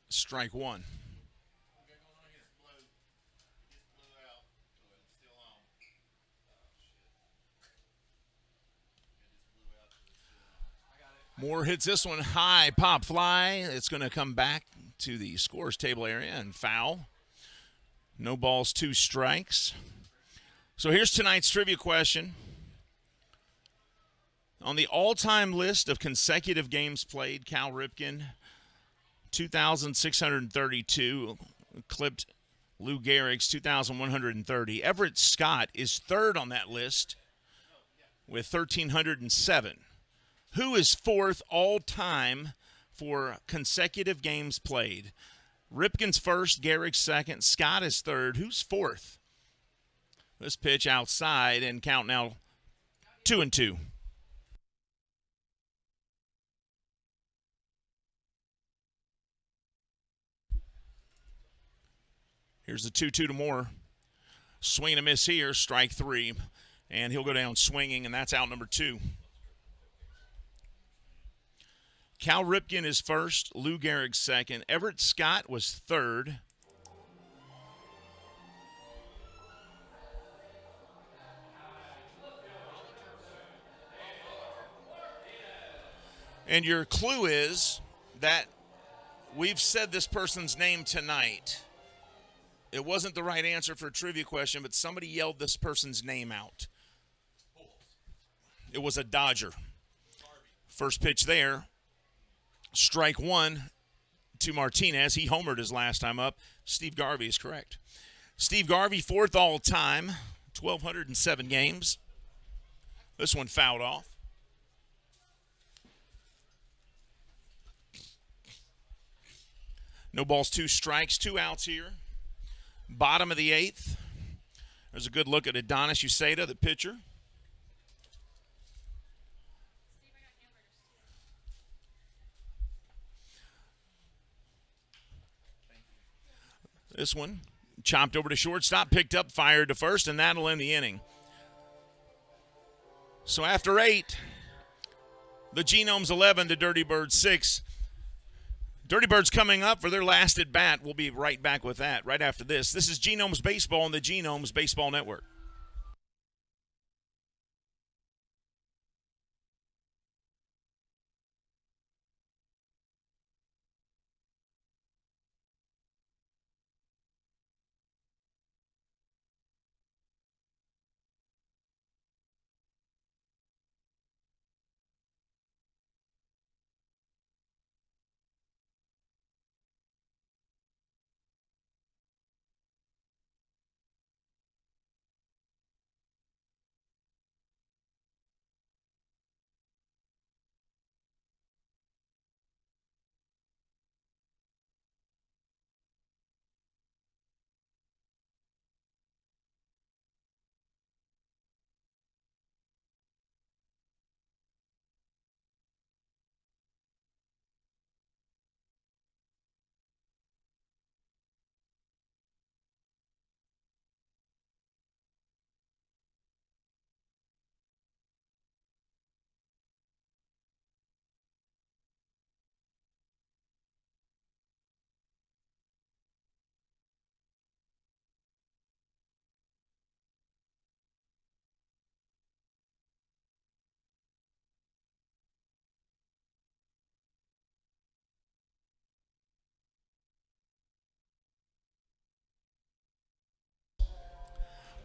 Strike one. Moore hits this one high, pop fly. It's going to come back to the scores table area and foul. No balls, 2 strikes. So here's tonight's trivia question. On the all-time list of consecutive games played, Cal Ripken, 2,632, clipped Lou Gehrig's 2,130. Everett Scott is third on that list with 1,307. Who is fourth all-time for consecutive games played? Ripken's first, Gehrig's second, Scott is third. Who's fourth? This pitch outside and count now 2-2. Here's the 2-2 to Moore. Swing and a miss here, strike 3. And he'll go down swinging, and that's out number 2. Cal Ripken is first, Lou Gehrig second. Everett Scott was third. And your clue is that we've said this person's name tonight. It wasn't the right answer for a trivia question, but somebody yelled this person's name out. It was a Dodger. First pitch there. Strike 1 to Martinez. He homered his last time up. Steve Garvey is correct. Steve Garvey, fourth all-time, 1,207 games. This one fouled off. No balls, 2 strikes, 2 outs here. Bottom of the 8th. There's a good look at Adonis Uceda, the pitcher. This one chopped over to shortstop, picked up, fired to first, and that'll end the inning. So after 8, the Genomes 11, the Dirty Birds 6. Dirty Birds coming up for their last at bat. We'll be right back with that right after this. This is Genomes Baseball on the Genomes Baseball Network.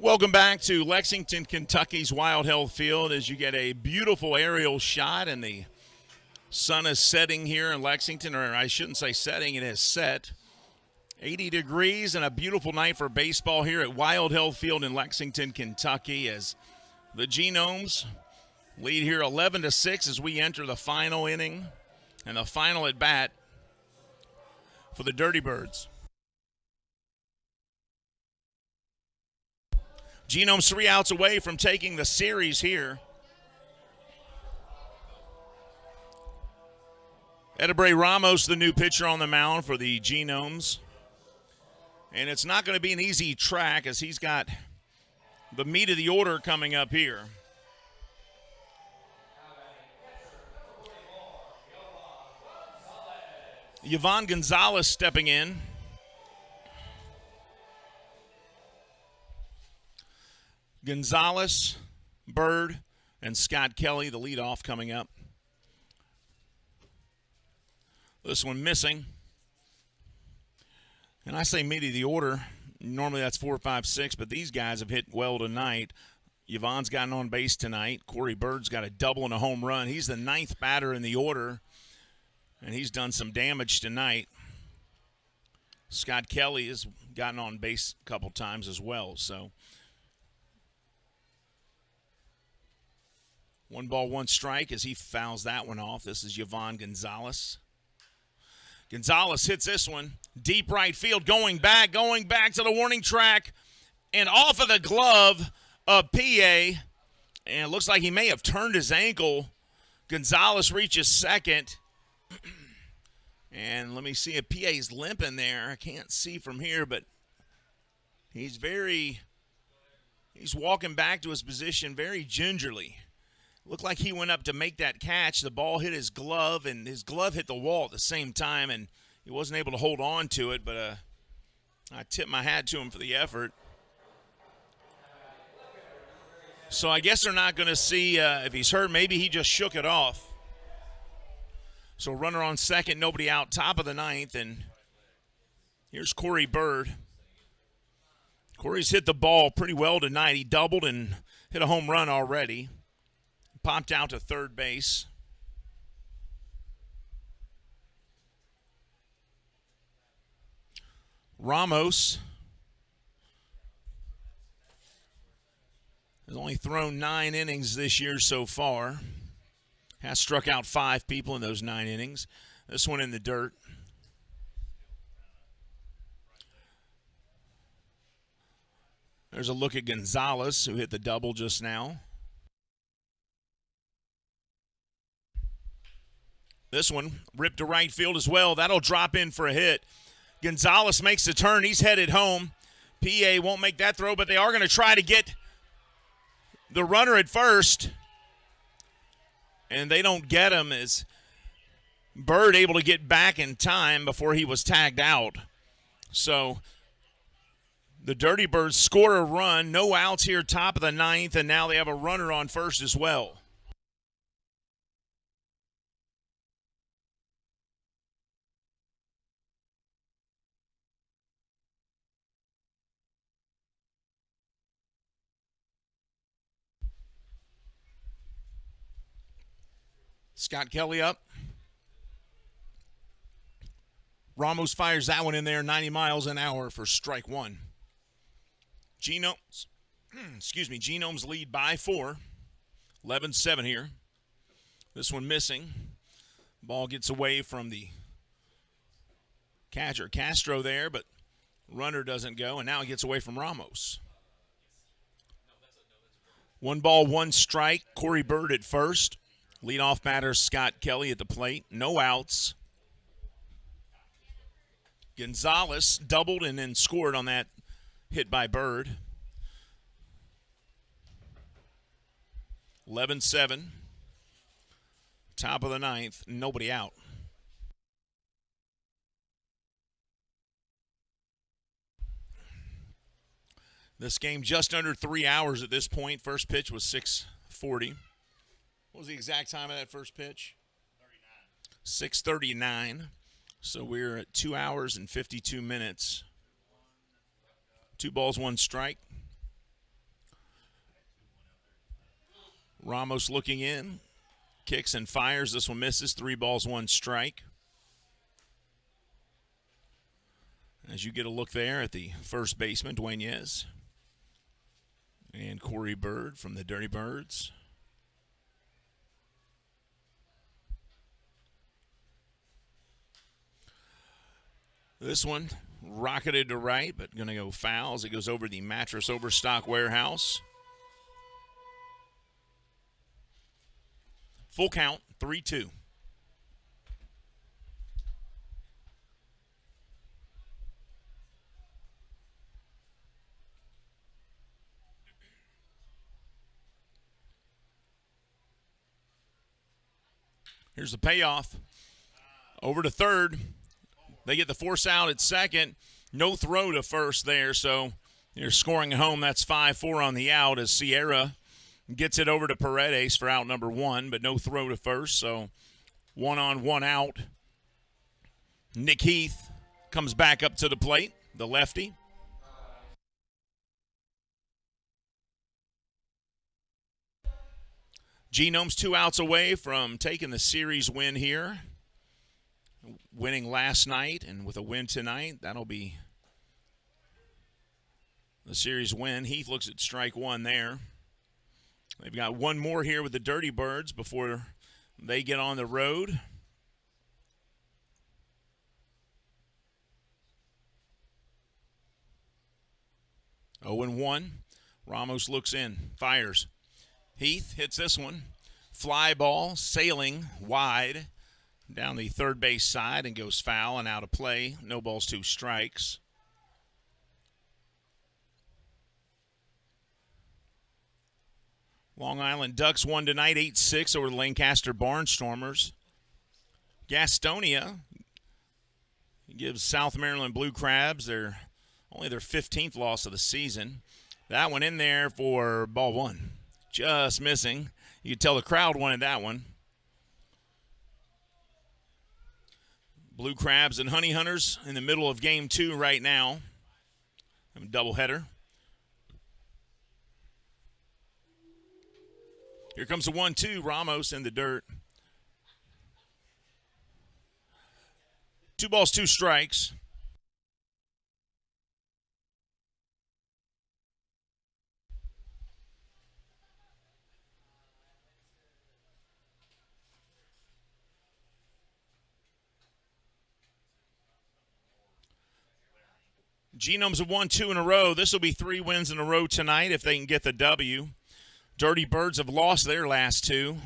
Welcome back to Lexington, Kentucky's Wild Health Field as you get a beautiful aerial shot and the sun is setting here in Lexington, or I shouldn't say setting, it is set. 80 degrees and a beautiful night for baseball here at Wild Health Field in Lexington, Kentucky as the Genomes lead here 11-6 as we enter the final inning and the final at bat for the Dirty Birds. Genomes 3 outs away from taking the series here. Edebrey Ramos, the new pitcher on the mound for the Genomes. And it's not going to be an easy track as he's got the meat of the order coming up here. Yvonne Gonzalez stepping in. Gonzalez, Bird, and Scott Kelly, the leadoff coming up. This one missing. And I say meat of the order. Normally that's 4, 5, 6, but these guys have hit well tonight. Yvonne's gotten on base tonight. Corey Bird's got a double and a home run. He's the 9th batter in the order, and he's done some damage tonight. Scott Kelly has gotten on base a couple times as well. So 1 ball, 1 strike as he fouls that one off. This is Yvonne Gonzalez. Gonzalez hits this one. Deep right field, going back to the warning track, and off of the glove of PA. And it looks like he may have turned his ankle. Gonzalez reaches second. And let me see if PA's limping there. I can't see from here, but he's walking back to his position very gingerly. Looked like he went up to make that catch. The ball hit his glove, and his glove hit the wall at the same time, and he wasn't able to hold on to it, but I tip my hat to him for the effort. So I guess they're not going to see if he's hurt. Maybe he just shook it off. So runner on second, nobody out, top of the 9th, and here's Corey Bird. Corey's hit the ball pretty well tonight. He doubled and hit a home run already. Popped out to third base. Ramos has only thrown 9 innings this year so far. Has struck out 5 people in those 9 innings. This one in the dirt. There's a look at Gonzalez, who hit the double just now. This one ripped to right field as well. That'll drop in for a hit. Gonzalez makes the turn. He's headed home. PA won't make that throw, but they are going to try to get the runner at first. And they don't get him as Bird able to get back in time before he was tagged out. So the Dirty Birds score a run. No outs here, top of the 9th, and now they have a runner on first as well. Scott Kelly up. Ramos fires that one in there, 90 miles an hour for strike 1. Genomes, Genomes lead by 4. 11-7 here. This one missing. Ball gets away from the catcher Castro there, but runner doesn't go, and now it gets away from Ramos. 1 ball, 1 strike. Corey Bird at first. Leadoff batter Scott Kelly at the plate. No outs. Gonzalez doubled and then scored on that hit by Bird. 11-7. Top of the 9th. Nobody out. This game just under 3 hours at this point. First pitch was 6:40. What was the exact time of that first pitch? 6:39. So we're at 2 hours and 52 minutes. 2 balls, 1 strike. Ramos looking in. Kicks and fires. This one misses. 3 balls, 1 strike. As you get a look there at the first baseman, Dueñez. And Corey Bird from the Dirty Birds. This one rocketed to right, but going to go foul as it goes over the Mattress Overstock Warehouse. Full count, 3-2. Here's the payoff. Over to third. They get the force out at second. No throw to first there, so you're scoring at home. That's 5-4 on the out as Sierra gets it over to Paredes for out number one, but no throw to first, so 1 on, 1 out. Nick Heath comes back up to the plate, the lefty. Genomes 2 outs away from taking the series win here. Winning last night, and with a win tonight, that'll be the series win. Heath looks at strike one there. They've got one more here with the Dirty Birds before they get on the road. Oh and 1. Ramos looks in, fires. Heath hits this one. Fly ball sailing wide down the third base side and goes foul and out of play. No balls, 2 strikes. Long Island Ducks won tonight 8-6 over the Lancaster Barnstormers. Gastonia gives South Maryland Blue Crabs only their 15th loss of the season. That one in there for ball 1. Just missing. You could tell the crowd wanted that one. Blue Crabs and Honey Hunters in the middle of game 2 right now. A doubleheader. Here comes the 1-2. Ramos in the dirt. 2 balls, 2 strikes. Genomes have won 2 in a row. This will be 3 wins in a row tonight if they can get the W. Dirty Birds have lost their last 2.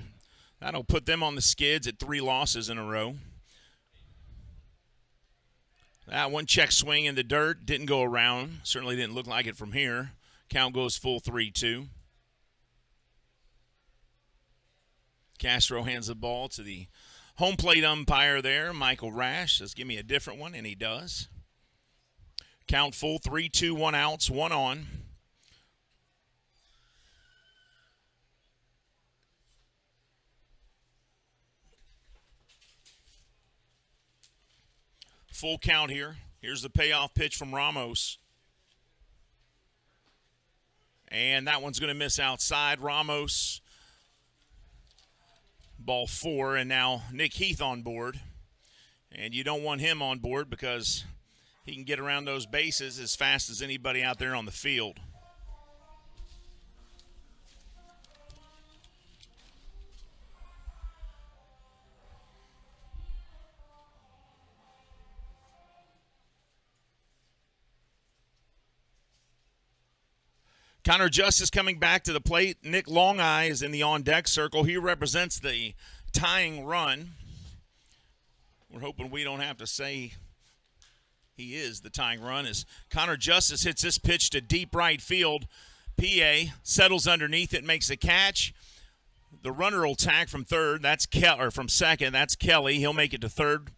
That'll put them on the skids at 3 losses in a row. That one check swing in the dirt. Didn't go around. Certainly didn't look like it from here. Count goes full 3-2. Castro hands the ball to the home plate umpire there, Michael Rash. Says, give me a different one, and he does. Count full, 3-2, 1 outs, 1 on. Full count here. Here's the payoff pitch from Ramos. And that one's going to miss outside. Ramos, ball 4, and now Nick Heath on board. And you don't want him on board because he can get around those bases as fast as anybody out there on the field. Connor Justice coming back to the plate. Nick Longeye is in the on-deck circle. He represents the tying run. We're hoping we don't have to say he is the tying run as Connor Justice hits this pitch to deep right field. PA settles underneath it, makes a catch. The runner will tag from third. That's from second. That's Kelly. He'll make it to third.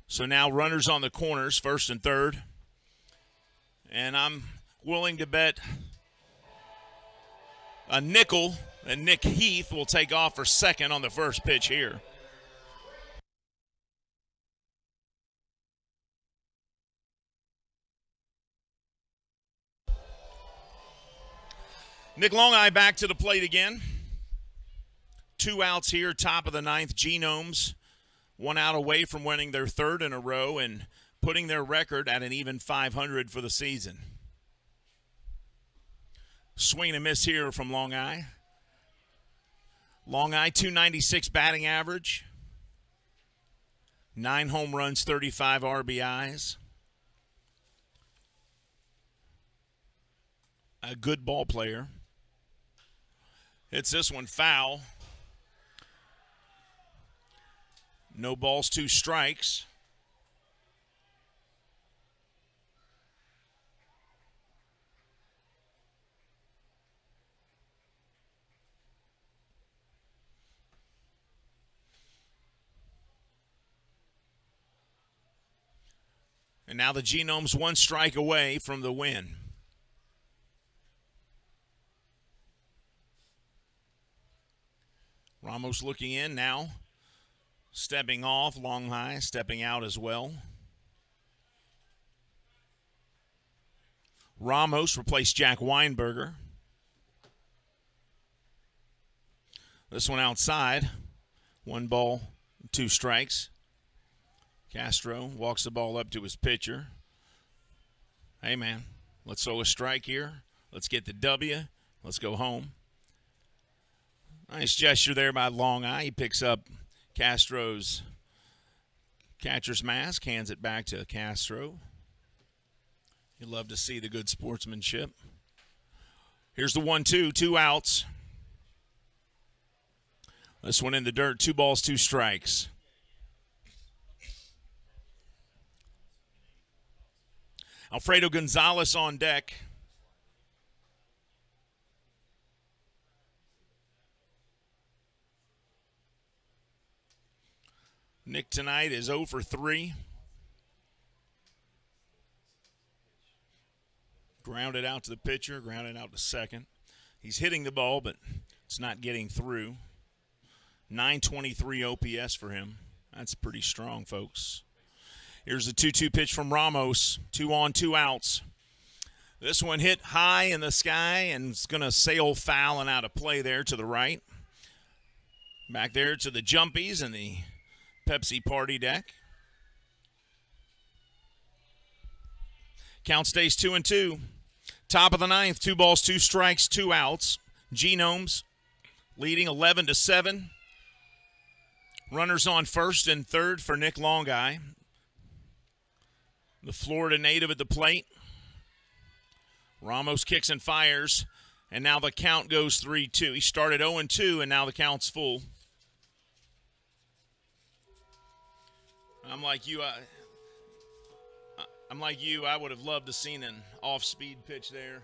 So now runners on the corners, first and third. And I'm willing to bet a nickel, and Nick Heath will take off for second on the first pitch here. Nick Longeye back to the plate again. 2 outs here, top of the 9th. Genomes 1 out away from winning their 3rd in a row and putting their record at an even 500 for the season. Swing and miss here from Longeye. Longeye, 296 batting average. 9 home runs, 35 RBIs. A good ball player. Hits this one foul. No balls, 2 strikes. And now the Genomes one strike away from the win. Ramos looking in now. Stepping off, long high, stepping out as well. Ramos replaced Jack Weinberger. This one outside. 1 ball, 2 strikes. Castro walks the ball up to his pitcher. Hey, man, let's throw a strike here. Let's get the W. Let's go home. Nice gesture there by Long Eye. He picks up Castro's catcher's mask, hands it back to Castro. You love to see the good sportsmanship. Here's the 1-2, 2 outs. This one in the dirt, 2 balls, 2 strikes. Alfredo Gonzalez on deck. Nick tonight is 0 for 3. Grounded out to the pitcher, grounded out to second. He's hitting the ball, but it's not getting through. 923 OPS for him. That's pretty strong, folks. Here's the 2-2 pitch from Ramos. 2 on, 2 outs. This one hit high in the sky and it's going to sail foul and out of play there to the right. Back there to the jumpies and the Pepsi party deck. Count stays 2-2. Top of the 9th, 2 balls, 2 strikes, 2 outs. Genomes leading 11-7. Runners on first and third for Nick Longeye. The Florida native at the plate. Ramos kicks and fires, and now the count goes 3-2. He started 0-2, and now the count's full. I'm like you. I would have loved to seen an off-speed pitch there.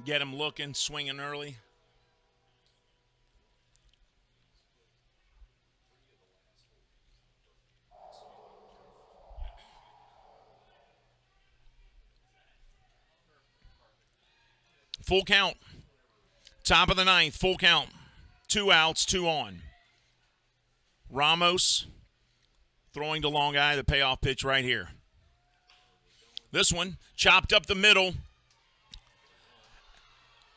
Get him looking, swinging early. Full count. Top of the 9th, full count. 2 outs, 2 on. Ramos throwing to Long Eye, the payoff pitch right here. This one chopped up the middle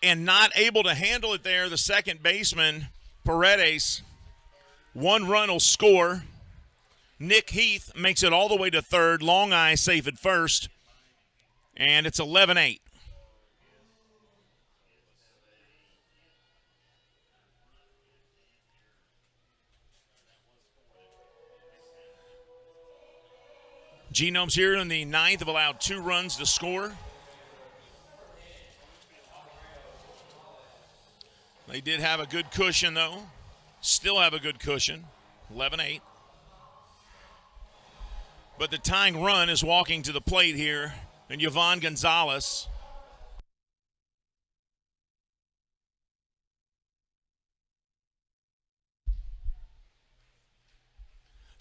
and not able to handle it there. The second baseman, Paredes, 1 run will score. Nick Heath makes it all the way to third. Long Eye safe at first, and it's 11-8. Genomes here in the 9th have allowed 2 runs to score. They did have a good cushion, though. Still have a good cushion, 11-8. But the tying run is walking to the plate here, and Yvonne Gonzalez.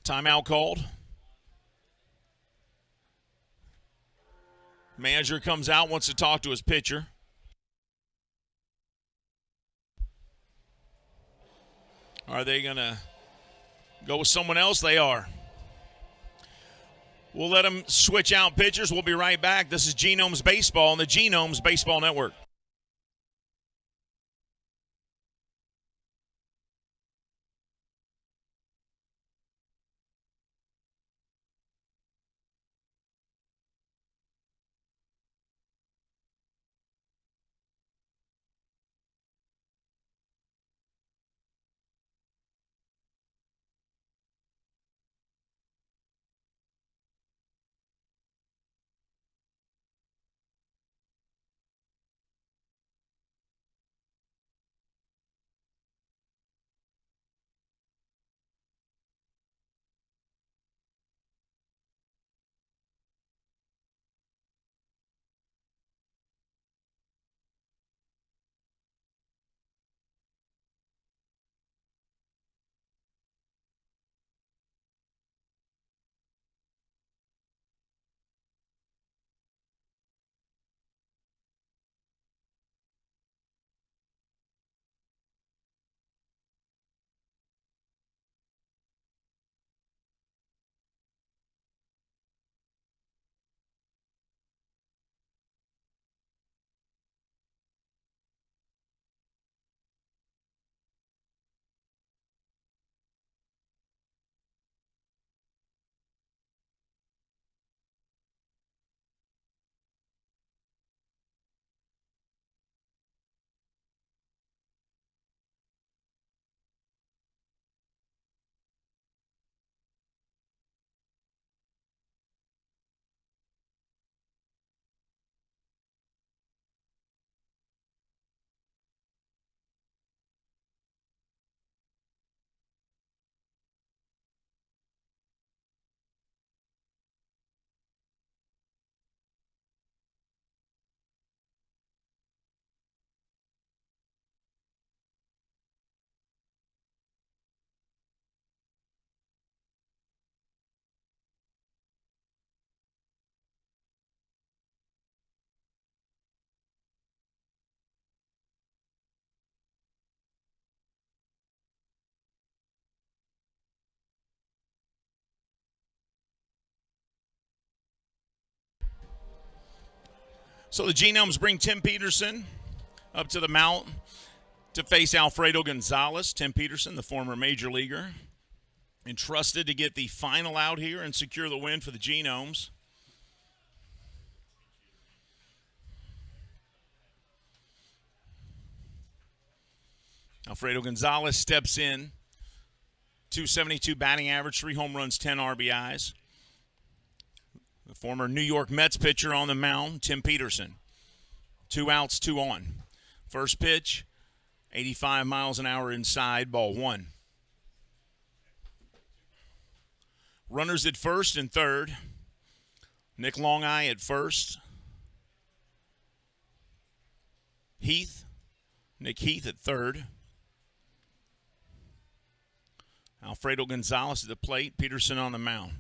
Timeout called. Manager comes out, wants to talk to his pitcher. Are they going to go with someone else? They are. We'll let them switch out pitchers. We'll be right back. This is Genomes Baseball on the Genomes Baseball Network. So the Genomes bring Tim Peterson up to the mount to face Alfredo Gonzalez. Tim Peterson, the former major leaguer, entrusted to get the final out here and secure the win for the Genomes. Alfredo Gonzalez steps in. 272 batting average, 3 home runs, 10 RBIs. The former New York Mets pitcher on the mound, Tim Peterson. 2 outs, 2 on. First pitch, 85 miles an hour inside, ball 1. Runners at first and third. Nick Longeye at first. Nick Heath at third. Alfredo Gonzalez at the plate, Peterson on the mound.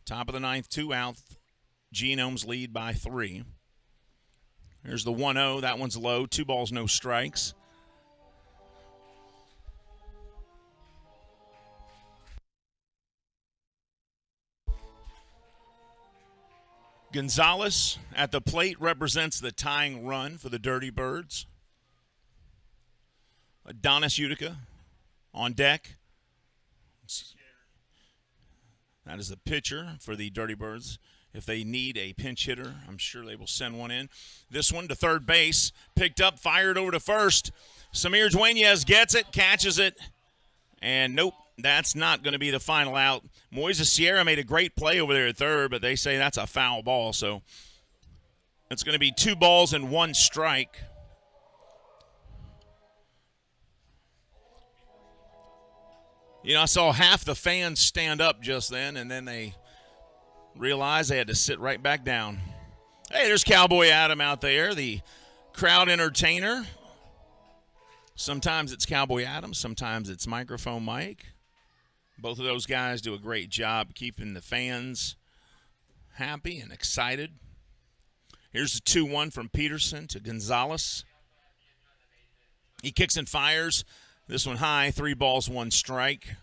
Top of the ninth, 2 out. Genomes lead by 3. There's the 1-0. That one's low. 2 balls, no strikes. Gonzalez at the plate represents the tying run for the Dirty Birds. Adonis Utica on deck. That is the pitcher for the Dirty Birds. If they need a pinch hitter, I'm sure they will send one in. This one to third base. Picked up, fired over to first. Samir Dueñez gets it, catches it. And nope, that's not going to be the final out. Moises Sierra made a great play over there at third, but they say that's a foul ball. So it's going to be 2 balls and 1 strike. You know, I saw half the fans stand up just then, and then they realized they had to sit right back down. Hey, there's Cowboy Adam out there, the crowd entertainer. Sometimes it's Cowboy Adam, sometimes it's Microphone Mike. Both of those guys do a great job keeping the fans happy and excited. Here's the 2-1 from Peterson to Gonzalez. He kicks and fires. This one high, 3 balls, 1 strike.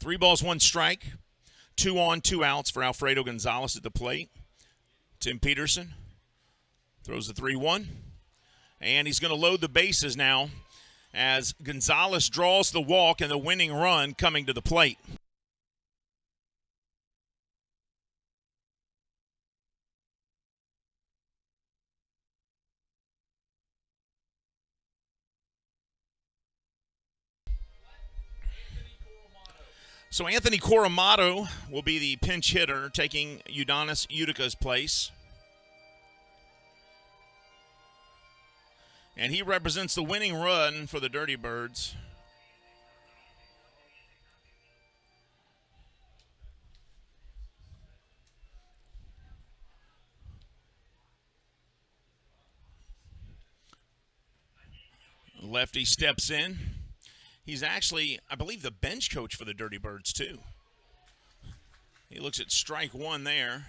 Three balls, 1 strike. 2 on, 2 outs for Alfredo Gonzalez at the plate. Tim Peterson throws the 3-1. And he's going to load the bases now as Gonzalez draws the walk and the winning run coming to the plate. So Anthony Coromato will be the pinch hitter, taking Udonis Utica's place. And he represents the winning run for the Dirty Birds. Lefty steps in. He's actually, I believe, the bench coach for the Dirty Birds, too. He looks at strike 1 there.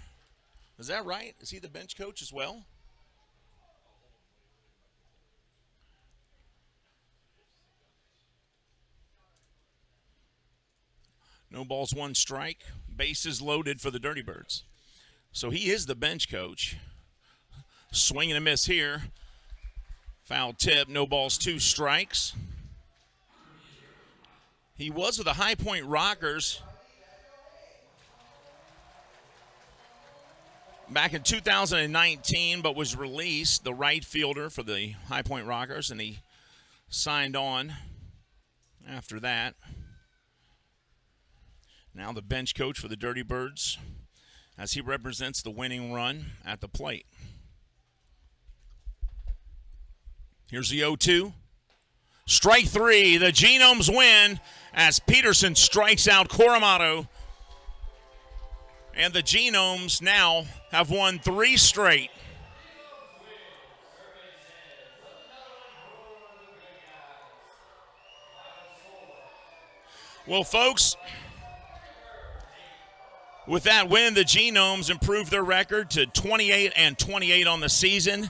Is that right? Is he the bench coach as well? No balls, 1 strike. Bases loaded for the Dirty Birds. So he is the bench coach. Swing and a miss here. Foul tip, no balls, 2 strikes. He was with the High Point Rockers back in 2019, but was released, the right fielder for the High Point Rockers, and he signed on after that. Now the bench coach for the Dirty Birds as he represents the winning run at the plate. Here's the 0-2. Strike 3. The Genomes win as Peterson strikes out Coromato. And the Genomes now have won 3 straight. Well, folks, with that win, the Genomes improved their record to 28-28 on the season.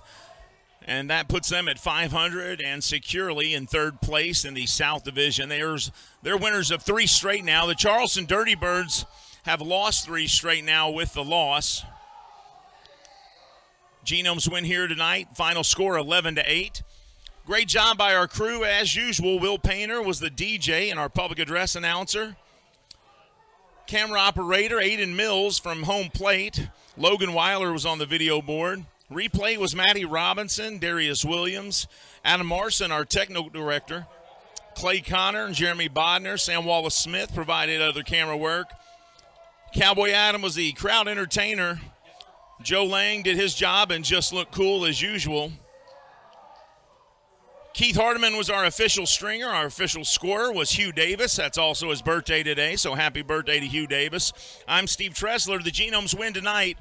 and that puts them at 500 and securely in third place in the South Division. They're winners of 3 straight now. The Charleston Dirty Birds have lost 3 straight now with the loss. Genomes win here tonight. Final score 11-8. Great job by our crew as usual. Will Painter was the DJ and our public address announcer. Camera operator Aiden Mills from home plate. Logan Weiler was on the video board. Replay was Matty Robinson, Darius Williams, Adam Marson, our technical director. Clay Connor and Jeremy Bodner, Sam Wallace-Smith provided other camera work. Cowboy Adam was the crowd entertainer. Joe Lang did his job and just looked cool as usual. Keith Hardiman was our official stringer. Our official scorer was Hugh Davis. That's also his birthday today, so happy birthday to Hugh Davis. I'm Steve Tressler. The Genomes win tonight.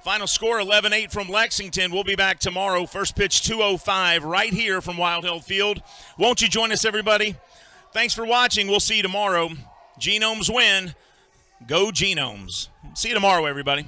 Final score 11-8 from Lexington. We'll be back tomorrow. First pitch 2:05 right here from Wild Hill Field. Won't you join us, everybody? Thanks for watching. We'll see you tomorrow. Genomes win. Go Genomes. See you tomorrow, everybody.